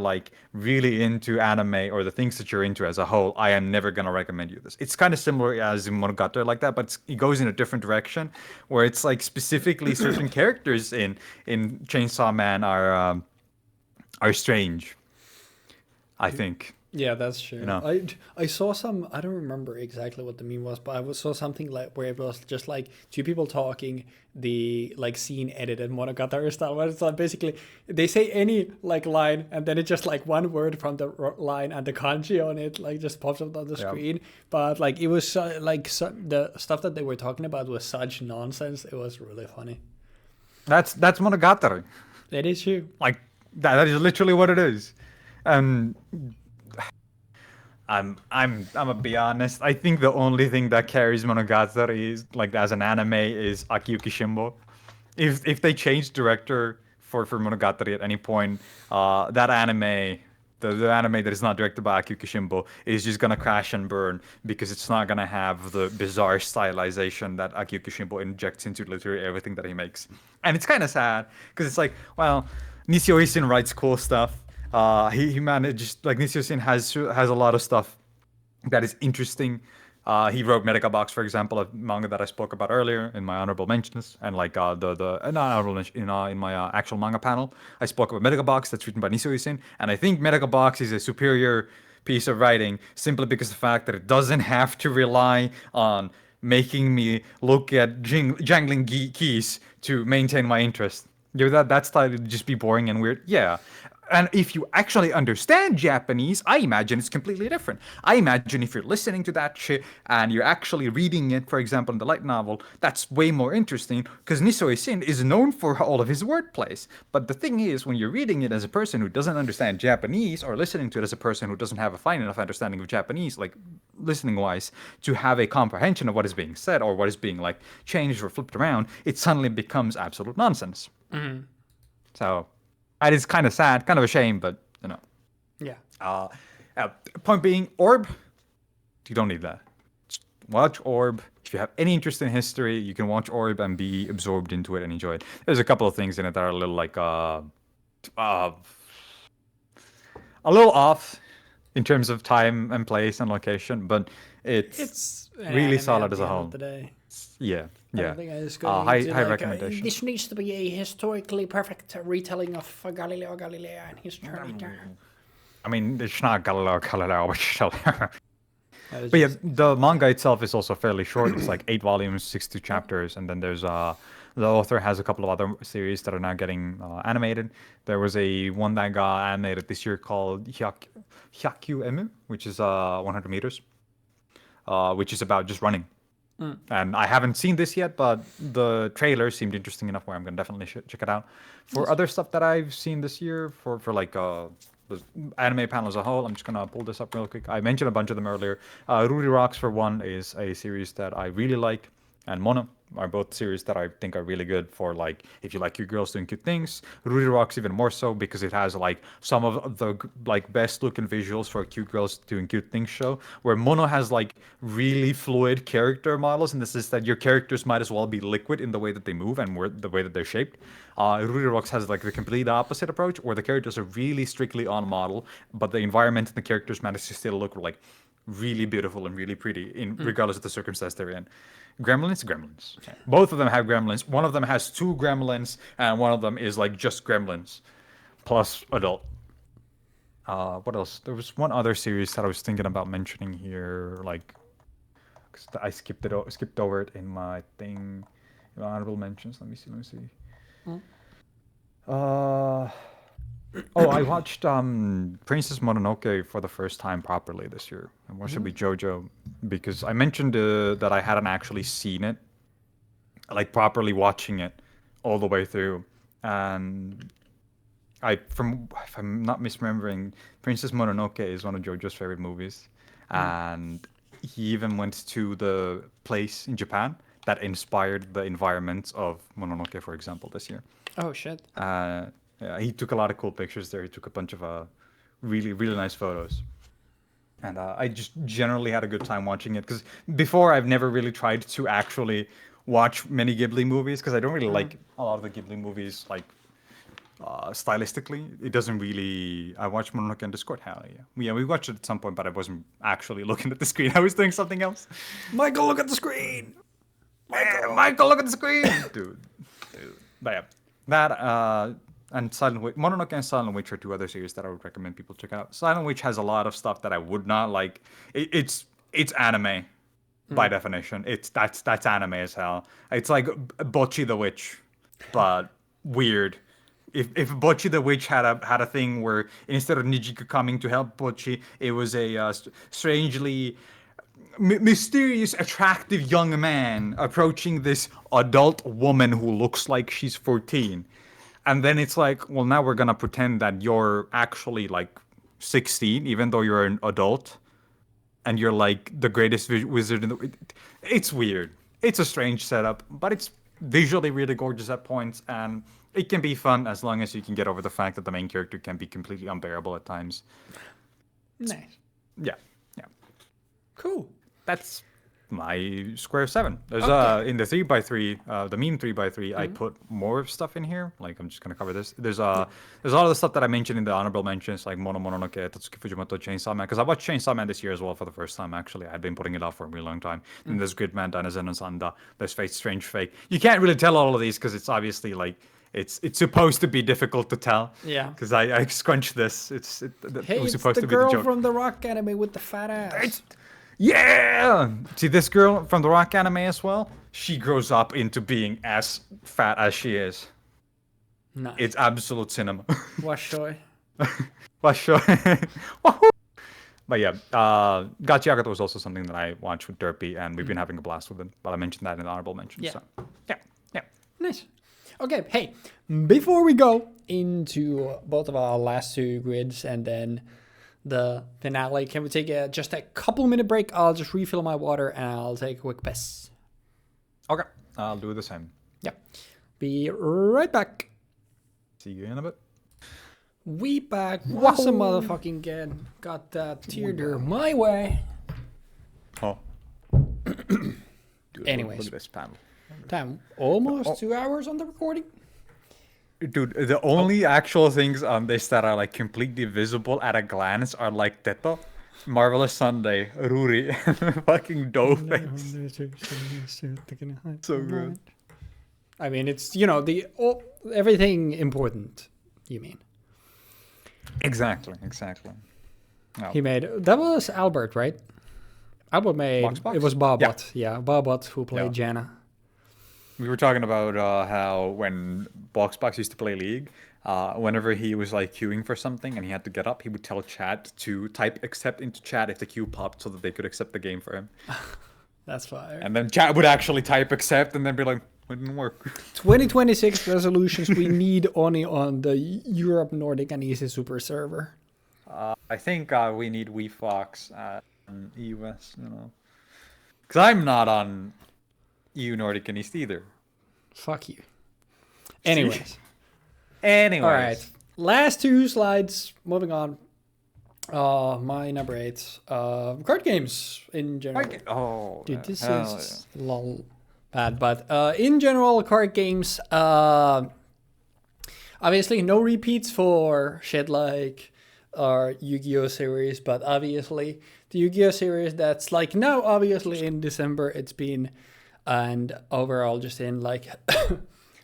Speaker 2: really into anime or the things that you're into as a whole, I am never gonna recommend you this. It's kind of similar as in Monogatari like that, but it goes in a different direction where it's specifically certain characters in Chainsaw Man are strange, I think.
Speaker 1: Yeah, that's true.
Speaker 2: You know?
Speaker 1: I saw some, I don't remember exactly what the meme was, but I saw something where it was just two people talking, the scene edited Monogatari style, where it's basically they say any line and then it's just one word from the line and the kanji on it just pops up on the screen. But it was the stuff that they were talking about was such nonsense. It was really funny.
Speaker 2: That's Monogatari.
Speaker 1: That is true.
Speaker 2: That is literally what it is. I'm gonna be honest. I think the only thing that carries Monogatari is as an anime is Akiyuki Shimbo. If they change director for Monogatari at any point, that anime, the anime that is not directed by Akiyuki Shimbo, is just gonna crash and burn because it's not gonna have the bizarre stylization that Akiyuki Shimbo injects into literally everything that he makes. And it's kind of sad because it's Nishio Isin writes cool stuff. He managed Nishio Isin has a lot of stuff that is interesting. He wrote Medica Box, for example, a manga that I spoke about earlier in my honorable mentions, and not honorable mention, in my actual manga panel. I spoke about Medica Box that's written by Nishio Isin, and I think Medica Box is a superior piece of writing simply because of the fact that it doesn't have to rely on making me look at jangling keys to maintain my interest. That style would just be boring and weird. Yeah. And if you actually understand Japanese, I imagine it's completely different. I imagine if you're listening to that shit and you're actually reading it, for example, in the light novel, that's way more interesting because Nisoi Sin is known for all of his wordplays. But the thing is, when you're reading it as a person who doesn't understand Japanese or listening to it as a person who doesn't have a fine enough understanding of Japanese, like listening-wise, to have a comprehension of what is being said or what is being like changed or flipped around, it suddenly becomes absolute nonsense.
Speaker 1: Mm-hmm.
Speaker 2: So... it is kind of sad, kind of a shame, but, you know.
Speaker 1: Yeah.
Speaker 2: Point being, Orb, you don't need that. Just watch Orb. If you have any interest in history, you can watch Orb and be absorbed into it and enjoy it. There's a couple of things in it that are a little like, a little off in terms of time and place and location, but it's really solid as a whole. Yeah. Yeah. High recommendation.
Speaker 1: This needs to be a historically perfect retelling of Galileo Galilei and his journey there.
Speaker 2: I mean, it's not Galileo Galilei, but yeah, the manga itself is also fairly short. It's like 8 volumes, 62 chapters, and then there's the author has a couple of other series that are now getting animated. There was one that got animated this year called Hyakkyu Emu, which is 100 meters, which is about just running. And I haven't seen this yet, but the trailer seemed interesting enough where I'm going to definitely check it out. For other stuff that I've seen this year, for like the anime panel as a whole, I'm just going to pull this up real quick. I mentioned a bunch of them earlier. Ruri Rocks, for one, is a series that I really liked. And Mono are both series that I think are really good for, like, if you like cute girls doing cute things. Ruri Rocks even more so because it has, like, some of the, like, best looking visuals for a cute girls doing cute things show, where Mono has, like, really fluid character models, and this is that your characters might as well be liquid in the way that they move and the way that they're shaped. Ruri Rocks has, like, the complete opposite approach, where the characters are really strictly on model, but the environment and the characters manage to still look, like, really beautiful and really pretty, regardless of the circumstance they're in. Gremlins. Both of them have gremlins. One of them has 2 gremlins, and one of them is like just gremlins, plus adult. What else? There was one other series that I was thinking about mentioning here, like, cause I skipped over it in my thing, honorable mentions. Let me see. I watched Princess Mononoke for the first time properly this year. I watched it with JoJo because I mentioned that I hadn't actually seen it, like properly watching it all the way through. And if I'm not misremembering, Princess Mononoke is one of JoJo's favorite movies. And he even went to the place in Japan that inspired the environments of Mononoke, for example, this year.
Speaker 1: Oh, shit.
Speaker 2: Yeah, he took a lot of cool pictures there. He took a bunch of really, really nice photos. And I just generally had a good time watching it. Because before, I've never really tried to actually watch many Ghibli movies. Because I don't really like a lot of the Ghibli movies, like, stylistically. It doesn't really... I watched Mononoke on Discord. Yeah, we watched it at some point, but I wasn't actually looking at the screen. I was doing something else.
Speaker 1: Michael, look at the screen!
Speaker 2: Michael, look at the screen! Dude. But yeah, that... and Silent Witch, Mononoke and Silent Witch are 2 other series that I would recommend people check out. Silent Witch has a lot of stuff that I would not like. It's anime by definition. That's anime as hell. It's like Bocchi the Witch, but weird. If Bocchi the Witch had a thing where instead of Nijika coming to help Bocchi, it was a strangely mysterious, attractive young man approaching this adult woman who looks like she's 14. And then it's like, well, now we're going to pretend that you're actually like 16, even though you're an adult. And you're like the greatest wizard in the... It's weird. It's a strange setup, but it's visually really gorgeous at points. And it can be fun as long as you can get over the fact that the main character can be completely unbearable at times.
Speaker 1: Nice.
Speaker 2: Yeah.
Speaker 1: Cool.
Speaker 2: That's my square 7. There's in the 3x3, the meme 3x3, I put more stuff in here. Like, I'm just gonna cover this. There's a lot of the stuff that I mentioned in the honorable mentions, like Mononoke, Tatsuki Fujimoto, Chainsaw Man, because I watched Chainsaw Man this year as well for the first time. Actually, I had been putting it off for a really long time. And there's Gridman, Danazen, and Sanda. There's Fate Strange Fake. You can't really tell all of these because it's obviously like it's supposed to be difficult to tell.
Speaker 1: Yeah.
Speaker 2: Because I scrunched this. It was supposed
Speaker 1: the
Speaker 2: to be the
Speaker 1: girl
Speaker 2: joke.
Speaker 1: from the rock anime with the fat ass.
Speaker 2: Yeah! See, this girl from the rock anime as well, she grows up into being as fat as she is.
Speaker 1: Nice.
Speaker 2: It's absolute cinema.
Speaker 1: Washoy.
Speaker 2: Well, sure. Wahoo! But yeah, Gachi Yakuto was also something that I watched with Derpy, and we've been having a blast with it. But I mentioned that in the honorable mention.
Speaker 1: Yeah.
Speaker 2: So, yeah.
Speaker 1: Nice. Okay, hey, before we go into both of our last two grids and then the finale, can we take just a couple minute break? I'll just refill my water and I'll take a quick piss.
Speaker 2: Okay, I'll do the same.
Speaker 1: Yeah. Be right back.
Speaker 2: See you in a bit.
Speaker 1: We back once a motherfucking again. Got that tear my way.
Speaker 2: Oh.
Speaker 1: Anyways.
Speaker 2: Look at this panel.
Speaker 1: Time almost 2 hours on the recording.
Speaker 2: Dude, the only actual things on this that are like completely visible at a glance are like Teto, Marvelous Sunday, Ruri, and fucking Doughface. So good.
Speaker 1: I mean, it's, you know, everything important, you mean.
Speaker 2: Exactly. Oh.
Speaker 1: He made, that was Albert, right? Albert made,
Speaker 2: Box?
Speaker 1: it was Barbot. Yeah, Barbot who played Janna.
Speaker 2: We were talking about how when Box used to play League, whenever he was like queuing for something and he had to get up, he would tell chat to type accept into chat if the queue popped so that they could accept the game for him.
Speaker 1: That's fire.
Speaker 2: And then chat would actually type accept and then be like, it didn't work.
Speaker 1: 2026 resolutions we need only on the Europe, Nordic, and Easy Super server.
Speaker 2: I think we need Weebfox on EUS, you know. Because I'm not on EU, Nordic, and East either.
Speaker 1: Fuck you. Anyways.
Speaker 2: Anyways.
Speaker 1: All right. Last two slides. Moving on. My number 8. Card games in general.
Speaker 2: Oh,
Speaker 1: dude, this is lol bad, but in general, card games. Obviously, no repeats for shit like our Yu-Gi-Oh series, but obviously the Yu-Gi-Oh series that's like now obviously in December it's been, and overall just in like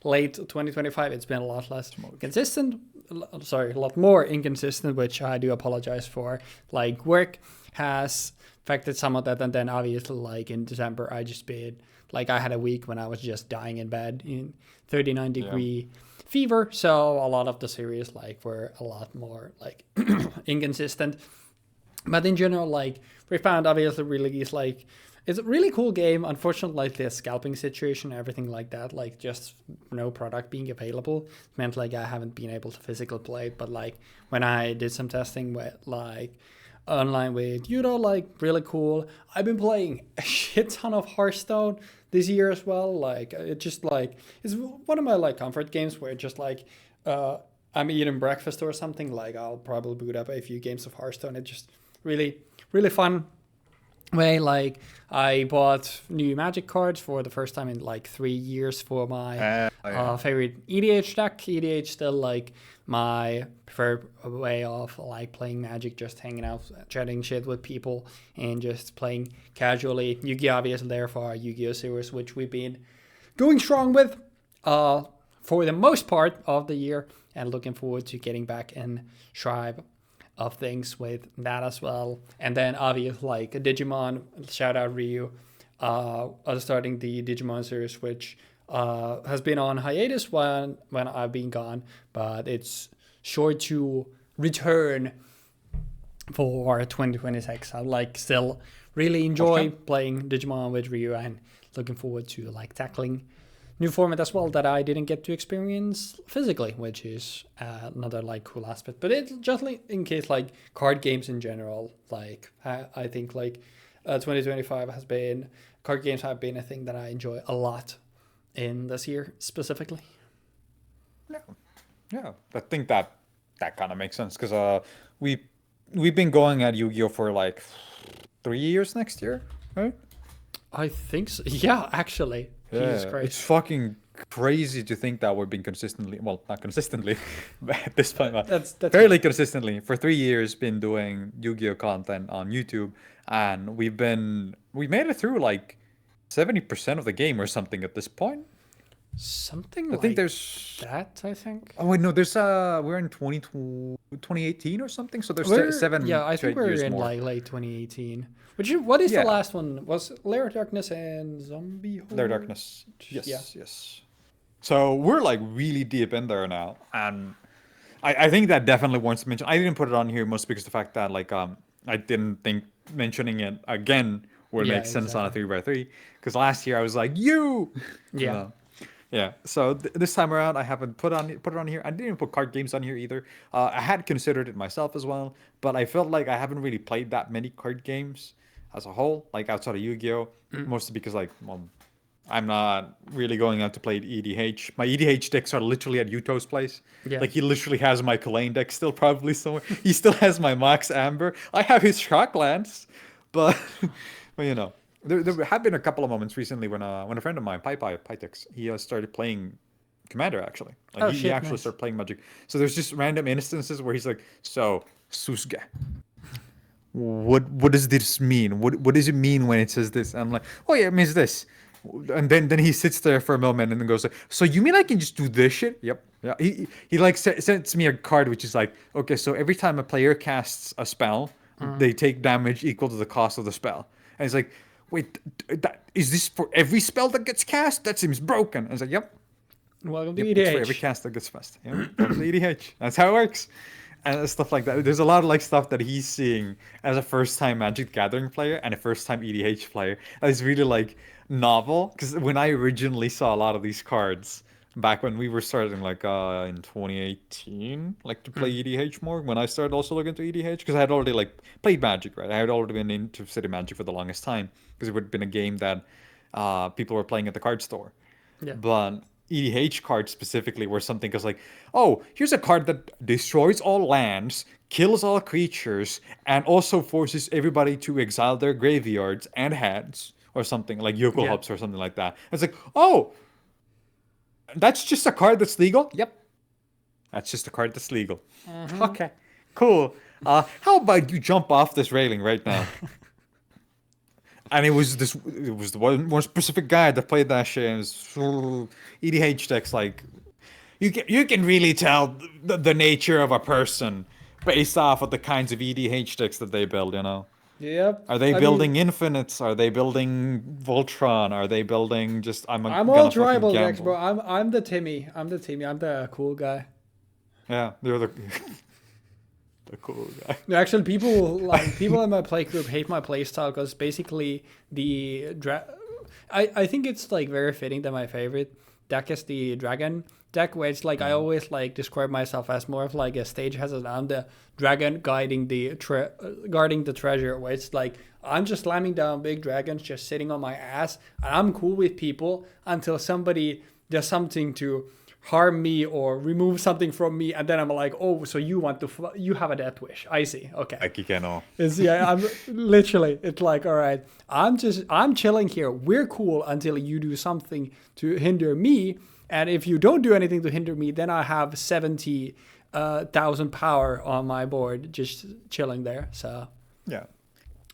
Speaker 1: late 2025 it's been a lot less consistent. Sorry, a lot more inconsistent, which I do apologize for. Like work has affected some of that, and then obviously like in December I just been like I had a week when I was just dying in bed in 39-degree fever, so a lot of the series like were a lot more like inconsistent. But in general, like we found obviously release like it's a really cool game. Unfortunately, like the scalping situation, everything like that, like just no product being available meant like I haven't been able to physically play it. But like when I did some testing with like online with Yudo, like really cool. I've been playing a shit ton of Hearthstone this year as well. Like it just like it's one of my like comfort games where just like I'm eating breakfast or something, like I'll probably boot up a few games of Hearthstone. It's just really fun way. Like I bought new Magic cards for the first time in like 3 years for my favorite EDH deck. EDH still like my preferred way of like playing Magic, just hanging out, chatting shit with people, and just playing casually. Yu-Gi-Oh! Obviously there for our Yu-Gi-Oh! Series, which we've been going strong with for the most part of the year, and looking forward to getting back in stride of things with that as well. And then obviously like Digimon, shout out Ryu, starting the Digimon series, which has been on hiatus when I've been gone, but it's sure to return for 2026. I like still really enjoy playing Digimon with Ryu, and looking forward to like tackling new format as well that I didn't get to experience physically, which is another like cool aspect. But it's just like in case like card games in general, like I think like 2025 has been, card games have been a thing that I enjoy a lot in this year specifically.
Speaker 2: Yeah, I think that kind of makes sense, because we've been going at Yu-Gi-Oh for like 3 years next year, right?
Speaker 1: I think so. Yeah, actually.
Speaker 2: Yeah, it's fucking crazy to think that we've been consistently, well, not consistently, but at this point, that's fairly consistently for 3 years been doing Yu-Gi-Oh content on YouTube, and we made it through like 70% of the game or something at this point.
Speaker 1: Something
Speaker 2: I
Speaker 1: like
Speaker 2: think there's
Speaker 1: that, I think.
Speaker 2: Oh wait, no, there's we're in 2018 or something, so there's 7
Speaker 1: Yeah, I think we're in
Speaker 2: more.
Speaker 1: like late 2018. What is the last one? Was Lair of Darkness and Zombie Horde?
Speaker 2: Lair of Darkness. Yes. So we're like really deep in there now, and I think that definitely warrants mention. I didn't put it on here mostly because the fact that like I didn't think mentioning it again would
Speaker 1: Yeah,
Speaker 2: make sense on a
Speaker 1: exactly.
Speaker 2: 3x3. Because last year I was like you.
Speaker 1: Yeah.
Speaker 2: Yeah. So this time around, I haven't put it on here. I didn't even put card games on here either. I had considered it myself as well, but I felt like I haven't really played that many card games as a whole, like outside of Yu-Gi-Oh. Mostly because like, well, I'm not really going out to play EDH. My EDH decks are literally at Yuto's place.
Speaker 1: Yeah.
Speaker 2: Like he literally has my Kalain deck still probably somewhere. He still has my Mox Amber. I have his Shocklands, but well, you know. There have been a couple of moments recently when a friend of mine, Pytex, he started playing Commander actually. Like
Speaker 1: Oh
Speaker 2: he
Speaker 1: shit,
Speaker 2: actually
Speaker 1: nice.
Speaker 2: started playing Magic. So there's just random instances where he's like, "So Susuge, what does this mean? What does it mean when it says this?" And I'm like, "Oh yeah, it means this." And then he sits there for a moment and then goes like, "So you mean I can just do this shit?" Yep. Yeah. He like sends me a card which is like, "Okay, so every time a player casts a spell, they take damage equal to the cost of the spell." And it's like, "Wait, is this for every spell that gets cast? That seems broken." And I was like, "Yep,
Speaker 1: Welcome to
Speaker 2: yep, it's for every
Speaker 1: EDH.
Speaker 2: cast that gets cast. Yeah, welcome to EDH. That's how it works." And stuff like that. There's a lot of like stuff that he's seeing as a first-time Magic the Gathering player and a first-time EDH player that is really like novel. Because when I originally saw a lot of these cards back when we were starting, like in 2018, like to play EDH more, when I started also looking into EDH, because I had already like played Magic, right? I had already been interested in Magic for the longest time because it would have been a game that people were playing at the card store.
Speaker 1: Yeah.
Speaker 2: But EDH cards specifically were something because like, oh, here's a card that destroys all lands, kills all creatures, and also forces everybody to exile their graveyards and hands or something like Yoko
Speaker 1: Yeah.
Speaker 2: Hubs or something like that. It's like, oh, that's just a card that's legal? Yep. That's just a card that's legal. Okay. Cool. How about you jump off this railing right now? And it was the one specific guy that played that shit. And it was, EDH decks like you can really tell the nature of a person based off of the kinds of EDH decks that they build. You know,
Speaker 1: Yep.
Speaker 2: are they
Speaker 1: I mean,
Speaker 2: building Infinites? Are they building Voltron? Are they building just
Speaker 1: I'm all
Speaker 2: gonna fucking
Speaker 1: tribal decks, bro.
Speaker 2: gamble?
Speaker 1: I'm the Timmy. I'm the Timmy. I'm the cool guy.
Speaker 2: Yeah, they're the the cool guy.
Speaker 1: No, actually, people in my play group hate my playstyle because basically I think it's like very fitting that my favorite deck is the dragon deck, where it's like I always like describe myself as more of like a stage hazard. I'm the dragon guiding guarding the treasure, where it's like I'm just slamming down big dragons, just sitting on my ass, and I'm cool with people until somebody does something to harm me or remove something from me, and then I'm like, oh, so you want to you have a death wish. I see. Okay.
Speaker 2: Akikeno.
Speaker 1: It's, yeah, I'm literally, it's like, all right, I'm chilling here. We're cool until you do something to hinder me. And if you don't do anything to hinder me, then I have 70,000 power on my board just chilling there. So,
Speaker 2: Yeah.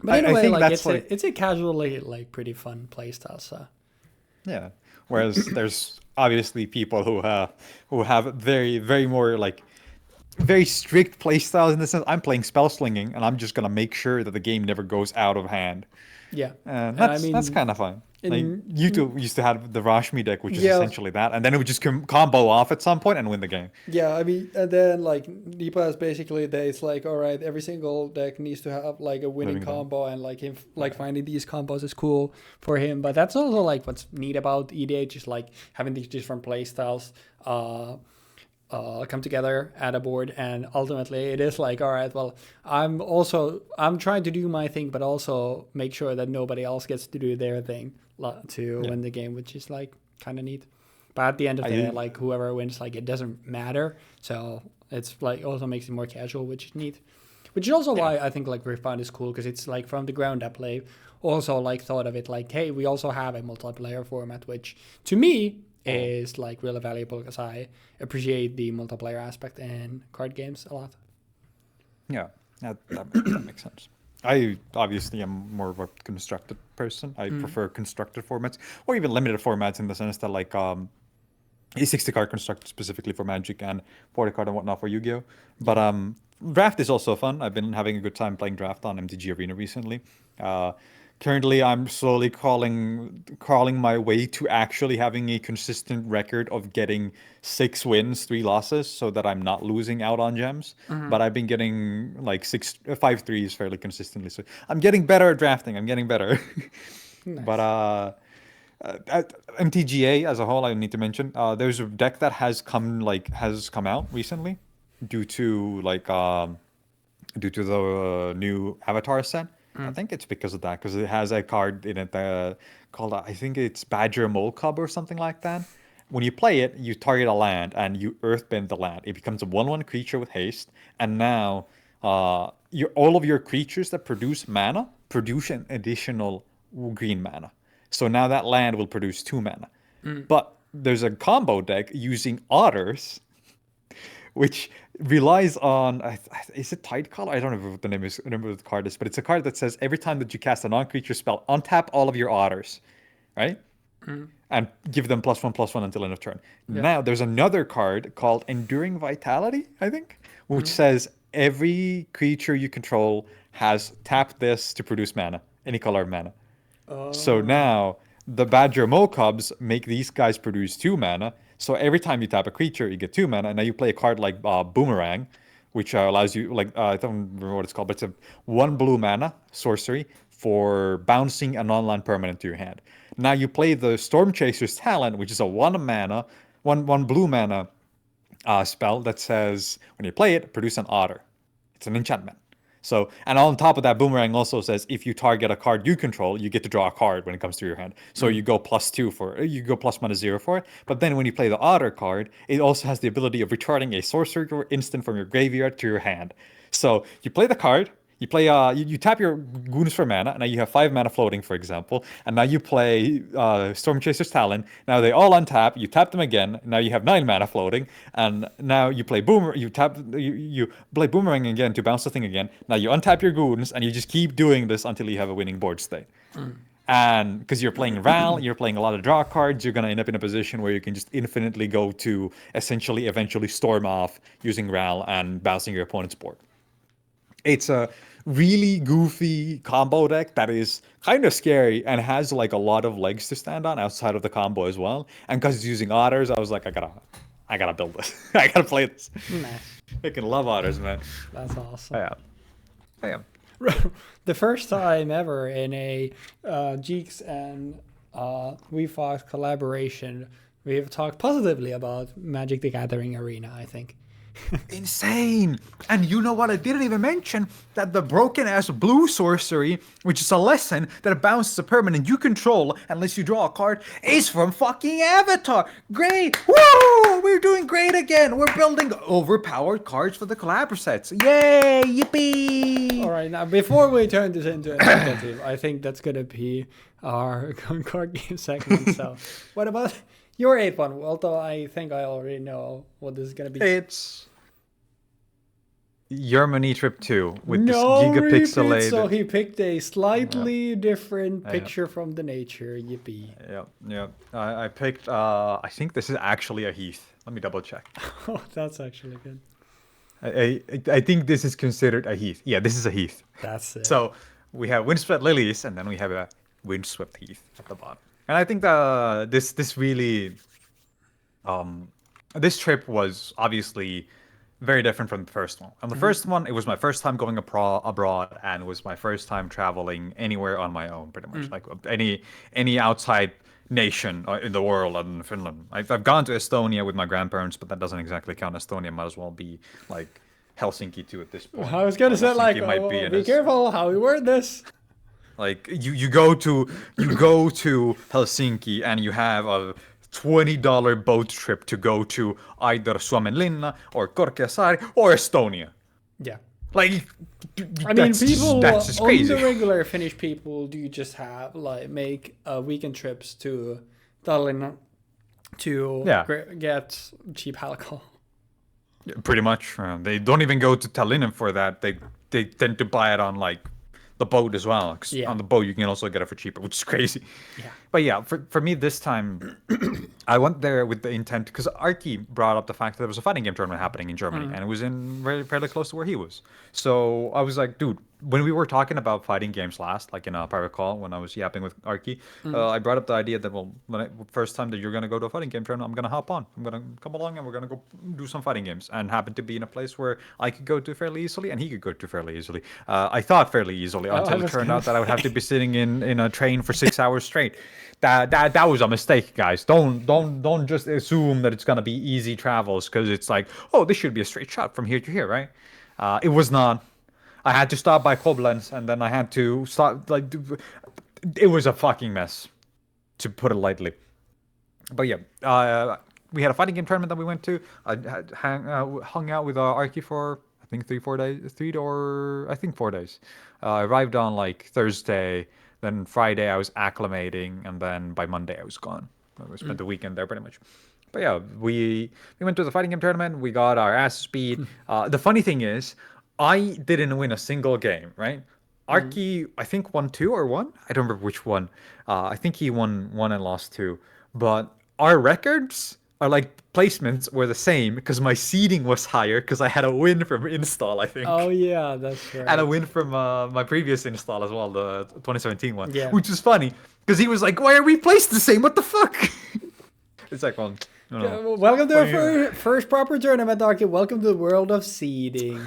Speaker 1: but anyway,
Speaker 2: I think
Speaker 1: like
Speaker 2: that's like
Speaker 1: it's a casually like pretty fun playstyle. So,
Speaker 2: yeah. Whereas there's obviously people who have very more like very strict play styles in the sense I'm playing spell slinging and I'm just gonna make sure that the game never goes out of hand.
Speaker 1: yeah.
Speaker 2: And
Speaker 1: And I
Speaker 2: that's
Speaker 1: mean,
Speaker 2: kind of fun. Like
Speaker 1: in,
Speaker 2: you two used to have the Rashmi deck, which is
Speaker 1: yeah,
Speaker 2: essentially that, and then it would just combo off at some point and win the game.
Speaker 1: yeah, I mean, and then like Nipa is basically that it's like, all right, every single deck needs to have like a winning
Speaker 2: Living down.
Speaker 1: combo, and like him like finding these combos is cool for him. But that's also like what's neat about EDH is like having these different play styles come together at a board, and ultimately it is like, all right, well, I'm trying to do my thing, but also make sure that nobody else gets to do their thing to win the game, which is like kind of neat. But at the end of the day, like whoever wins, like it doesn't matter. So it's like also makes it more casual, which is neat. Which is also why I think like Riftbound is cool, because it's like from the ground up play. Also like thought of it like, hey, we also have a multiplayer format, which to me is like really valuable because I appreciate the multiplayer aspect in card games a lot.
Speaker 2: Yeah, that makes sense. I obviously am more of a constructed person. I prefer constructed formats or even limited formats in the sense that like a 60 card constructed specifically for Magic and 40 card and whatnot for Yu-Gi-Oh. But Draft is also fun. I've been having a good time playing Draft on MTG Arena recently. Currently, I'm slowly crawling my way to actually having a consistent record of getting 6 wins, 3 losses, so that I'm not losing out on gems. But I've been getting like 5 threes fairly consistently. So I'm getting better at drafting. I'm getting better.
Speaker 1: Nice.
Speaker 2: But at MTGA as a whole, I need to mention there's a deck that has come out recently due to the new avatar set. I think it's because of that, because it has a card in it called, I think it's Badger Mole Cub or something like that. When you play it, you target a land and you earthbend the land. It becomes a 1/1 creature with haste, and now all of your creatures that produce mana produce an additional green mana. So now that land will produce 2 mana. But there's a combo deck using otters, which relies on, is it Tidecaller? I don't know what the name is, remember what the card is, but it's a card that says every time that you cast a non-creature spell, untap all of your otters, right? And give them +1/+1 until end of turn.
Speaker 1: Yeah.
Speaker 2: Now there's another card called Enduring Vitality, I think, which says every creature you control has tapped this to produce mana, any color of mana. So now the Badger Mole Cubs make these guys produce 2 mana. So every time you tap a creature, you get 2 mana. And now you play a card like Boomerang, which allows you, I don't remember what it's called, but it's a 1 blue mana sorcery for bouncing a non-land permanent to your hand. Now you play the Storm Chaser's Talent, which is a 1 blue mana spell that says when you play it, produce an otter. It's an enchantment. So, and on top of that, Boomerang also says if you target a card you control, you get to draw a card when it comes to your hand. So you go +0 for it. But then when you play the Otter card, it also has the ability of returning a sorcery or instant from your graveyard to your hand. So you play the card, you play you tap your goons for mana, and now you have 5 mana floating, for example. And now you play Storm Chaser's Talon. Now they all untap. You tap them again. Now you have 9 mana floating, and now you play you play Boomerang again to bounce the thing again. Now you untap your goons, and you just keep doing this until you have a winning board state. And because you're playing Ral, you're playing a lot of draw cards, you're gonna end up in a position where you can just infinitely go to eventually storm off using Ral and bouncing your opponent's board. It's a really goofy combo deck that is kind of scary and has like a lot of legs to stand on outside of the combo as well. And because it's using otters, I was like, I gotta build this. I gotta play this.
Speaker 1: Nice.
Speaker 2: I can love otters, man.
Speaker 1: That's awesome.
Speaker 2: I am.
Speaker 1: The first time ever in a Jeexx and Weebfox collaboration, we have talked positively about Magic the Gathering Arena, I think.
Speaker 2: Insane. And you know what? I didn't even mention that the broken ass blue sorcery, which is a lesson that it bounces a permanent you control unless you draw a card, is from fucking Avatar. Great. Woo! We're doing great again. We're building overpowered cards for the collabor sets. Yay! Yippee!
Speaker 1: All right, now before we turn this into a negative, I think that's gonna be our card game segment. So, what about your 8th one? Although I think I already know what this is gonna be.
Speaker 2: It's Germany Trip 2 with
Speaker 1: no
Speaker 2: this
Speaker 1: repeat,
Speaker 2: gigapixelated.
Speaker 1: so he picked a slightly different picture from the nature. Yippee!
Speaker 2: Yeah. I picked. I think this is actually a Heath. Let me double check.
Speaker 1: Oh, that's actually good.
Speaker 2: I think this is considered a Heath. Yeah, this is a Heath.
Speaker 1: That's it.
Speaker 2: So we have Windswept Lilies, and then we have a Windswept Heath at the bottom. And I think this really, this trip was obviously very different from the first one. On the first one, it was my first time going abroad, and it was my first time traveling anywhere on my own, pretty much. Like any outside nation in the world other than Finland. I've gone to Estonia with my grandparents, but that doesn't exactly count. Estonia might as well be like Helsinki too at this point.
Speaker 1: I was gonna say like, be careful how we word this.
Speaker 2: Like you go to Helsinki and you have a $20 boat trip to go to either Suomenlinna or Korkeasaari or Estonia.
Speaker 1: Yeah.
Speaker 2: Like,
Speaker 1: I mean, people
Speaker 2: that's just crazy.
Speaker 1: On the regular Finnish people do just have like make weekend trips to Tallinn to get cheap alcohol.
Speaker 2: Pretty much. They don't even go to Tallinn for that. They tend to buy it on like the boat as well. 'Cause on the boat you can also get it for cheaper, which is crazy.
Speaker 1: Yeah.
Speaker 2: But yeah, for me this time, I went there with the intent, because Arki brought up the fact that there was a fighting game tournament happening in Germany, and it was in fairly close to where he was. So I was like, dude, when we were talking about fighting games last, like in a private call when I was yapping with Arky, I brought up the idea that first time that you're gonna go to a fighting game tournament, I'm gonna hop on. I'm gonna come along and we're gonna go do some fighting games. And happened to be in a place where I could go to fairly easily and he could go to fairly easily. I thought fairly easily until it turned out that I would have to be sitting in a train for 6 hours straight. That was a mistake, guys. Don't just assume that it's gonna be easy travels because it's like, oh, this should be a straight shot from here to here, right? It was not. I had to stop by Koblenz, and then I had to stop. Like, it was a fucking mess, to put it lightly. But yeah, we had a fighting game tournament that we went to. I hung out with Arky for I think 4 days, 4 days. I arrived on like Thursday. Then Friday I was acclimating, and then by Monday I was gone. I spent the weekend there pretty much. But yeah, we went to the fighting game tournament. We got our asses beat. The funny thing is, I didn't win a single game, right? Arky, I think, won 2 or 1. I don't remember which one. I think he won 1 and lost 2. But our records are like placements were the same because my seeding was higher because I had a win from install, I think.
Speaker 1: Oh yeah, that's right.
Speaker 2: And a win from my previous install as well, the 2017 one.
Speaker 1: Yeah.
Speaker 2: Which is funny because he was like, "Why are we placed the same? What the fuck?" It's like, well, no.
Speaker 1: Welcome to our first proper tournament, Arky. Welcome to the world of seeding.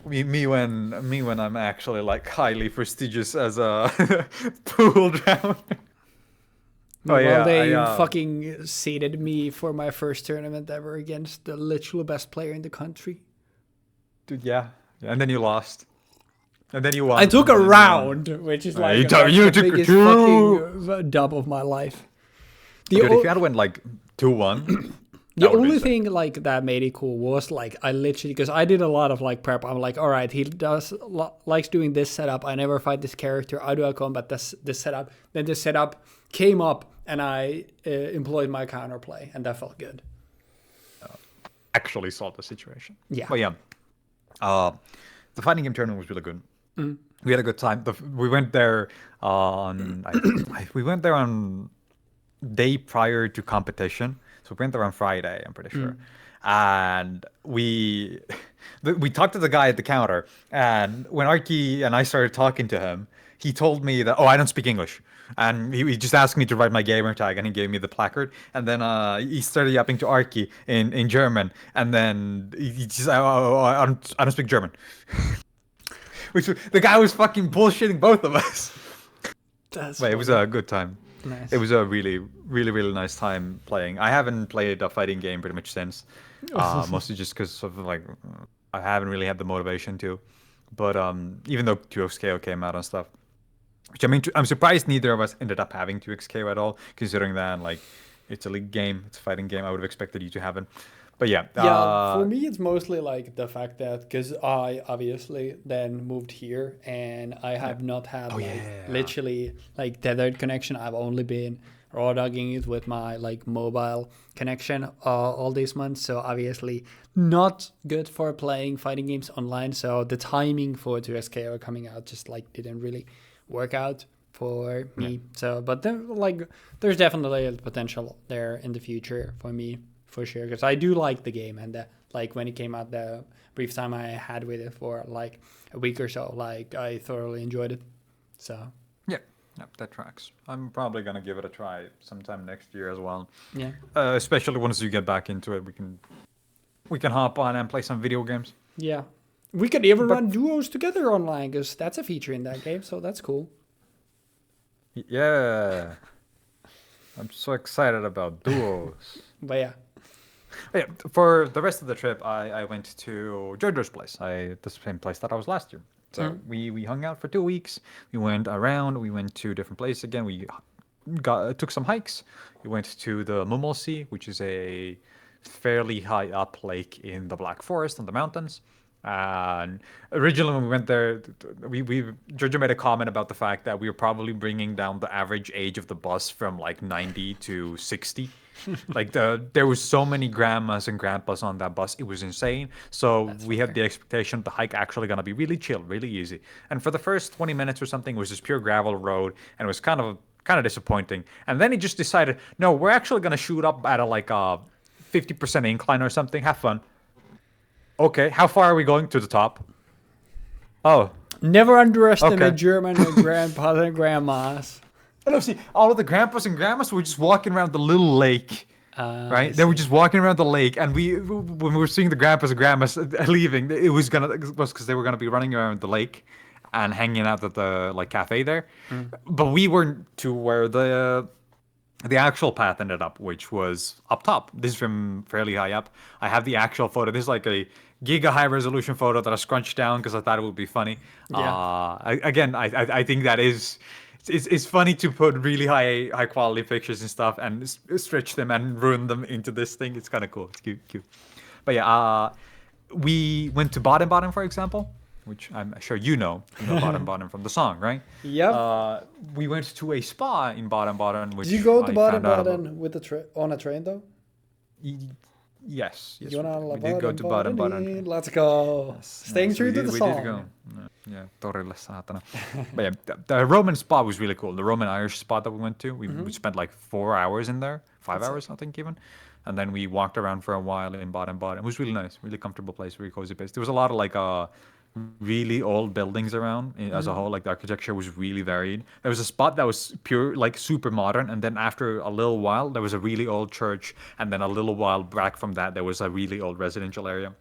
Speaker 2: Me when I'm actually like highly prestigious as a pool round.
Speaker 1: Well, they fucking seeded me for my first tournament ever against the literal best player in the country.
Speaker 2: Dude, yeah. And then you lost. And then you won.
Speaker 1: I took a round, which is like
Speaker 2: you
Speaker 1: the
Speaker 2: took
Speaker 1: biggest
Speaker 2: 2.
Speaker 1: fucking dub of my life.
Speaker 2: Dude, if you had went like 2-1.
Speaker 1: The only thing like that made it cool was like I literally, because I did a lot of like prep. I'm like, all right, he likes doing this setup. I never fight this character. How do I combat this setup? Then the setup came up and I employed my counterplay, and that felt good.
Speaker 2: Actually solved the situation.
Speaker 1: Yeah.
Speaker 2: But yeah, the fighting game tournament was really good. We had a good time. We went there on we went there on day prior to competition. So we went there on Friday, I'm pretty sure. And we talked to the guy at the counter. And when Arky and I started talking to him, he told me that, I don't speak English. And he just asked me to write my gamer tag, and he gave me the placard. And then he started yapping to Arky in German. And then he just, I don't speak German. The guy was fucking bullshitting both of us. But it was a good time.
Speaker 1: Nice.
Speaker 2: It was a really, really, really nice time playing. I haven't played a fighting game pretty much since, mostly just because of like I haven't really had the motivation to. But even though 2XKO came out and stuff, which I mean, I'm surprised neither of us ended up having 2XKO at all, considering that like it's a league game, it's a fighting game. I would have expected you to have it. But yeah.
Speaker 1: For me, it's mostly like the fact that because I obviously then moved here and I have not had literally like tethered connection. I've only been raw dogging it with my like mobile connection all these months. So obviously not good for playing fighting games online. So the timing for 2SKO coming out just like didn't really work out for me. So, but there's definitely a potential there in the future for me. For sure, because I do like the game, and like when it came out, the brief time I had with it for like a week or so, like I thoroughly enjoyed it. So
Speaker 2: yeah, that tracks. I'm probably gonna give it a try sometime next year as well.
Speaker 1: Yeah,
Speaker 2: especially once you get back into it, we can hop on and play some video games.
Speaker 1: Yeah, we could even run duos together online, because that's a feature in that game, so that's cool.
Speaker 2: Yeah, I'm so excited about duos.
Speaker 1: But yeah.
Speaker 2: Yeah, for the rest of the trip, I went to Jojo's place. The same place that I was last year. So we hung out for 2 weeks. We went around. We went to different places again. We took some hikes. We went to the Umamusume, which is a fairly high up lake in the Black Forest on the mountains. And originally when we went there, Jojo made a comment about the fact that we were probably bringing down the average age of the bus from like 90 to 60. Like there was so many grandmas and grandpas on that bus, it was insane. So we had the expectation the hike actually gonna be really chill, really easy. And for the first 20 minutes or something, it was just pure gravel road, and it was kind of disappointing. And then he just decided, no, we're actually gonna shoot up at a 50% incline or something. Have fun. Okay, how far are we going to the top? Oh,
Speaker 1: Never underestimate
Speaker 2: Okay.
Speaker 1: German grandpas and grandmas.
Speaker 2: I don't see all of the grandpas and grandmas were just walking around the little lake.
Speaker 1: I
Speaker 2: Right? They were
Speaker 1: see.
Speaker 2: just walking around the lake, and when we were seeing the grandpas and grandmas leaving, it was because they were gonna be running around the lake and hanging out at the like cafe there. But we weren't to where the actual path ended up, which was up top. This is from fairly high up. I have the actual photo. This is like a giga high resolution photo that I scrunched down because I thought it would be funny.
Speaker 1: Yeah.
Speaker 2: I think that is. It's funny to put really high quality pictures and stuff and stretch them and ruin them into this thing. It's kind of cool. It's cute. But yeah, we went to Baden Baden, for example, which I'm sure you know Baden Baden from the song, right?
Speaker 1: Yep.
Speaker 2: We went to a spa in Baden Baden, which
Speaker 1: Did you go to
Speaker 2: I
Speaker 1: Baden
Speaker 2: found out about-
Speaker 1: Baden with on a train though?
Speaker 2: Yes,
Speaker 1: You
Speaker 2: we did go to Baden Baden.
Speaker 1: Let's go. Staying true to the
Speaker 2: we
Speaker 1: song.
Speaker 2: did go. Yeah, torille saatana. But yeah, the Roman spa was really cool. The Roman Irish spa that we went to, we spent like 4 hours in there, 5 hours I think even, and then we walked around for a while in Baden Baden. It was really nice, really comfortable place, really cozy place. There was a lot of like really old buildings around as a whole. Like the architecture was really varied. There was a spot that was pure like super modern, and then after a little while there was a really old church, and then a little while back from that there was a really old residential area.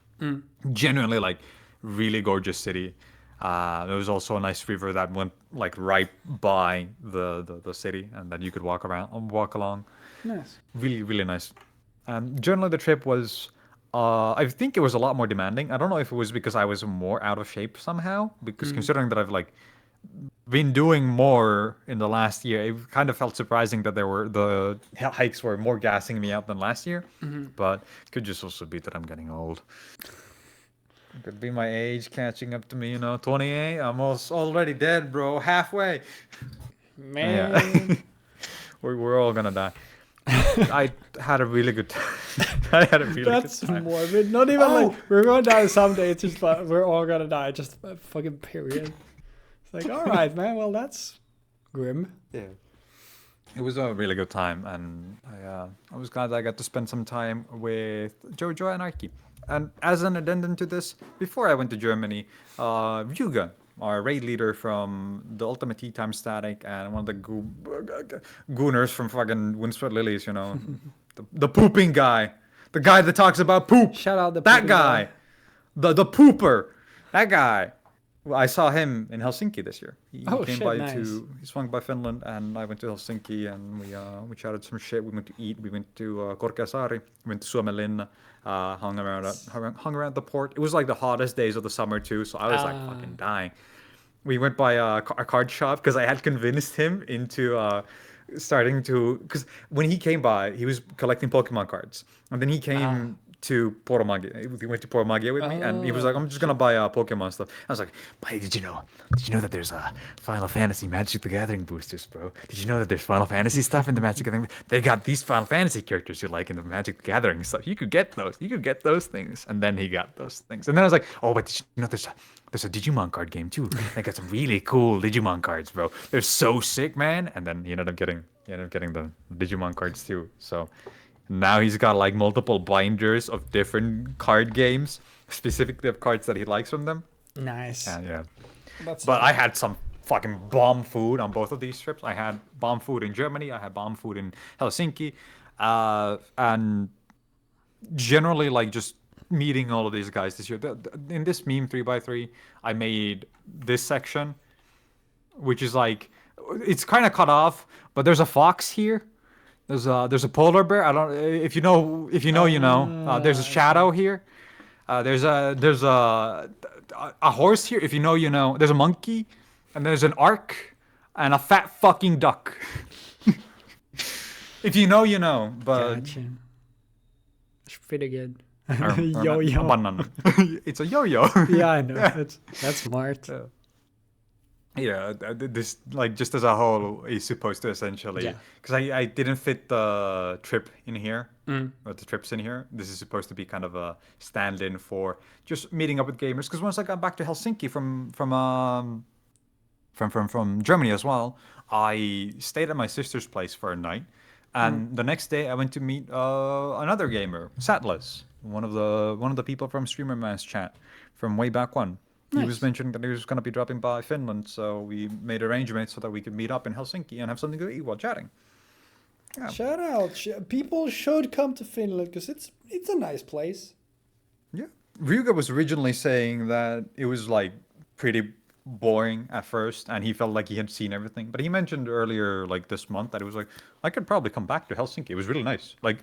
Speaker 2: Genuinely like really gorgeous city. There was also a nice river that went like right by the city, and then you could walk along.
Speaker 1: Nice.
Speaker 2: Really nice. And generally the trip was I think it was a lot more demanding. I don't know if it was because I was more out of shape somehow, because considering that I've like been doing more in the last year, it kind of felt surprising that the hikes were more gassing me out than last year. But it could just also be that I'm getting old. It could be my age catching up to me, 28. I'm already dead, bro. Halfway.
Speaker 1: Man.
Speaker 2: Yeah. We're all gonna die. I had a really good time. I had a really
Speaker 1: That's
Speaker 2: good time.
Speaker 1: morbid. Not even like we're gonna die someday. It's just like we're all gonna die. Just a fucking period. It's like, all right, man. Well, that's grim.
Speaker 2: Yeah. It was a really good time, and I was glad I got to spend some time with Jojo and Arki. And as an addendum to this, before I went to Germany, Ryuga, our raid leader from the Ultimate Tea Time Static, and one of the gooners from fucking Windswept Lilies, the pooping guy, the guy that talks about poop.
Speaker 1: Shout out the
Speaker 2: that
Speaker 1: pooping
Speaker 2: guy, the pooper, that guy. Well, I saw him in Helsinki this year. He he swung by Finland, and I went to Helsinki, and we chatted some shit. We went to eat. We went to Korkeasaari. We went to Suomenlinna. Hung around the port. It was like the hottest days of the summer too, so I was like fucking dying. We went by a card shop because I had convinced him into starting to, because when he came by, he was collecting Pokemon cards, and then he came to Poromagia. He went to Poromagia with me, and he was like, "I'm just gonna buy Pokemon stuff." I was like, "Buddy, did you know that there's Final Fantasy Magic the Gathering boosters, bro? Did you know that there's Final Fantasy stuff in the Magic the Gathering? They got these Final Fantasy characters you like in the Magic the Gathering stuff. You could get those. You could get those things." And then he got those things, and then I was like, "Oh, but did you know there's a Digimon card game too? They got some really cool Digimon cards, bro. They're so sick, man." And then he ended up getting the Digimon cards too. So now he's got like multiple binders of different card games, specifically of cards that he likes from them.
Speaker 1: Nice.
Speaker 2: Yeah.
Speaker 1: That's
Speaker 2: But I had some fucking bomb food on both of these trips. I had bomb food in Germany. I had bomb food in Helsinki. And generally like just meeting all of these guys this year. In this meme 3x3, I made this section, which is like, it's kind of cut off, but there's a fox here. There's a polar bear. I don't. If you know, you know. There's a shadow here. There's a horse here. If you know, you know. There's a monkey, and there's an ark, and a fat fucking duck. If you know, you know. But
Speaker 1: gotcha. It's pretty good.
Speaker 2: Yo-yo.
Speaker 1: Yo-yo.
Speaker 2: It's a yo-yo.
Speaker 1: Yeah, I know. That's smart.
Speaker 2: Yeah, this like just as a whole is supposed to essentially, because I didn't fit the trip in here, or the trips in here. This is supposed to be kind of a stand-in for just meeting up with gamers. Because once I got back to Helsinki from Germany as well, I stayed at my sister's place for a night, and the next day I went to meet another gamer, Satlas, one of the people from Streamer Man's chat from way back when. He
Speaker 1: Nice.
Speaker 2: was mentioning that he was going to be dropping by Finland, so we made arrangements so that we could meet up in Helsinki and have something to eat while chatting. Yeah.
Speaker 1: Shout out. People should come to Finland because it's a nice place.
Speaker 2: Yeah. Ryuga was originally saying that it was like pretty boring at first and he felt like he had seen everything. But he mentioned earlier like this month that it was like, I could probably come back to Helsinki. It was really nice. Like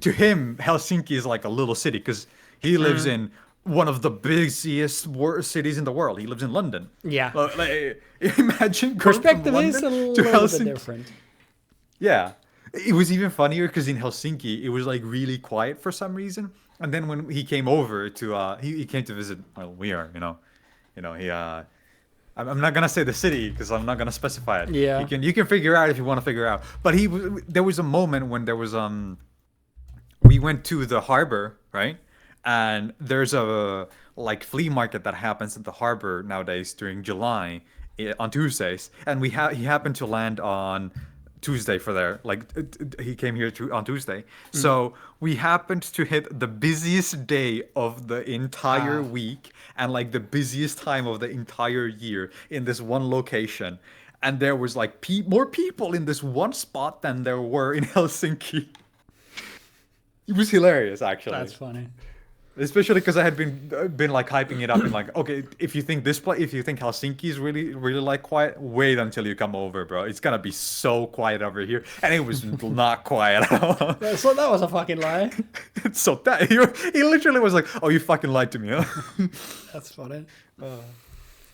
Speaker 2: to him, Helsinki is like a little city because he lives in one of the busiest cities in the world. He lives in London.
Speaker 1: Yeah.
Speaker 2: Like, imagine going
Speaker 1: Perspective
Speaker 2: from
Speaker 1: is a
Speaker 2: London to
Speaker 1: little bit
Speaker 2: Helsinki.
Speaker 1: different.
Speaker 2: Yeah. It was even funnier because in Helsinki, it was like really quiet for some reason. And then when he came over to, he came to visit, well, he, I'm not gonna say the city because I'm not gonna specify it.
Speaker 1: Yeah.
Speaker 2: You can figure out if you want to figure out. But there was a moment when there was, we went to the harbor, right? And there's a like flea market that happens at the harbor nowadays during July on Tuesdays. And he happened to land on Tuesday for there. Like he came here on Tuesday. So we happened to hit the busiest day of the entire week and like the busiest time of the entire year in this one location. And there was like more people in this one spot than there were in Helsinki. It was hilarious, actually.
Speaker 1: That's funny.
Speaker 2: Especially because I had been like hyping it up and like, okay, if you think Helsinki is really like quiet, wait until you come over, bro. It's gonna be so quiet over here, and it was not quiet at all.
Speaker 1: Yeah, so that was a fucking lie.
Speaker 2: So that he literally was like, oh, you fucking lied to me. Huh?
Speaker 1: That's funny.
Speaker 2: Well,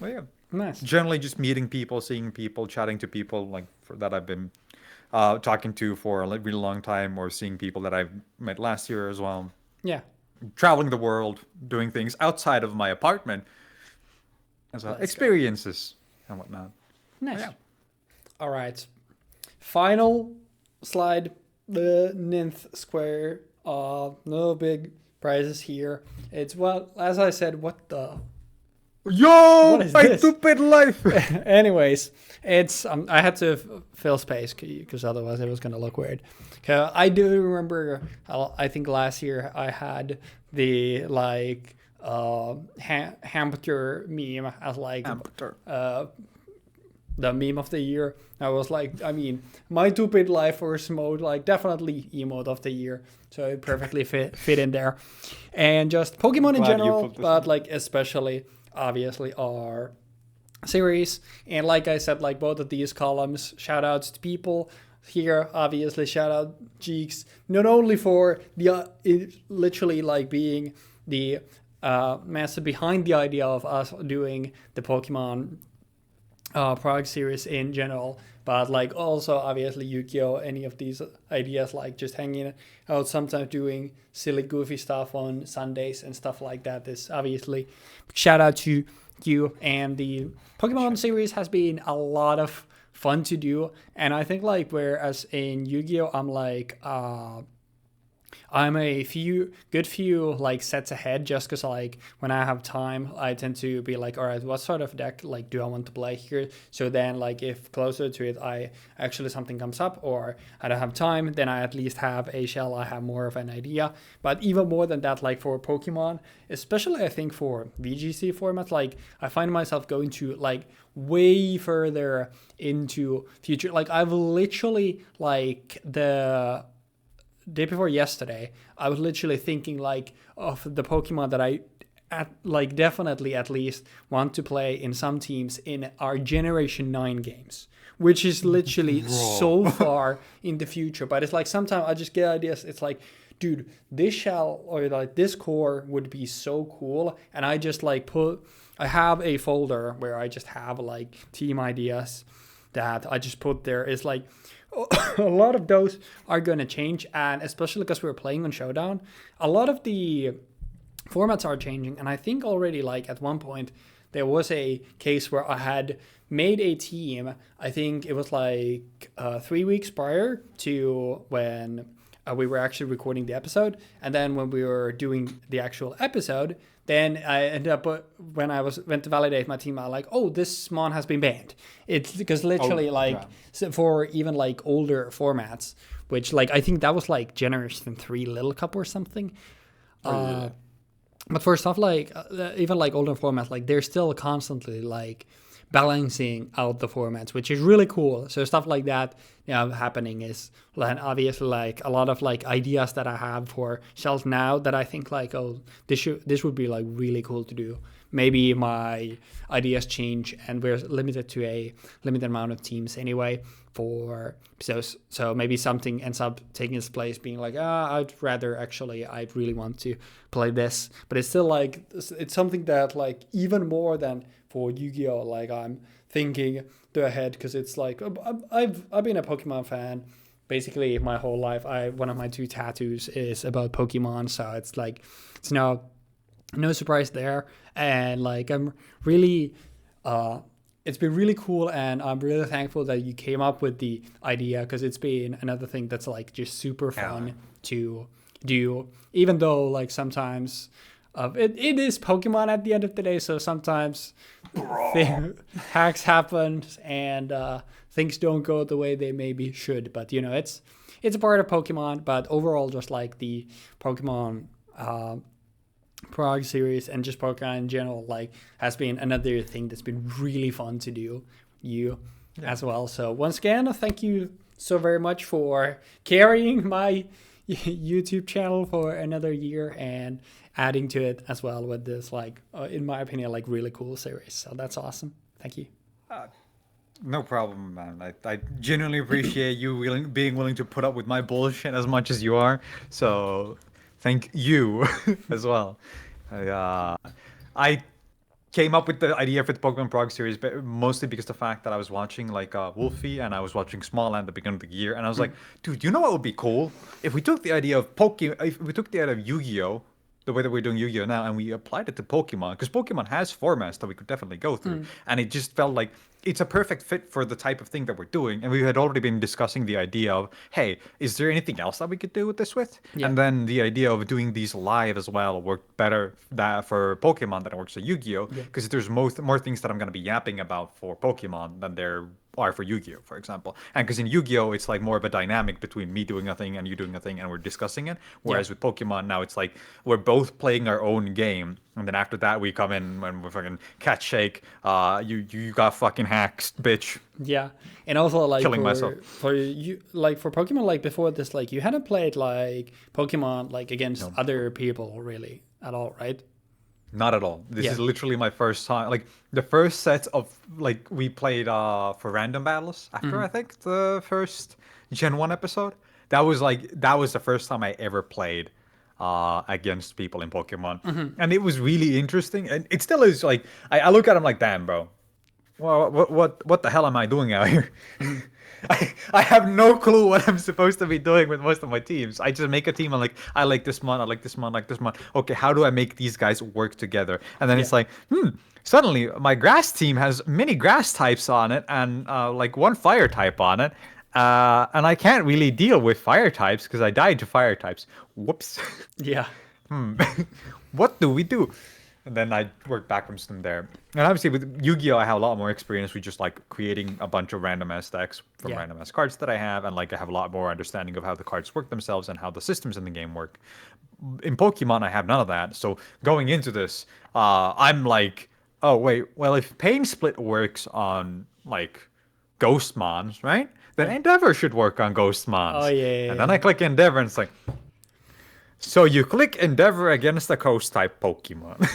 Speaker 2: yeah.
Speaker 1: Nice.
Speaker 2: Generally, just meeting people, seeing people, chatting to people like that I've been talking to for a really long time, or seeing people that I've met last year as well.
Speaker 1: Yeah.
Speaker 2: Traveling the world, doing things outside of my apartment as well. Experiences and whatnot.
Speaker 1: Nice.
Speaker 2: Yeah.
Speaker 1: All right. Final slide. The ninth square. No big prizes here. It's as I said, what the...
Speaker 2: Yo,
Speaker 1: What is
Speaker 2: my
Speaker 1: this?
Speaker 2: stupid life.
Speaker 1: Anyways, it's I had to fill space because otherwise it was gonna look weird. I do remember. I think last year I had the like hamster meme as like the meme of the year. I was like, I mean, my stupid life first mode, like definitely emote of the year. So it perfectly fit in there, and just Pokemon in general, but like especially. Obviously our series, and like I said, like both of these columns, shout outs to people here. Obviously shout out Jeexx, not only for the literally like being the master behind the idea of us doing the Pokemon product series in general, but like also obviously Yu-Gi-Oh, any of these ideas, like just hanging out, sometimes doing silly goofy stuff on Sundays and stuff like that. This obviously shout out to you, and the Pokemon series has been a lot of fun to do, and I think like whereas in Yu-Gi-Oh I'm like I'm a few like sets ahead, just because like when I have time I tend to be like, all right, what sort of deck like do I want to play here? So then like if closer to it I actually something comes up or I don't have time, then I at least have a shell, I have more of an idea. But even more than that, like for Pokemon, especially I think for VGC formats, like I find myself going to like way further into future. Like I've literally like the day before yesterday, I was literally thinking like of the Pokemon that I definitely at least want to play in some teams in our Generation 9 games, which is literally so far in the future. But it's like sometimes I just get ideas. It's like, dude, this shell or like this core would be so cool. And I just like I have a folder where I just have like team ideas that I just put there. It's like, a lot of those are going to change, and especially because we're playing on Showdown, a lot of the formats are changing. And I think already like at one point there was a case where I had made a team, I think it was like 3 weeks prior to when we were actually recording the episode, and then when we were doing the actual episode, then I ended up when I went to validate my team, I was like, oh, this mon has been banned. It's because literally so for even like older formats, which like I think that was like Generation 3 Little Cup or something. But for stuff like even like older formats, like they're still constantly like balancing out the formats, which is really cool. So stuff like that, happening is like obviously like a lot of like ideas that I have for shells now that I think like, oh, this would be like really cool to do. Maybe my ideas change, and we're limited to a limited amount of teams anyway. So maybe something ends up taking its place, being like, I really want to play this, but it's still like it's something that like even more than for Yu-Gi-Oh, like I'm thinking to ahead, because it's like I've been a Pokemon fan basically my whole life. One of my 2 tattoos is about Pokemon, so it's like it's no surprise there. And like I'm really it's been really cool, and I'm really thankful that you came up with the idea, because it's been another thing that's like just super fun to do, even though like sometimes it is Pokemon at the end of the day, so sometimes hacks happen and things don't go the way they maybe should, but it's a part of Pokemon. But overall, just like the Pokemon Prague series and just Pokemon in general, like has been another thing that's been really fun to do as well. So once again, thank you so very much for carrying my YouTube channel for another year and adding to it as well with this, like in my opinion, like really cool series. So that's awesome. Thank you.
Speaker 2: No problem, man. I genuinely appreciate you being willing to put up with my bullshit as much as you are. So thank you as well. I came up with the idea for the Pokemon Prague series, but mostly because the fact that I was watching like Wolfie and I was watching Smallland at the beginning of the year, and I was like, dude, you know what would be cool if we took the idea of Yu-Gi-Oh, the way that we're doing Yu-Gi-Oh now, and we applied it to Pokemon, because Pokemon has formats that we could definitely go through, and it just felt like it's a perfect fit for the type of thing that we're doing. And we had already been discussing the idea of, hey, is there anything else that we could do with this with? Yeah. And then the idea of doing these live as well worked better for Pokemon than it works for Yu-Gi-Oh, because there's more things that I'm going to be yapping about for Pokemon than there are for Yu-Gi-Oh, for example. And because in Yu-Gi-Oh, it's like more of a dynamic between me doing a thing and you doing a thing, and we're discussing it. Whereas with Pokemon now, it's like we're both playing our own game, and then after that we come in and we're fucking cat shake. You got fucking hacked, bitch.
Speaker 1: Yeah, and also like
Speaker 2: killing myself
Speaker 1: for you, like for Pokemon, like before this, like you hadn't played like Pokemon like against other people really at all, right?
Speaker 2: Not at all. This is literally my first time. Like the first set of like we played for random battles after I think the first Gen 1 episode. That was the first time I ever played against people in Pokemon. And it was really interesting. And it still is. Like I look at them like, damn, bro. Well, what the hell am I doing out here? I have no clue what I'm supposed to be doing with most of my teams. I just make a team and like, I like this one, I like this one, I like this one. Okay, how do I make these guys work together? And then it's like, suddenly my grass team has many grass types on it and like one fire type on it. And I can't really deal with fire types because I died to fire types. Whoops.
Speaker 1: Yeah.
Speaker 2: What do we do? And then I work backwards from there. And obviously with Yu-Gi-Oh, I have a lot more experience with just like creating a bunch of random ass decks from random ass cards that I have. And like I have a lot more understanding of how the cards work themselves and how the systems in the game work. In Pokemon, I have none of that. So going into this, I'm like, oh, wait, well, if Pain Split works on like Ghostmons, right? Then Endeavor should work on Ghostmons.
Speaker 1: Oh, yeah.
Speaker 2: And then I click Endeavor and it's like, so you click Endeavor against a Ghost type Pokemon.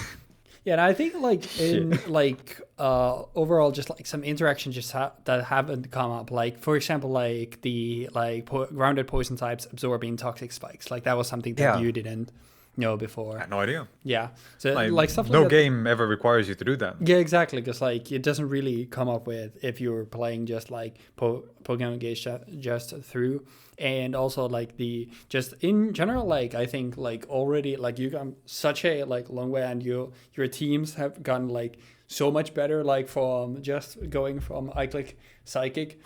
Speaker 1: Yeah, and I think like in like overall, just like some interactions just that haven't come up. Like for example, like the like grounded poison types absorbing toxic spikes. Like that was something that you didn't know before.
Speaker 2: I had no idea.
Speaker 1: Yeah, so like stuff like
Speaker 2: no
Speaker 1: that,
Speaker 2: game ever requires you to do that.
Speaker 1: Yeah, exactly. Because like it doesn't really come up with if you're playing just like Pokemon Engage just through. And also like the just in general, like I think like already like you got such a like long way, and your teams have gotten like so much better, like from just going from I click psychic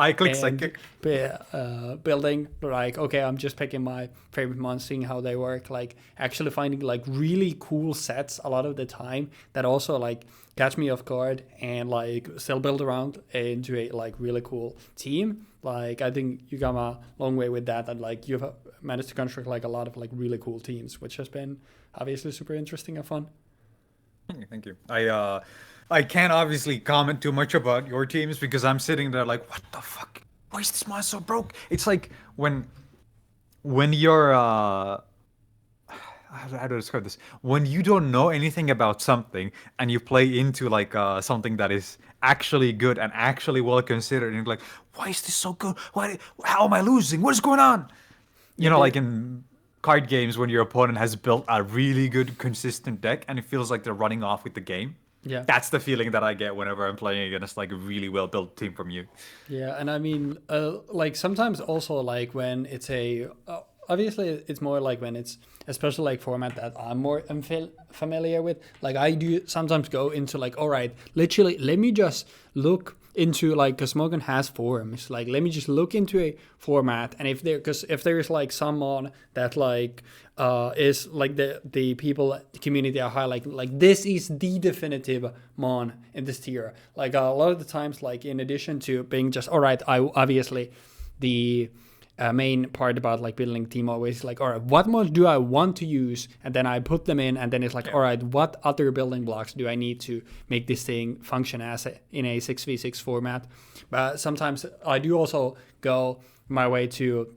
Speaker 1: building, like okay, I'm just picking my favorite mons, seeing how they work, like actually finding like really cool sets a lot of the time that also like catch me off guard and like still build around into a like really cool team. Like I think you come a long way with that, and like you've managed to construct like a lot of like really cool teams, which has been obviously super interesting and fun.
Speaker 2: Thank you. I can't obviously comment too much about your teams because I'm sitting there like, what the fuck? Why is this mod so broke? It's like when you're how do I describe this? When you don't know anything about something and you play into like something that is actually good and actually well considered, and you're like, why is this so good? How am I losing? What is going on? You know, like in card games when your opponent has built a really good consistent deck and it feels like they're running off with the game.
Speaker 1: Yeah,
Speaker 2: That's the feeling that I get whenever I'm playing against like a really well built team from you.
Speaker 1: yeah, and I mean, like sometimes also like when it's a obviously it's more like when it's especially like format that I'm more familiar with. Like I do sometimes go into like, all right, literally, let me just look into like, because Smogon has forums, like let me just look into a format, and if there's like someone that like is like the people community are highlighting like this is the definitive mon in this tier, like a lot of the times, like in addition to being just all right, I obviously the main part about like building team always like, all right, what mods do I want to use, and then I put them in, and then it's like, all right, what other building blocks do I need to make this thing function as in a 6v6 format. But sometimes I do also go my way to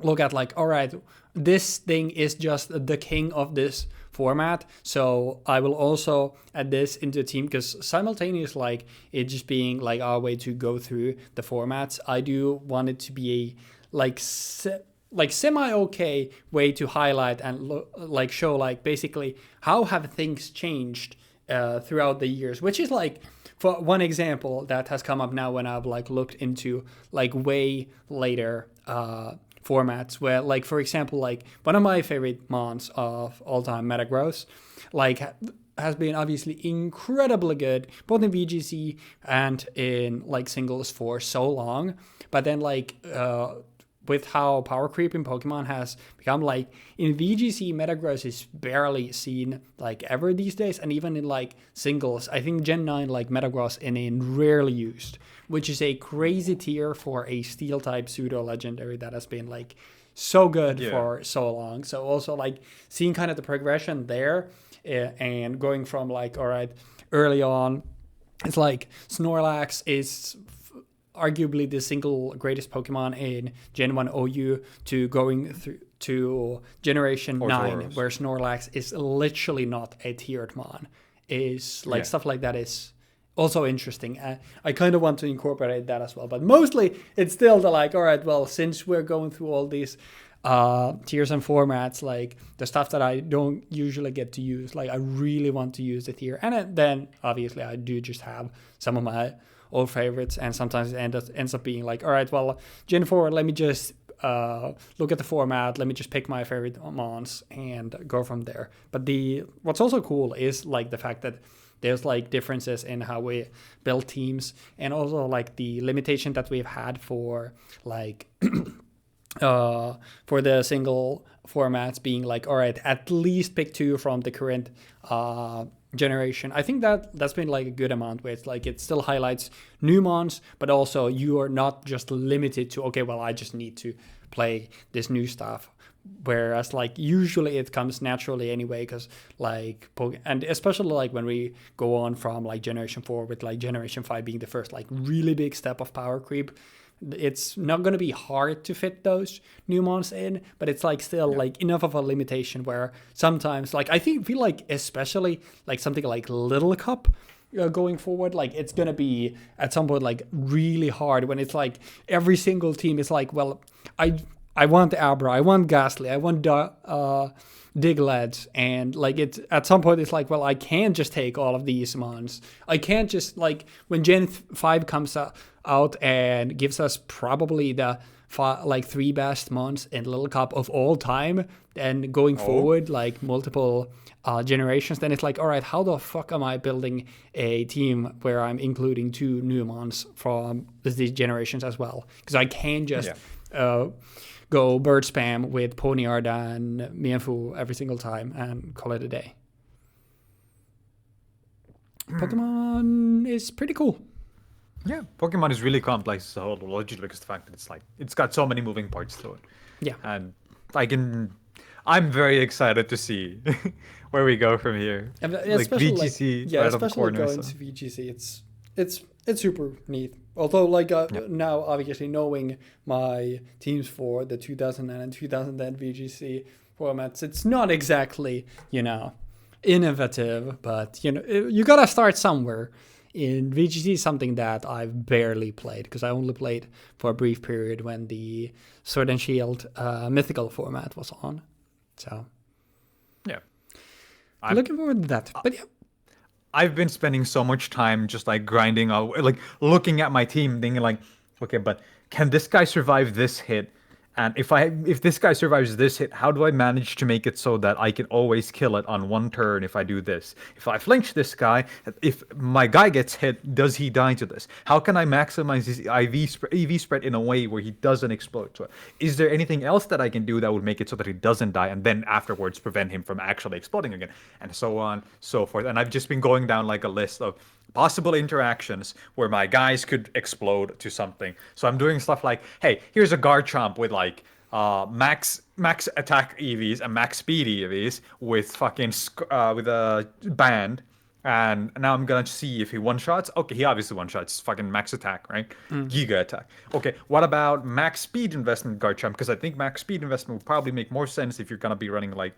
Speaker 1: look at like, all right, this thing is just the king of this format, so I will also add this into a team, because simultaneous like it just being like our way to go through the formats, I do want it to be a like semi-okay way to highlight and like show like basically how have things changed throughout the years, which is like for one example that has come up now when I've like looked into like way later formats, where like for example like one of my favorite mons of all time, Metagross, like has been obviously incredibly good both in VGC and in like singles for so long, but then like with how power creep in Pokemon has become, like in VGC, Metagross is barely seen like ever these days, and even in like singles, I think Gen 9 like Metagross in rarely used, which is a crazy tier for a steel type pseudo legendary that has been like so good for so long. So also like seeing kind of the progression there and going from like, all right, early on, it's like Snorlax is arguably the single greatest Pokemon in Gen 1 OU to going through to Generation 9, where Snorlax is literally not a tiered mon. Is like stuff like that is also interesting. I kind of want to incorporate that as well, but mostly it's still the like, all right, well, since we're going through all these tiers and formats, like the stuff that I don't usually get to use, like I really want to use the tier, and then obviously I do just have some of my old favorites, and sometimes it ends up being like, all right, well, Gen 4, let me just look at the format, let me just pick my favorite mons and go from there. But what's also cool is like the fact that there's like differences in how we build teams, and also like the limitation that we've had for like for the single formats being like, all right, at least pick 2 from the current generation. I think that's been like a good amount where it's like it still highlights new mons, but also you are not just limited to, okay, well, I just need to play this new stuff. Whereas like usually it comes naturally anyway, because like and especially like when we go on from like Generation 4 with like Generation 5 being the first like really big step of power creep, it's not going to be hard to fit those new mons in, but it's like still like enough of a limitation where sometimes like I feel like especially like something like Little Cup going forward, like it's going to be at some point like really hard when it's like every single team is like, well, I want Abra, I want Ghastly, I want Diglett, and like it's at some point it's like, well, I can't just take all of these mons. I can't just like when Gen 5 comes out and gives us probably the 3 best mons in Little Cup of all time, and going forward like multiple generations, then it's like, all right, how the fuck am I building a team where I'm including 2 new mons from these generations as well? Because I can't just go bird spam with Ponyarda and Mienfoo every single time and call it a day. Pokemon is pretty cool.
Speaker 2: Yeah, Pokemon is really complex as a whole, largely because the fact that it's got so many moving parts to it.
Speaker 1: Yeah,
Speaker 2: and I'm very excited to see where we go from here.
Speaker 1: and
Speaker 2: Like
Speaker 1: especially
Speaker 2: VGC, right on the
Speaker 1: especially
Speaker 2: corner.
Speaker 1: going to VGC, it's super neat. Although now obviously knowing my teams for the 2009 and 2010 VGC formats, it's not exactly innovative, but you gotta start somewhere. In VGC, something that I've barely played because I only played for a brief period when the Sword and Shield mythical format was on. So
Speaker 2: Yeah,
Speaker 1: I'm looking forward to that. But yeah,
Speaker 2: I've been spending so much time just like grinding out, like looking at my team, thinking like, okay, but can this guy survive this hit? And if this guy survives this hit, how do I manage to make it so that I can always kill it on one turn if I do this? If I flinch this guy, if my guy gets hit, does he die to this? How can I maximize his EV spread in a way where he doesn't explode to it? Is there anything else that I can do that would make it so that he doesn't die and then afterwards prevent him from actually exploding again? And so on, so forth. And I've just been going down like a list of possible interactions where my guys could explode to something. So I'm doing stuff like, hey, here's a Garchomp with like max attack EVs and max speed EVs with fucking with a band, and now I'm gonna see if he one shots. Okay, he obviously one shots. Fucking max attack, right? Giga attack. Okay, what about max speed investment Garchomp? Because I think max speed investment would probably make more sense if you're gonna be running like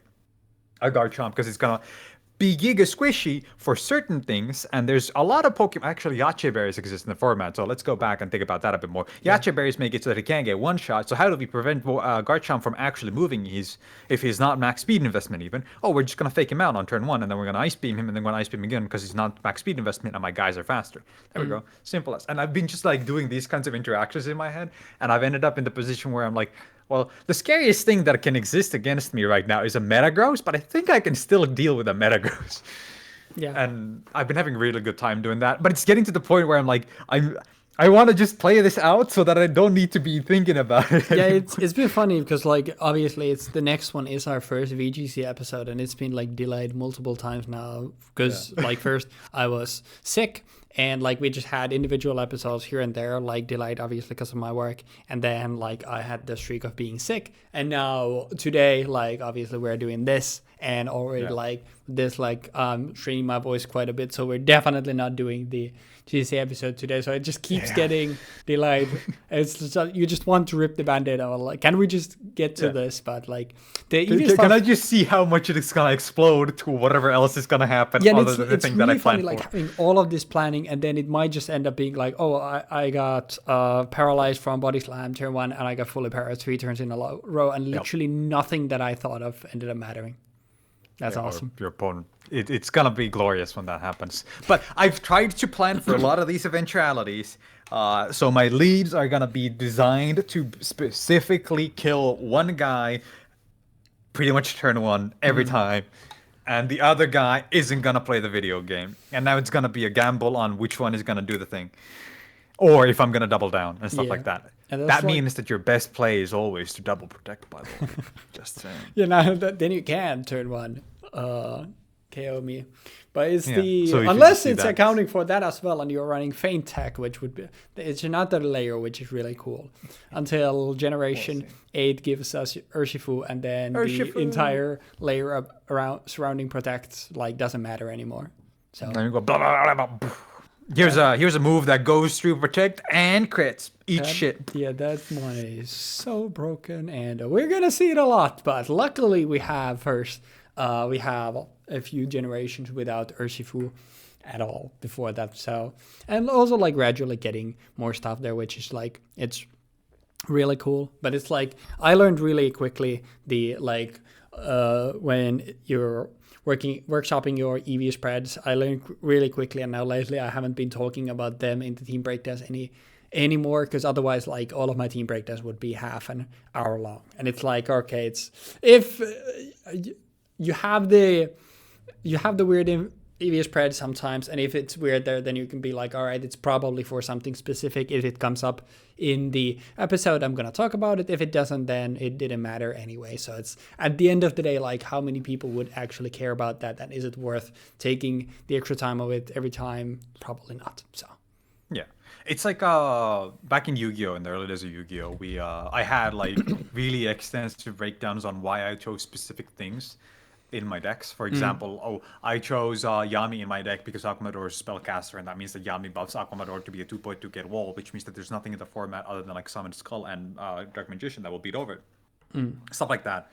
Speaker 2: a Garchomp, because it's gonna be giga squishy for certain things, and there's a lot of Pokemon. Actually, Yache berries exist in the format, so let's go back and think about that a bit more. Yache berries make it so that he can't get one shot. So how do we prevent Garchomp from actually moving if he's not max speed investment even? Oh, we're just gonna fake him out on turn 1, and then we're gonna ice beam him, and then we're gonna ice beam again because he's not max speed investment, and my guys are faster. There we go, simple as. And I've been just like doing these kinds of interactions in my head, and I've ended up in the position where I'm like, well, the scariest thing that can exist against me right now is a Metagross, but I think I can still deal with a Metagross.
Speaker 1: yeah.
Speaker 2: And I've been having a really good time doing that. But it's getting to the point where I'm like, I want to just play this out so that I don't need to be thinking about it.
Speaker 1: Yeah, it's been funny because like obviously it's the next one is our first VGC episode, and it's been like delayed multiple times now because like first I was sick, and like we just had individual episodes here and there like delayed obviously because of my work, and then like I had the streak of being sick, and now today like obviously we're doing this, and already like this like straining my voice quite a bit, so we're definitely not doing the GC episode today, so it just keeps getting delayed. It's just, you just want to rip the band-aid off. Like, can we just get to this? But like,
Speaker 2: can I just see how much it's gonna explode to whatever else is gonna happen?
Speaker 1: Yeah,
Speaker 2: other than the thing
Speaker 1: really
Speaker 2: that I
Speaker 1: funny,
Speaker 2: planned
Speaker 1: like
Speaker 2: for.
Speaker 1: having all of this planning, and then it might just end up being like, oh, I got paralyzed from body slam turn 1, and I got fully paralyzed 3 turns in a row, and literally nothing that I thought of ended up mattering. That's awesome.
Speaker 2: Your opponent. It's gonna be glorious when that happens. But I've tried to plan for a lot of these eventualities. So my leads are gonna be designed to specifically kill one guy pretty much turn 1 every time. And the other guy isn't gonna play the video game. And now it's gonna be a gamble on which one is gonna do the thing. Or if I'm gonna double down and stuff like that. That means that your best play is always to double protect, by the way. Just saying.
Speaker 1: Yeah, now then you can turn 1 KO me. But it's
Speaker 2: so
Speaker 1: unless it's accounting for that as well, and you're running Feint Tech, which would be, it's another layer, which is really cool. Until Generation 8 gives us Urshifu, and then the entire layer around surrounding Protect like doesn't matter anymore. So
Speaker 2: then you go blah, blah, blah, blah. Here's a move that goes through Protect and crits. Eat shit.
Speaker 1: Yeah, that one is so broken, and we're gonna see it a lot. But luckily, we have a few generations without Urshifu at all before that. So, and also like gradually getting more stuff there, which is like it's really cool. But it's like I learned really quickly the like when you're workshopping your EV spreads, I learned really quickly, and now lately I haven't been talking about them in the team breakdowns anymore, because otherwise like all of my team breakdowns would be half an hour long, and it's like, okay, it's if you have the you have the weird EV spread sometimes, and if it's weird there, then you can be like, all right, it's probably for something specific. If it comes up in the episode, I'm gonna talk about it. If it doesn't, then it didn't matter anyway. So it's at the end of the day, like, how many people would actually care about that, and is it worth taking the extra time of it every time? Probably not. So
Speaker 2: Yeah. It's like back in Yu-Gi-Oh! In the early days of Yu-Gi-Oh! I had like really extensive breakdowns on why I chose specific things in my decks. For example, I chose Yami in my deck because Akumador is a spellcaster, and that means that Yami buffs Akumador to be a 2.2 get wall, which means that there's nothing in the format other than like Summon Skull and Dark Magician that will beat over it. Stuff like that.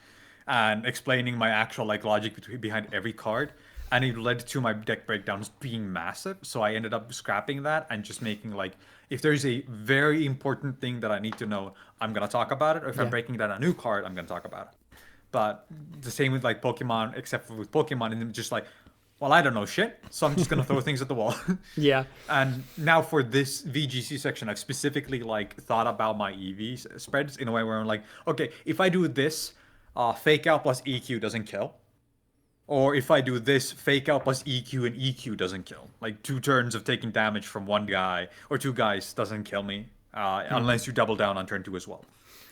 Speaker 2: And explaining my actual like logic behind every card. And it led to my deck breakdowns being massive. So I ended up scrapping that and just making like, if there's a very important thing that I need to know, I'm going to talk about it. Or if I'm breaking down a new card, I'm going to talk about it. But the same with like Pokemon, except for with Pokemon, and just like, well, I don't know shit, so I'm just going to throw things at the wall.
Speaker 1: yeah.
Speaker 2: And now for this VGC section, I've specifically like thought about my EV spreads in a way where I'm like, okay, if I do this, Fake Out plus EQ doesn't kill. Or if I do this, Fake Out plus EQ and EQ doesn't kill. Like 2 turns of taking damage from one guy or 2 guys doesn't kill me unless you double down on turn 2 as well.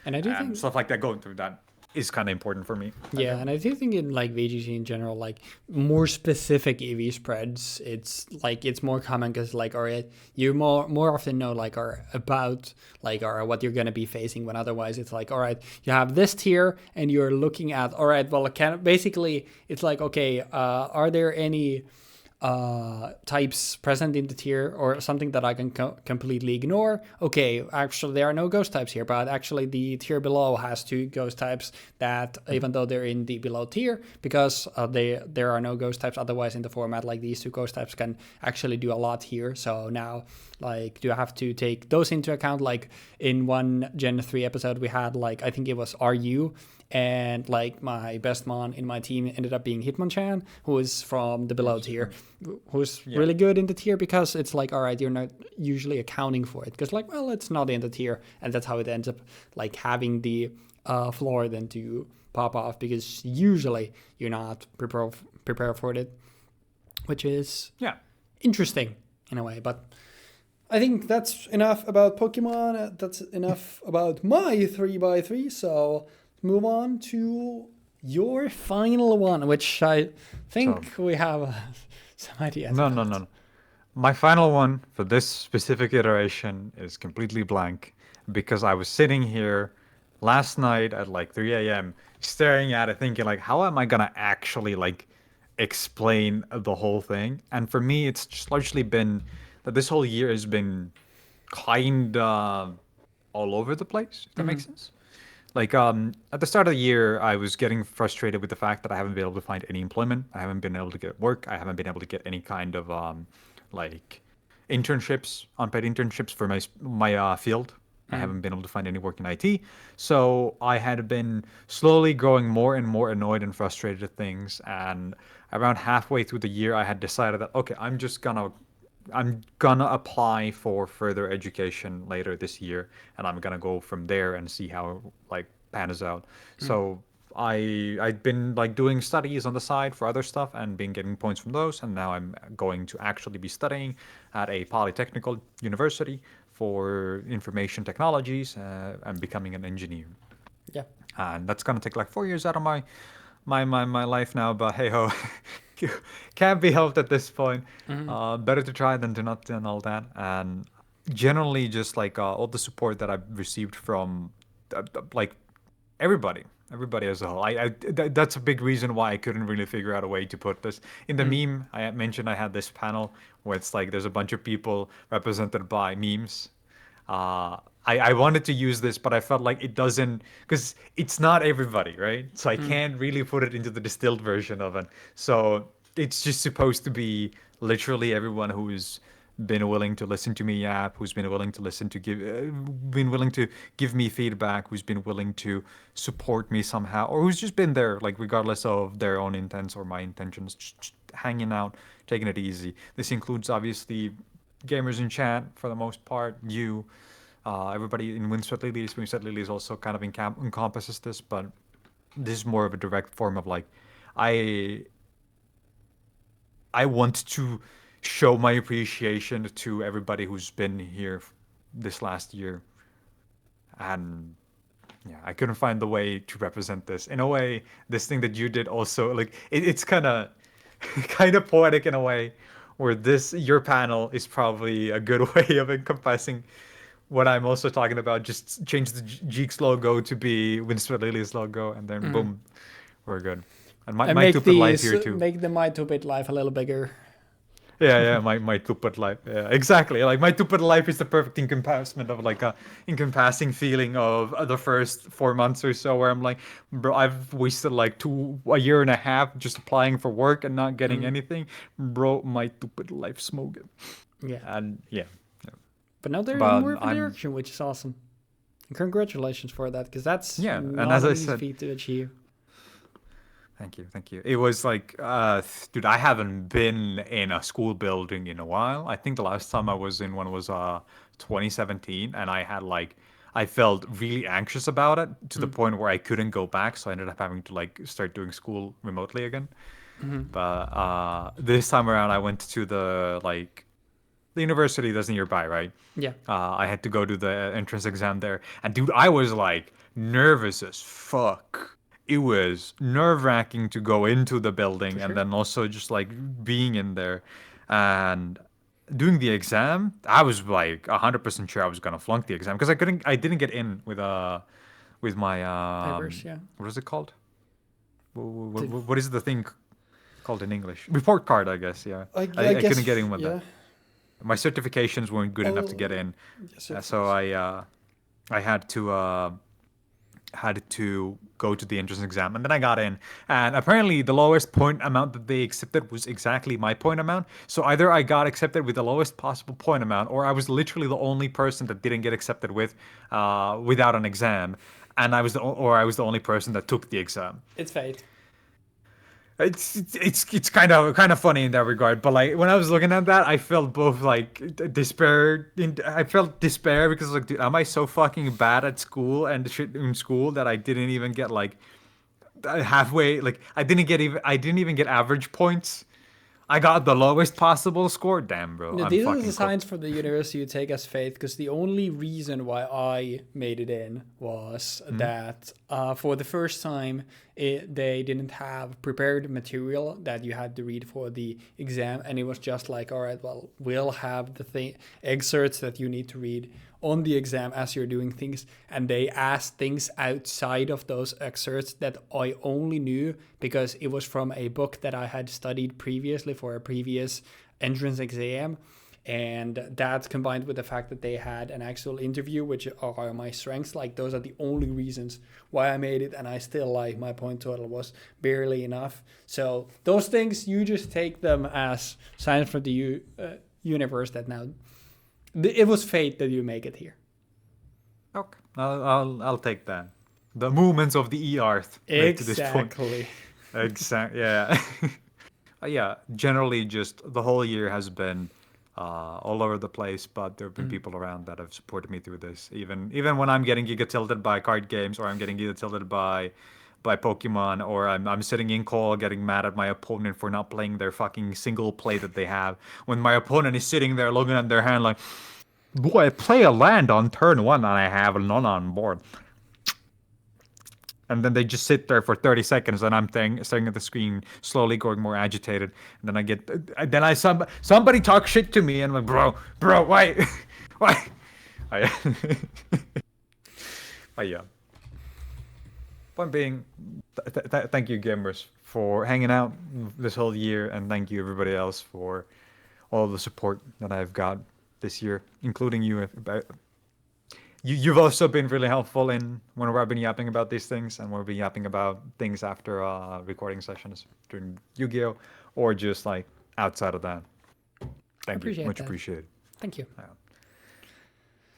Speaker 1: And I do think
Speaker 2: stuff like that, going through that is kind of important for me.
Speaker 1: Yeah, and I do think in like VGC in general, like more specific EV spreads, it's like it's more common because like, all right, you more often know like are about like or what you're gonna be facing, when otherwise it's like, all right, you have this tier and you're looking at, all right, well, basically it's like, okay, are there any types present in the tier or something that I can completely ignore? Okay, actually there are no ghost types here, but actually the tier below has 2 ghost types that even though they're in the below tier, because there are no ghost types otherwise in the format, like these 2 ghost types can actually do a lot here. So now like do I have to take those into account? Like in one Gen 3 episode we had like, I think it was RU, and like my best mon in my team ended up being Hitmonchan, who is from the below tier, who's really good in the tier, because it's like, all right, you're not usually accounting for it because like, well, it's not in the tier, and that's how it ends up like having the floor then to pop off, because usually you're not prepared for it, which is interesting in a way. But I think that's enough about Pokemon. That's enough about my 3x3. So move on to your final one, which I think we have some ideas about.
Speaker 2: No. My final one for this specific iteration is completely blank, because I was sitting here last night at like 3 a.m. staring at it thinking like, how am I going to actually like explain the whole thing? And for me, it's just largely been that this whole year has been kind of all over the place, if that makes sense. Like at the start of the year, I was getting frustrated with the fact that I haven't been able to find any employment. I haven't been able to get work. I haven't been able to get any kind of like internships, unpaid internships for my field. I haven't been able to find any work in IT. So I had been slowly growing more and more annoyed and frustrated at things. And around halfway through the year, I had decided that, okay, I'm gonna apply for further education later this year, and I'm gonna go from there and see how like pans out. So I'd been like doing studies on the side for other stuff and been getting points from those, and now I'm going to actually be studying at a polytechnical university for information technologies and becoming an engineer.
Speaker 1: Yeah.
Speaker 2: And that's gonna take like 4 years out of my life now, but hey ho, can't be helped at this point. Better to try than to not, and all that. And generally, just like all the support that I've received from like everybody as a whole. That's a big reason why I couldn't really figure out a way to put this in the meme. I mentioned I had this panel where it's like there's a bunch of people represented by memes. I wanted to use this, but I felt like it doesn't, because it's not everybody, right? So I can't really put it into the distilled version of it. So it's just supposed to be literally everyone who's been willing to listen to me yap, who's been willing to been willing to give me feedback, who's been willing to support me somehow, or who's just been there, like regardless of their own intents or my intentions, just hanging out, taking it easy. This includes obviously gamers in chat for the most part, everybody in Windsweat Lilies. Windsweat Lilies also kind of encompasses this, but this is more of a direct form of like, I want to show my appreciation to everybody who's been here this last year. And yeah, I couldn't find the way to represent this. In a way, this thing that you did also, like, it's kind of kind of poetic in a way, where your panel is probably a good way of encompassing what I'm also talking about. Just change the Jeexx logo to be Winston Lily's logo, and then boom, we're good. And
Speaker 1: And
Speaker 2: my
Speaker 1: make
Speaker 2: stupid life here
Speaker 1: these
Speaker 2: too.
Speaker 1: make the My Two-Bit life a little bigger.
Speaker 2: Yeah, my stupid life. Yeah, exactly. Like my stupid life is the perfect encompassment of like a encompassing feeling of the first 4 months or so, where I'm like, bro, I've wasted like a year and a half just applying for work and not getting anything. Bro, my stupid life smoking.
Speaker 1: Yeah.
Speaker 2: And yeah.
Speaker 1: But now they're in
Speaker 2: But
Speaker 1: more of a
Speaker 2: I'm
Speaker 1: direction, which is awesome. And congratulations for that, because that's
Speaker 2: yeah, and
Speaker 1: not
Speaker 2: as
Speaker 1: an
Speaker 2: I
Speaker 1: easy
Speaker 2: said,
Speaker 1: feat to achieve.
Speaker 2: Thank you. It was like, dude, I haven't been in a school building in a while. I think the last time I was in one was 2017, and I felt really anxious about it to the point where I couldn't go back, so I ended up having to like start doing school remotely again. But this time around, I went to the university that's nearby, right?
Speaker 1: Yeah.
Speaker 2: I had to go to the entrance exam there, and dude, I was like nervous as fuck. It was nerve-wracking to go into the building,
Speaker 1: For
Speaker 2: and
Speaker 1: sure.
Speaker 2: then also just like being in there and doing the exam. I was like 100% sure I was gonna flunk the exam because I didn't get in with my
Speaker 1: Papers, yeah.
Speaker 2: what is it called?
Speaker 1: The-
Speaker 2: What is the thing called in English? Report card, I guess. Yeah,
Speaker 1: I
Speaker 2: I
Speaker 1: guess,
Speaker 2: couldn't get in with that.
Speaker 1: yeah.
Speaker 2: My certifications weren't good enough to get
Speaker 1: Oh,
Speaker 2: in,
Speaker 1: yes,
Speaker 2: so I had to go to the entrance exam, and then I got in. And apparently, the lowest point amount that they accepted was exactly my point amount. So either I got accepted with the lowest possible point amount, or I was literally the only person that didn't get accepted without an exam, and I was the only person that took the exam.
Speaker 1: It's fate.
Speaker 2: It's kind of funny in that regard, but like when I was looking at that, I felt both like despair. I felt despair because like, dude, am I so fucking bad at school and shit in school that I didn't even get like halfway? Like I didn't even get average points. I got the lowest possible score. Damn, bro,
Speaker 1: No,
Speaker 2: I'm
Speaker 1: these are the
Speaker 2: fucking
Speaker 1: signs
Speaker 2: cooked.
Speaker 1: for the university you take as faith, because the only reason why I made it in was that for the first time they didn't have prepared material that you had to read for the exam, and it was just like, all right, well, we'll have the excerpts that you need to read on the exam as you're doing things, and they asked things outside of those excerpts that I only knew because it was from a book that I had studied previously for a previous entrance exam. And that combined with the fact that they had an actual interview, which are my strengths, like those are the only reasons why I made it. And I still like my point total was barely enough. So those things, you just take them as signs from the universe that now it was fate that you make it here.
Speaker 2: Okay, I'll take that. The movements of the earth led to this point.
Speaker 1: Exactly.
Speaker 2: Exactly. Yeah. Yeah. Generally, just the whole year has been all over the place, but there have been people around that have supported me through this. Even when I'm getting giga tilted by card games, or I'm getting giga tilted by Pokemon, or I'm sitting in call getting mad at my opponent for not playing their fucking single play that they have. When my opponent is sitting there looking at their hand like, boy, I play a land on turn one and I have none on board. And then they just sit there for 30 seconds, and I'm staring at the screen, slowly growing more agitated. And then somebody talks shit to me, and I'm like, bro, why, why? I, yeah. Point being, thank you, gamers, for hanging out this whole year, and thank you everybody else for all the support that I've got this year, including you. You've also been really helpful in whenever I've been yapping about these things, and we've been yapping about things after recording sessions during Yu-Gi-Oh, or just like outside of that. Thank you, much appreciated.
Speaker 1: Thank you.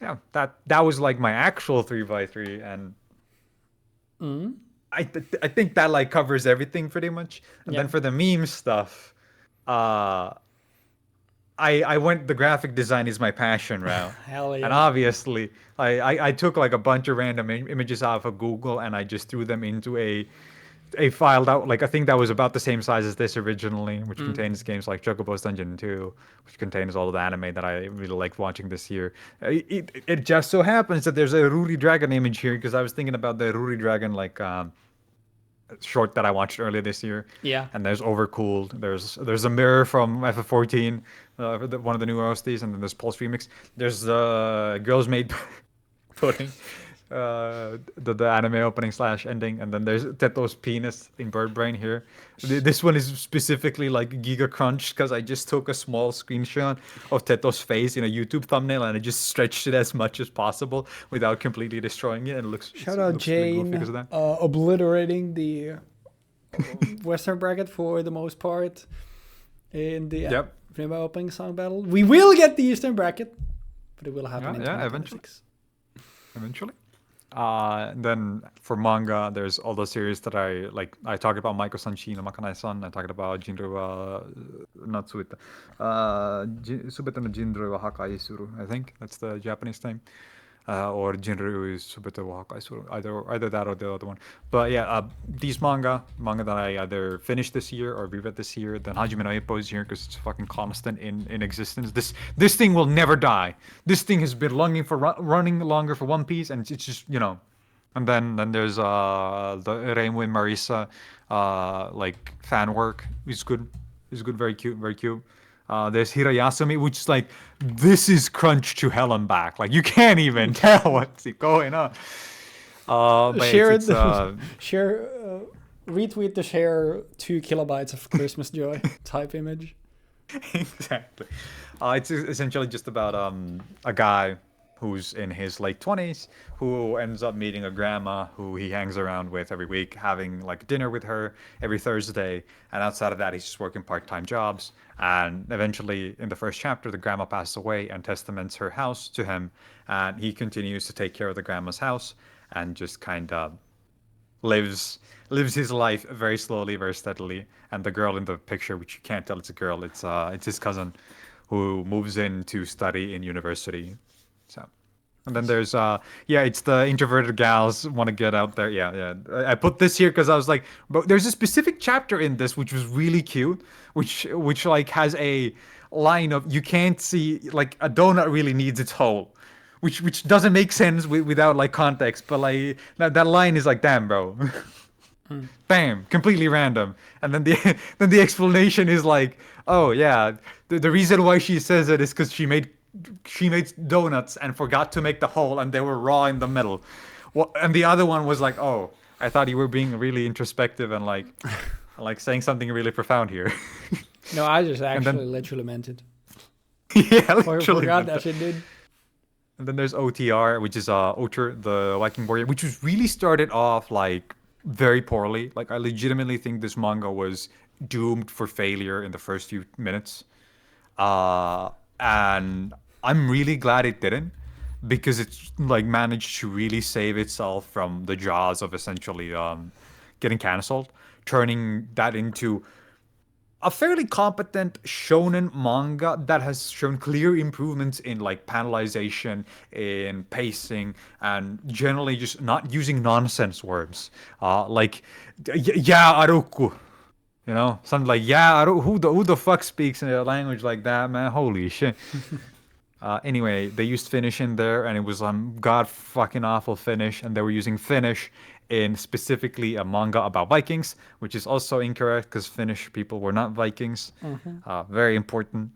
Speaker 2: Yeah, that was like my actual 3x3, and I think that like covers everything pretty much. And then for the meme stuff, I went the graphic design is my passion route.
Speaker 1: Hell yeah.
Speaker 2: And obviously, I took like a bunch of random images off of Google, and I just threw them into a a filed out, like I think that was about the same size as this originally, which contains games like Chocobo's Dungeon 2, which contains all of the anime that I really liked watching this year. It just so happens that there's a Ruri Dragon image here because I was thinking about the Ruri Dragon short that I watched earlier this year.
Speaker 1: Yeah.
Speaker 2: And there's Overcooled. There's a mirror from FF14, one of the new OSTs, and then there's Pulse Remix. There's Girls Made Pudding, the anime opening / ending, and then there's Teto's penis in Bird Brain here. This one is specifically like Giga Crunch because I just took a small screenshot of Teto's face in a YouTube thumbnail and I just stretched it as much as possible without completely destroying it. And it looks
Speaker 1: Shout out
Speaker 2: looks really goofy
Speaker 1: Jane,
Speaker 2: because of that.
Speaker 1: obliterating the Western bracket for the most part in the
Speaker 2: Yep.
Speaker 1: Remember opening song battle. We will get the Eastern bracket, but it will happen in
Speaker 2: eventually.
Speaker 1: 2026.
Speaker 2: Eventually. Then for manga, there's all the series that I like. I talked about Maiko-san Shino Makanai-san. I talked about Jinryu wa not Subeta. Subeta no Jinryu wa Hakai Suru. I think that's the Japanese name. Or Jinryu is Subeta wa Hakai Suru. Either that or the other one. But yeah, these manga that I either finished this year or reread this year. Then Hajime no Ippo is here because it's fucking constant in existence. This thing will never die. This thing has been running longer for One Piece, and it's just, you know. And then there's the Reimu and Marisa like fan work. It's good. It's good. Very cute. Very cute. There's Hirayasumi, which is like, this is crunch to hell and back. Like, you can't even tell what's going on. But
Speaker 1: Share
Speaker 2: it's,
Speaker 1: retweet the share 2 kilobytes of Christmas joy type image.
Speaker 2: Exactly. It's essentially just about a guy who's in his late 20s who ends up meeting a grandma who he hangs around with every week, having like dinner with her every Thursday. And outside of that, he's just working part-time jobs. And eventually, in the first chapter, the grandma passes away and testaments her house to him. And he continues to take care of the grandma's house and just kind of lives his life very slowly, very steadily. And the girl in the picture, which you can't tell it's a girl, it's his cousin who moves in to study in university. So, and then there's it's the introverted gals want to get out there. Yeah. I put this here because I was like, but there's a specific chapter in this which was really cute, which like has a line of, you can't see, like, a donut really needs its hole, which doesn't make sense without like context, but like that line is like, damn, bro. Bam, completely random. And then the explanation is like, oh yeah, the reason why she says it is because she made donuts and forgot to make the hole and they were raw in the middle. And the other one was like, oh, I thought you were being really introspective and like saying something really profound here.
Speaker 1: No, I just actually literally meant it.
Speaker 2: Yeah,
Speaker 1: I
Speaker 2: literally.
Speaker 1: forgot that shit, dude.
Speaker 2: And then there's OTR, which is Ocher, the Viking warrior, which was really started off like very poorly. Like, I legitimately think this manga was doomed for failure in the first few minutes. And I'm really glad it didn't, because it's like managed to really save itself from the jaws of essentially getting cancelled, turning that into a fairly competent shonen manga that has shown clear improvements in like panelization, in pacing, and generally just not using nonsense words. Like, yeah, Aruku. You know, something like, yeah, who the fuck speaks in a language like that, man? Holy shit. Anyway, they used Finnish in there, and it was god fucking awful Finnish, and they were using Finnish in specifically a manga about Vikings, which is also incorrect because Finnish people were not Vikings. Very important.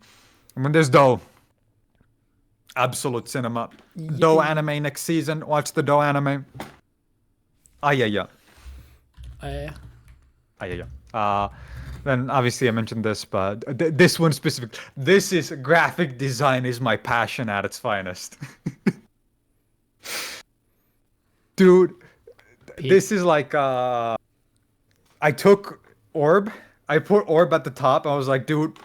Speaker 2: And then there's Doe. Absolute cinema. Doe anime next season. Watch the Doe anime. Yeah. Then obviously I mentioned this, but this one specific. This is graphic design is my passion at its finest. Dude, this is like I took Orb. I put Orb at the top. I was like, dude,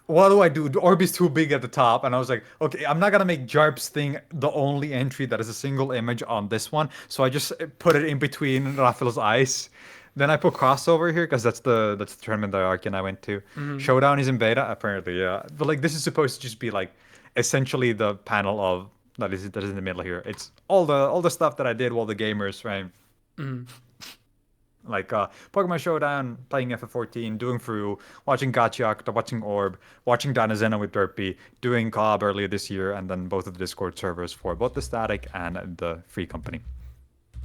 Speaker 2: what do I do? The Orb is too big at the top. And I was like, okay, I'm not going to make Jarp's thing the only entry that is a single image on this one. So I just put it in between Raphael's eyes. Then I put Crossover here because that's the tournament that Arkin I went to. Showdown is in beta, apparently, yeah. But like, this is supposed to just be like essentially the panel of that is in the middle here. It's all the stuff that I did while the gamers, right? Like Pokemon Showdown, playing FF14, doing through, watching Gachiak, watching Orb, watching Danazena with Derpy, doing collab earlier this year, and then both of the Discord servers for both the Static and the Free Company.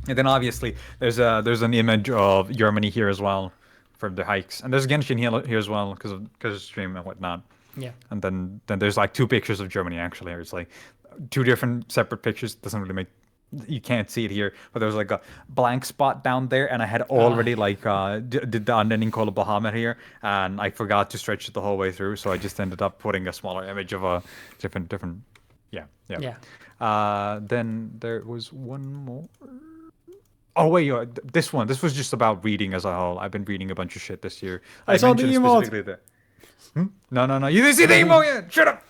Speaker 2: And then obviously there's an image of Germany here as well from the hikes, and there's Genshin here as well because of stream and whatnot.
Speaker 1: Yeah.
Speaker 2: And then there's like 2 pictures of Germany actually. It's like 2 different separate pictures. Doesn't really make, you can't see it here, but there's like a blank spot down there, and I had already like did the unending call of Bahamut here, and I forgot to stretch it the whole way through, so I just ended up putting a smaller image of a different then there was one more. Oh wait, this was just about reading as a whole. I've been reading a bunch of shit this year.
Speaker 1: I saw the emote.
Speaker 2: No, you didn't see the emote yet. Shut up.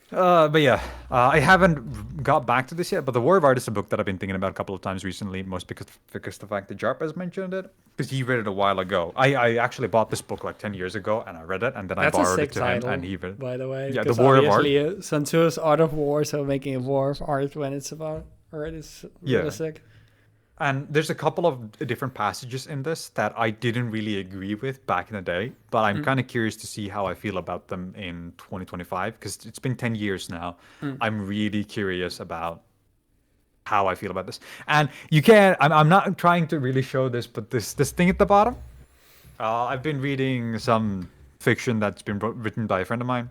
Speaker 2: But yeah, I haven't got back to this yet, but the War of Art is a book that I've been thinking about a couple of times recently, most because the fact that Jarp has mentioned it, because he read it a while ago. I actually bought this book like 10 years ago, and I read it, and then I borrowed it to him, and he read it.
Speaker 1: By the way,
Speaker 2: yeah, the War of Art.
Speaker 1: Sun Tzu's Art of War, so making a War of Art when it's about art is really sick.
Speaker 2: And there's a couple of different passages in this that I didn't really agree with back in the day, but I'm kind of curious to see how I feel about them in 2025, because it's been 10 years now. I'm really curious about how I feel about this. And you can't, I'm not trying to really show this, but this thing at the bottom, I've been reading some fiction that's been written by a friend of mine.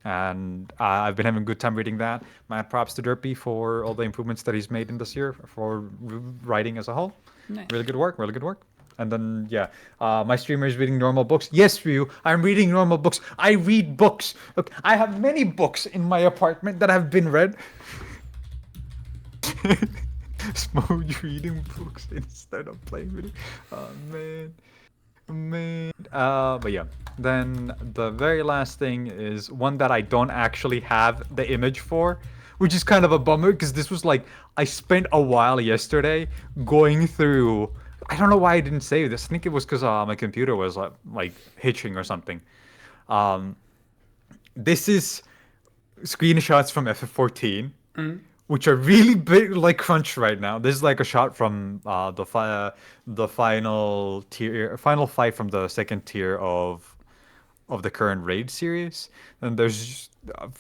Speaker 2: And I've been having a good time reading that. Mad props to Derpy for all the improvements that he's made in this year for writing as a whole. Nice. Really good work. And then, my streamer is reading normal books. Yes, Ryu, I'm reading normal books. I read books. Look, I have many books in my apartment that have been read. Smoke reading books instead of playing video. Oh, man. But yeah, then the very last thing is one that I don't actually have the image for, which is kind of a bummer, because this was like, I spent a while yesterday going through, I don't know why I didn't save this. I think it was because my computer was like hitching or something. This is screenshots from FF14. Which are really big, like crunch right now. This is like a shot from the final fight from the second tier of the current raid series, and there's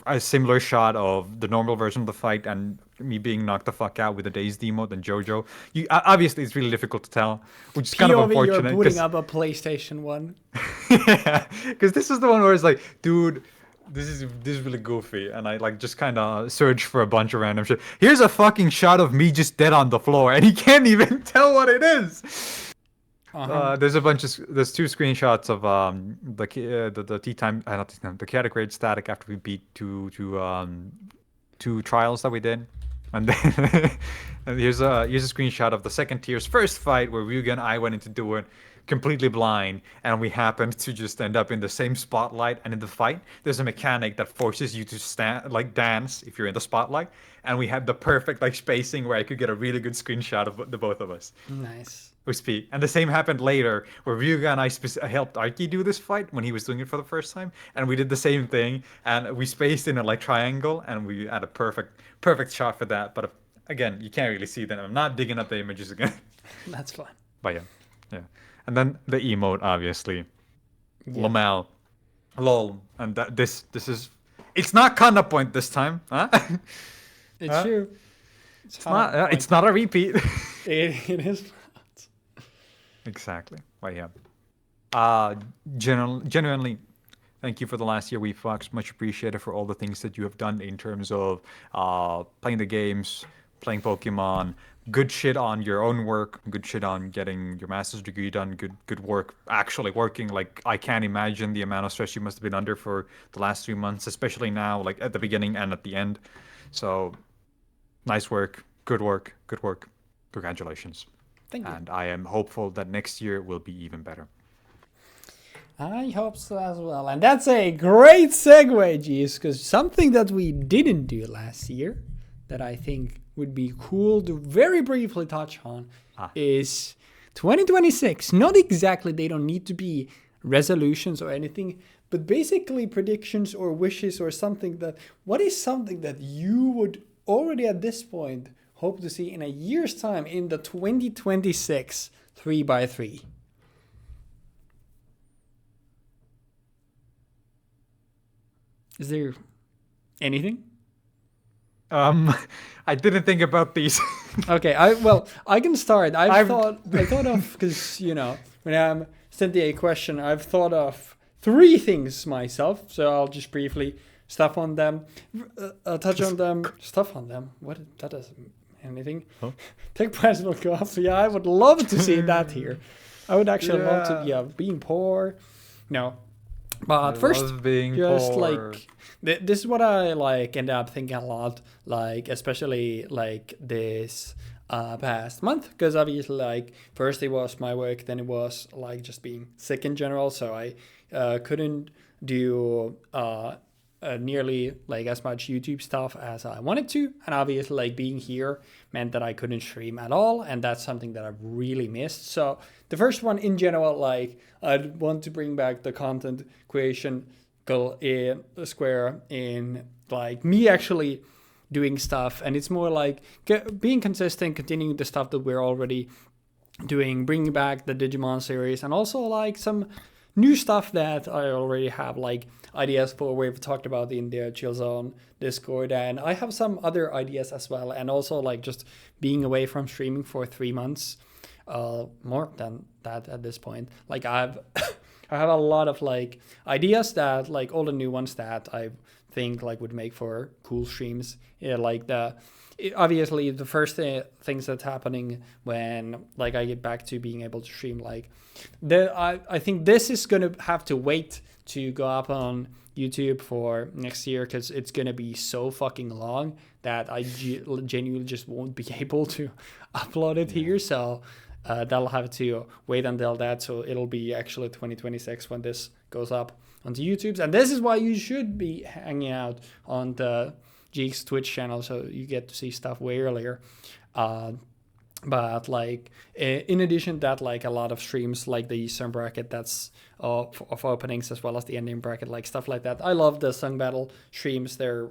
Speaker 2: a similar shot of the normal version of the fight and me being knocked the fuck out with a dazed emote and JoJo. Obviously it's really difficult to tell, which is kind of unfortunate.
Speaker 1: You're booting up a PlayStation 1.
Speaker 2: Yeah, because this is the one where it's like, dude, this is really goofy, and I like just kind of searched for a bunch of random shit. Here's a fucking shot of me just dead on the floor, and he can't even tell what it is. There's 2 screenshots of the tea time, not tea time, the chaotic raid static after we beat two trials that we did, and then and here's a screenshot of the second tier's first fight where Ryuga and I went into do it completely blind, and we happened to just end up in the same spotlight. And in the fight, there's a mechanic that forces you to dance if you're in the spotlight, and we had the perfect like spacing where I could get a really good screenshot of the both of us.
Speaker 1: Nice.
Speaker 2: We speak. And the same happened later where Ryuga and I helped Arki do this fight when he was doing it for the first time, and we did the same thing, and we spaced in a like triangle, and we had a perfect shot for that. But again, you can't really see that. I'm not digging up the images again.
Speaker 1: That's fine.
Speaker 2: But yeah. And then the emote, obviously. Yeah. Lamel. Lol. And this is... It's not Kanda Point this time, huh?
Speaker 1: It's true.
Speaker 2: It's not a repeat.
Speaker 1: It is not.
Speaker 2: Exactly. But yeah. Genuinely, thank you for the last year, Weebfox. Much appreciated for all the things that you have done in terms of playing the games, playing Pokemon, good shit on your own work, good shit on getting your master's degree done, good work actually working. Like, I can't imagine the amount of stress you must have been under for the last 3 months, especially now, like at the beginning and at the end. So, nice work, good work. Congratulations.
Speaker 1: Thank you.
Speaker 2: And I am hopeful that next year will be even better.
Speaker 1: I hope so as well. And that's a great segue, Jeexx, because something that we didn't do last year that I think would be cool to very briefly touch on is 2026. Not exactly, they don't need to be resolutions or anything, but basically predictions or wishes or something that, what is something that you would already at this point hope to see in a year's time in the 2026 3x3? Is there anything?
Speaker 2: I didn't think about these.
Speaker 1: Okay, I can start. I thought of, because when I'm sent a question, I've thought of 3 things myself. So I'll just briefly touch on them. Stuff on them. What? That doesn't mean anything. Huh? Take personal cost. Yeah, I would love to see that here. I would actually love to. Yeah, being poor. No, but first, just poor. Like this is what I like end up thinking a lot. Like especially like this past month, because obviously like first it was my work, then it was like just being sick in general. So I couldn't do nearly like as much YouTube stuff as I wanted to, and obviously like being here meant that I couldn't stream at all, and that's something that I really missed. So the first one in general, like I'd want to bring back the content creation goal in square in like me actually doing stuff, and it's more like being consistent, continuing the stuff that we're already doing, bringing back the Digimon series, and also like some new stuff that I already have like ideas for. We've talked about in the Chill Zone Discord, and I have some other ideas as well. And also like just being away from streaming for 3 months, more than that at this point. Like I have a lot of like ideas that like all the new ones that I think like would make for cool streams. Yeah, like obviously the first things that's happening when like I get back to being able to stream, like I think this is gonna have to wait to go up on YouTube for next year, because it's gonna be so fucking long that I genuinely just won't be able to upload it here. So that'll have to wait until that. So it'll be actually 2026 when this goes up onto YouTube. And this is why you should be hanging out on the Jeexx Twitch channel, so you get to see stuff way earlier. But like in addition to that, like a lot of streams like the Eastern bracket that's of openings, as well as the ending bracket, like stuff like that. I love the Sung Battle streams. They're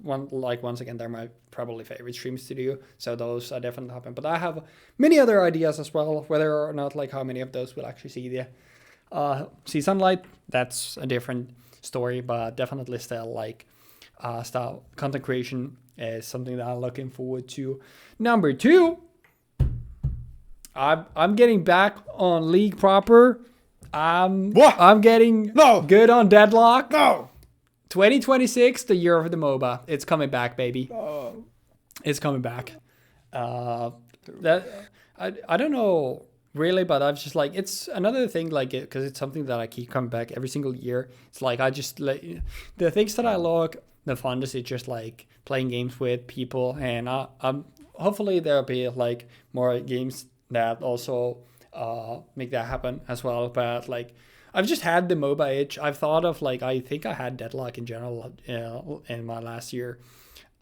Speaker 1: once again, they're my probably favorite streams to do. So those are definitely happen. But I have many other ideas as well, whether or not like how many of those will actually see sunlight. That's a different story, but definitely still like style content creation is something that I'm looking forward to. Number 2, I'm getting back on League proper. I'm getting good on Deadlock. No. 2026, the year of the MOBA. It's coming back, baby. It's coming back. That I don't know really, but I've just like, it's another thing like it, because it's something that I keep coming back every single year. It's like I just like the things that I log. The fun is just like playing games with people, and I'm hopefully there'll be like more games that also make that happen as well. But like I've just had the MOBA itch. I've thought of like, I think I had Deadlock in general in my last year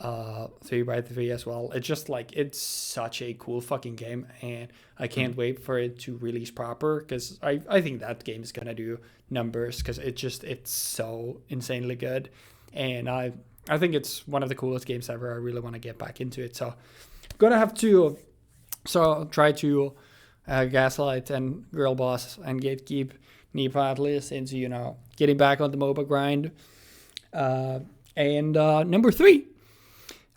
Speaker 1: 3x3 as well. It's just like, it's such a cool fucking game, and I can't wait for it to release proper, because I think that game is gonna do numbers, because it's so insanely good. And I think it's one of the coolest games ever. I really want to get back into it. So I'm going to have to try to gaslight and girl boss and gatekeep Nipa at least into, getting back on the MOBA grind. And number 3,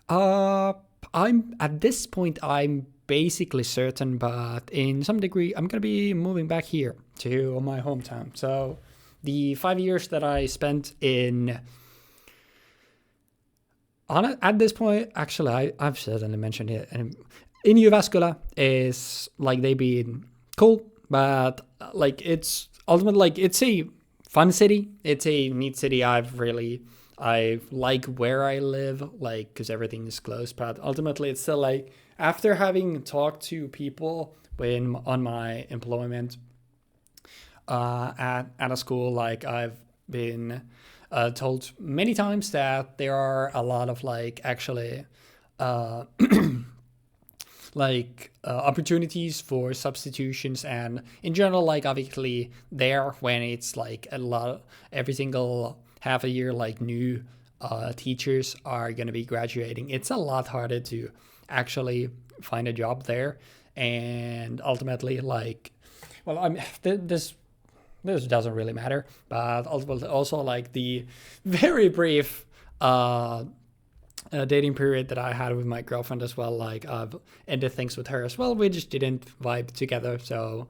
Speaker 1: I'm at this point, I'm basically certain, but in some degree, I'm going to be moving back here to my hometown. So the 5 years that I spent at this point, actually, I've certainly mentioned it. And in Jyväskylä is like they been cool, but like it's ultimately like it's a fun city. It's a neat city. I like where I live, like because everything is close. But ultimately, it's still like after having talked to people on my employment at a school, like I've been told many times that there are a lot of like actually opportunities for substitutions, and in general, like obviously there when it's like every single half a year, like new teachers are going to be graduating, it's a lot harder to actually find a job there. And ultimately, like, well, this doesn't really matter, but also like the very brief dating period that I had with my girlfriend as well, like I've ended things with her as well. We just didn't vibe together, so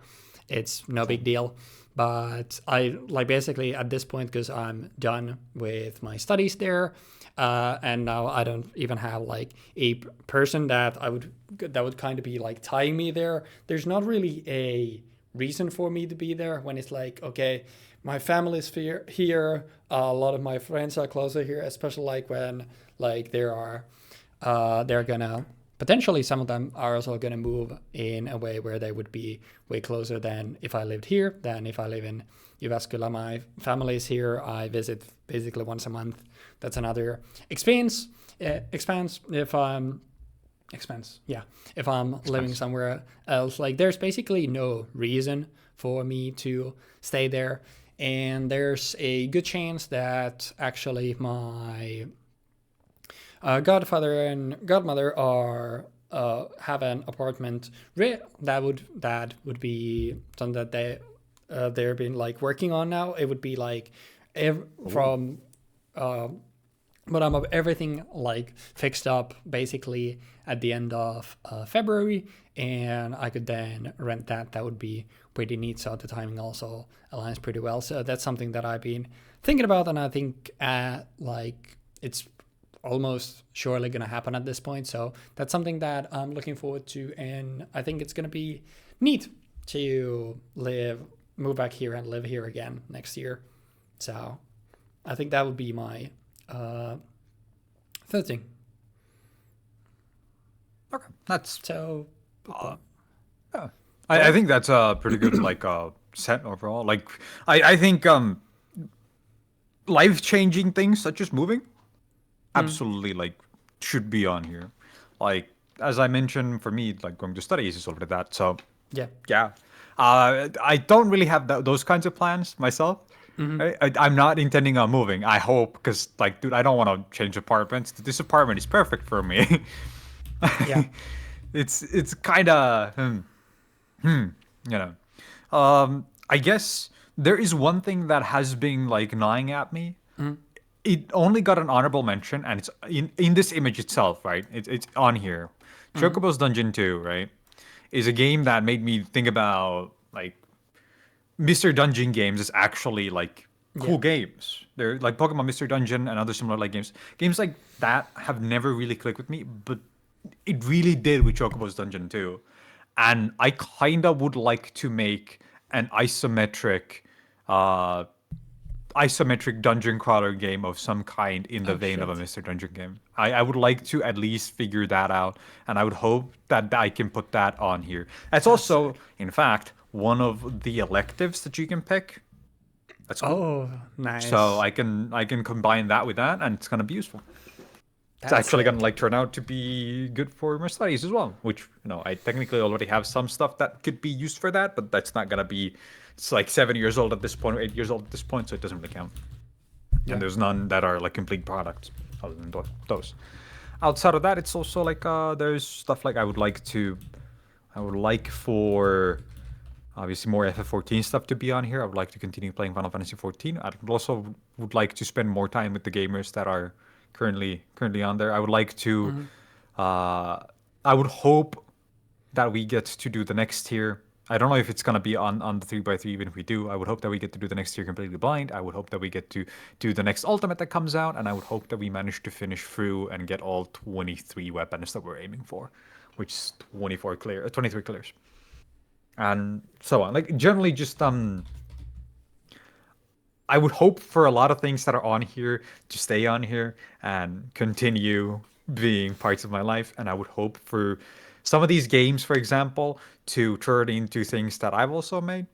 Speaker 1: it's no big deal. But I like basically at this point, because I'm done with my studies there, and now I don't even have like a person that would kind of be like tying me there. There's not really a reason for me to be there when it's like, okay, my family's here, a lot of my friends are closer here, especially like when like they're gonna potentially, some of them are also gonna move in a way where they would be way closer than if I lived here, than if I live in Jyväskylä. My family is here. I visit basically once a month. That's another expense if I'm living somewhere else. Like there's basically no reason for me to stay there, and there's a good chance that actually my godfather and godmother are have an apartment that would be something that they've been like working on now. It would be like from but I'm of everything like fixed up basically at the end of February, and I could then rent that. That would be pretty neat. So the timing also aligns pretty well. So that's something that I've been thinking about, and I think like it's almost surely going to happen at this point. So that's something that I'm looking forward to, and I think it's going to be neat to move back here and live here again next year. So I think that would be my third thing.
Speaker 2: Okay, that's
Speaker 1: so.
Speaker 2: Yeah. I think that's a pretty good like set overall. Like I think life-changing things such as moving absolutely like should be on here. Like as I mentioned, for me, like going to studies is already that. So yeah. I don't really have those kinds of plans myself. I'm not intending on moving. I hope, because like, dude, I don't want to change apartments. This apartment is perfect for me.
Speaker 1: Yeah.
Speaker 2: It's kind of you know. I guess there is one thing that has been like gnawing at me. It only got an honorable mention, and it's in this image itself, right? It's on here. Chocobo's Dungeon 2, right, is a game that made me think about like Mr. Dungeon games is actually like cool games. They're like Pokemon Mr. Dungeon and other similar like games. Games like that have never really clicked with me, but it really did with Chocobo's Dungeon 2. And I kinda would like to make an isometric dungeon crawler game of some kind in the vein of a Mr. Dungeon game. I would like to at least figure that out, and I would hope that I can put that on here. That's also, in fact, one of the electives that you can pick. That's cool.
Speaker 1: Oh, nice.
Speaker 2: So I can combine that with that, and it's gonna be useful. It's actually gonna like turn out to be good for my studies as well. Which I technically already have some stuff that could be used for that, but that's not gonna be. It's like 7 years old at this point, or 8 years old at this point, so it doesn't really count. And there's none that are like complete products other than those. Outside of that, it's also like there's stuff like I would like for obviously more FF14 stuff to be on here. I would like to continue playing Final Fantasy 14. I would like to spend more time with the gamers that are currently on there. I would like to I would hope that we get to do the next tier. I don't know if it's going to be on the 3x3, even if we do. I would hope that we get to do the next tier completely blind. I would hope that we get to do the next ultimate that comes out, and I would hope that we manage to finish through and get all 23 weapons that we're aiming for, which is 23 clears. And so on. Like, generally just, I would hope for a lot of things that are on here to stay on here and continue being parts of my life, and I would hope for some of these games, for example, to turn into things that I've also made.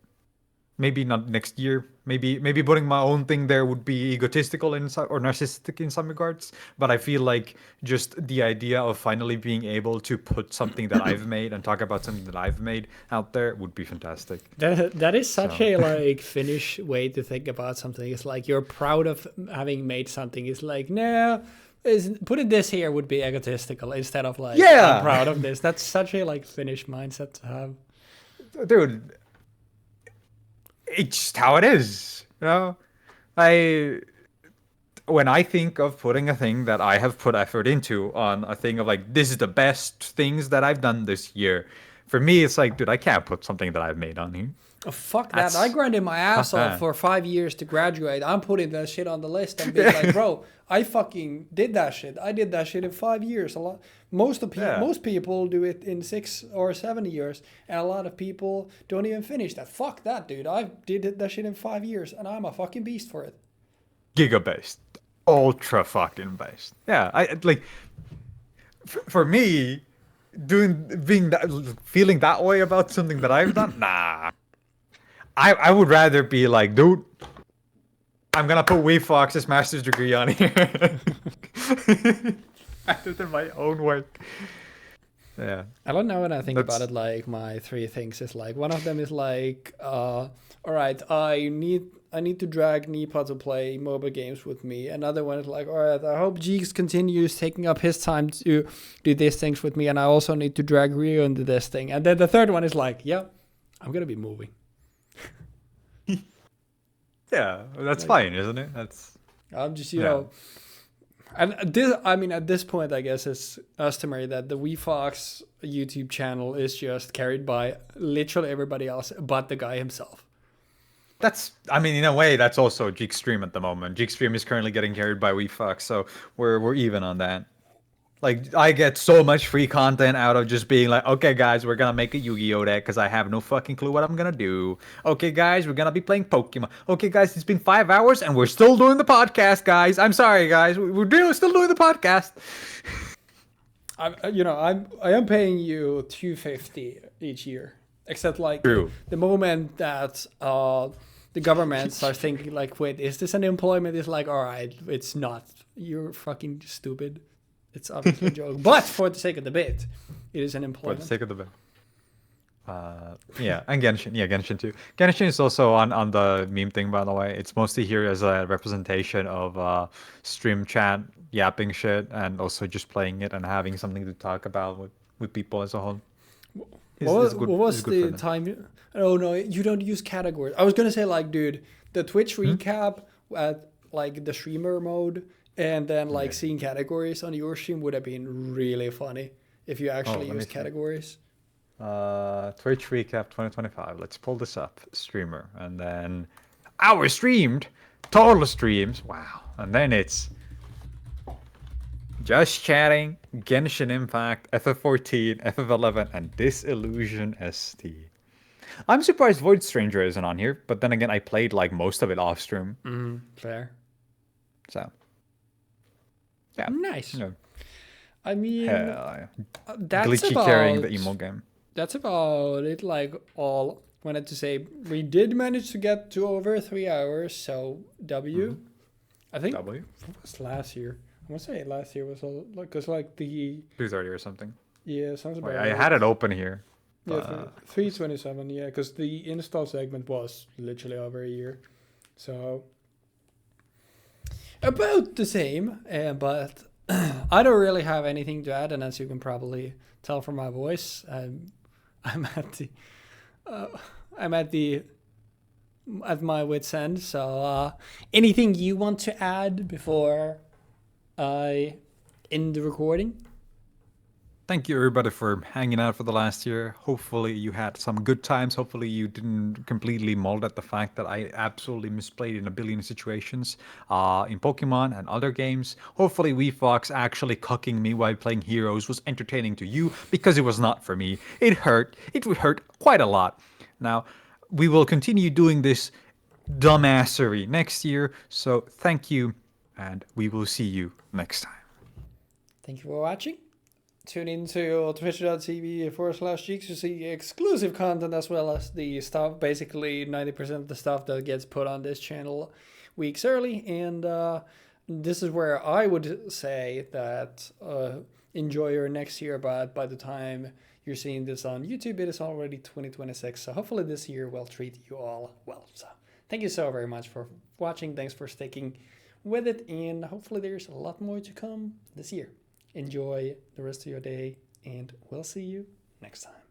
Speaker 2: maybe not next year. Maybe putting my own thing there would be egotistical in some, or narcissistic in some regards. But I feel like just the idea of finally being able to put something that I've made and talk about something that I've made out there would be fantastic.
Speaker 1: That is such
Speaker 2: So.
Speaker 1: a like Finnish way to think about something. It's like you're proud of having made something. It's like, no, putting this here would be egotistical instead of like,
Speaker 2: Yeah.
Speaker 1: I'm proud of this. That's such a like Finnish mindset to have.
Speaker 2: Dude, it's just how it is, you know. When I think of putting a thing that I have put effort into on a thing of like, this is the best things that I've done this year, for me it's like, dude, I can't put something that I've made on here.
Speaker 1: Oh, fuck that.
Speaker 2: That's-
Speaker 1: I grinded my ass off for 5 years to graduate. I'm putting that shit on the list and being like, bro, I fucking did that shit. I did that shit in 5 years. A lot. Most people do it in 6 or 7 years, and a lot of people don't even finish that. Fuck that, dude. I did that shit in 5 years, and I'm a fucking beast for it.
Speaker 2: Giga-based. Ultra fucking based. Yeah, I like, for me, feeling that way about something that I've done, nah. I would rather be like, dude, I'm gonna put Weebfox's master's degree on here rather than my own work. Yeah.
Speaker 1: I don't know when I think about it, like my 3 things is like, one of them is like, all right, I need to drag Nipa to play mobile games with me. Another one is like, all right, I hope Jeexx continues taking up his time to do these things with me, and I also need to drag Rio into this thing. And then the third one is like, yeah, I'm gonna be moving.
Speaker 2: Yeah, that's fine, isn't it?
Speaker 1: I'm just, you know, and this, I mean, at this point, I guess it's customary that the Weebfox YouTube channel is just carried by literally everybody else but the guy himself.
Speaker 2: I mean, in a way, that's also Jeexx Stream at the moment. Jeexx Stream is currently getting carried by Weebfox, so we're even on that. Like, I get so much free content out of just being like, okay, guys, we're gonna make a Yu-Gi-Oh deck because I have no fucking clue what I'm gonna do. Okay, guys, we're gonna be playing Pokemon. Okay, guys, it's been 5 hours and we're still doing the podcast, guys. I'm sorry, guys, we're still doing the podcast.
Speaker 1: I am paying you $250 each year, except like
Speaker 2: True.
Speaker 1: the moment that the government starts thinking like, wait, is this an employment? It's like, all right, it's not. You're fucking stupid. It's obviously a joke, but for the sake of the bit, it is an employment.
Speaker 2: For the sake of the bit. Yeah, and Genshin. Yeah, Genshin too. Genshin is also on the meme thing, by the way. It's mostly here as a representation of stream chat, yapping shit, and also just playing it and having something to talk about with people as a whole.
Speaker 1: What was the time? Oh no, you don't use categories. I was gonna say like, dude, the Twitch recap at like the streamer mode, and then like seeing categories on your stream would have been really funny if you actually used categories.
Speaker 2: Twitch recap 2025. Let's pull this up. Streamer, and then hour streamed, total streams. Wow, and then it's just chatting, Genshin Impact, FF14, FF11, and Disillusion ST. I'm surprised Void Stranger isn't on here, but then again, I played like most of it off stream.
Speaker 1: Fair.
Speaker 2: So, yeah,
Speaker 1: nice.
Speaker 2: You know,
Speaker 1: I mean, that's
Speaker 2: glitchy
Speaker 1: about
Speaker 2: carrying the emo game.
Speaker 1: That's about it. Like all wanted to say, we did manage to get to over 3 hours. So W, I think.
Speaker 2: W.
Speaker 1: What was last year? I want to say last year was all like, cause like the
Speaker 2: 2:30 or something.
Speaker 1: Yeah, sounds about.
Speaker 2: Wait,
Speaker 1: right.
Speaker 2: I had it open here.
Speaker 1: Yeah, 327. Yeah, because the install segment was literally over a year, so about the same. But I don't really have anything to add, and as you can probably tell from my voice, I'm at my wit's end. So anything you want to add before I end the recording?
Speaker 2: Thank you, everybody, for hanging out for the last year. Hopefully you had some good times. Hopefully you didn't completely mold at the fact that I absolutely misplayed in a billion situations in Pokemon and other games. Hopefully Weebfox actually cucking me while playing Heroes was entertaining to you, because it was not for me. It hurt. It would hurt quite a lot. Now, we will continue doing this dumbassery next year. So thank you, and we will see you next time.
Speaker 1: Thank you for watching. tune into twitch.tv/Jeexx to see exclusive content as well as the stuff, basically 90% of the stuff that gets put on this channel weeks early. And this is where I would say that enjoy your next year, but by the time you're seeing this on YouTube, it is already 2026. So hopefully this year will treat you all well. So thank you so very much for watching. Thanks for sticking with it. And hopefully there's a lot more to come this year. Enjoy the rest of your day, and we'll see you next time.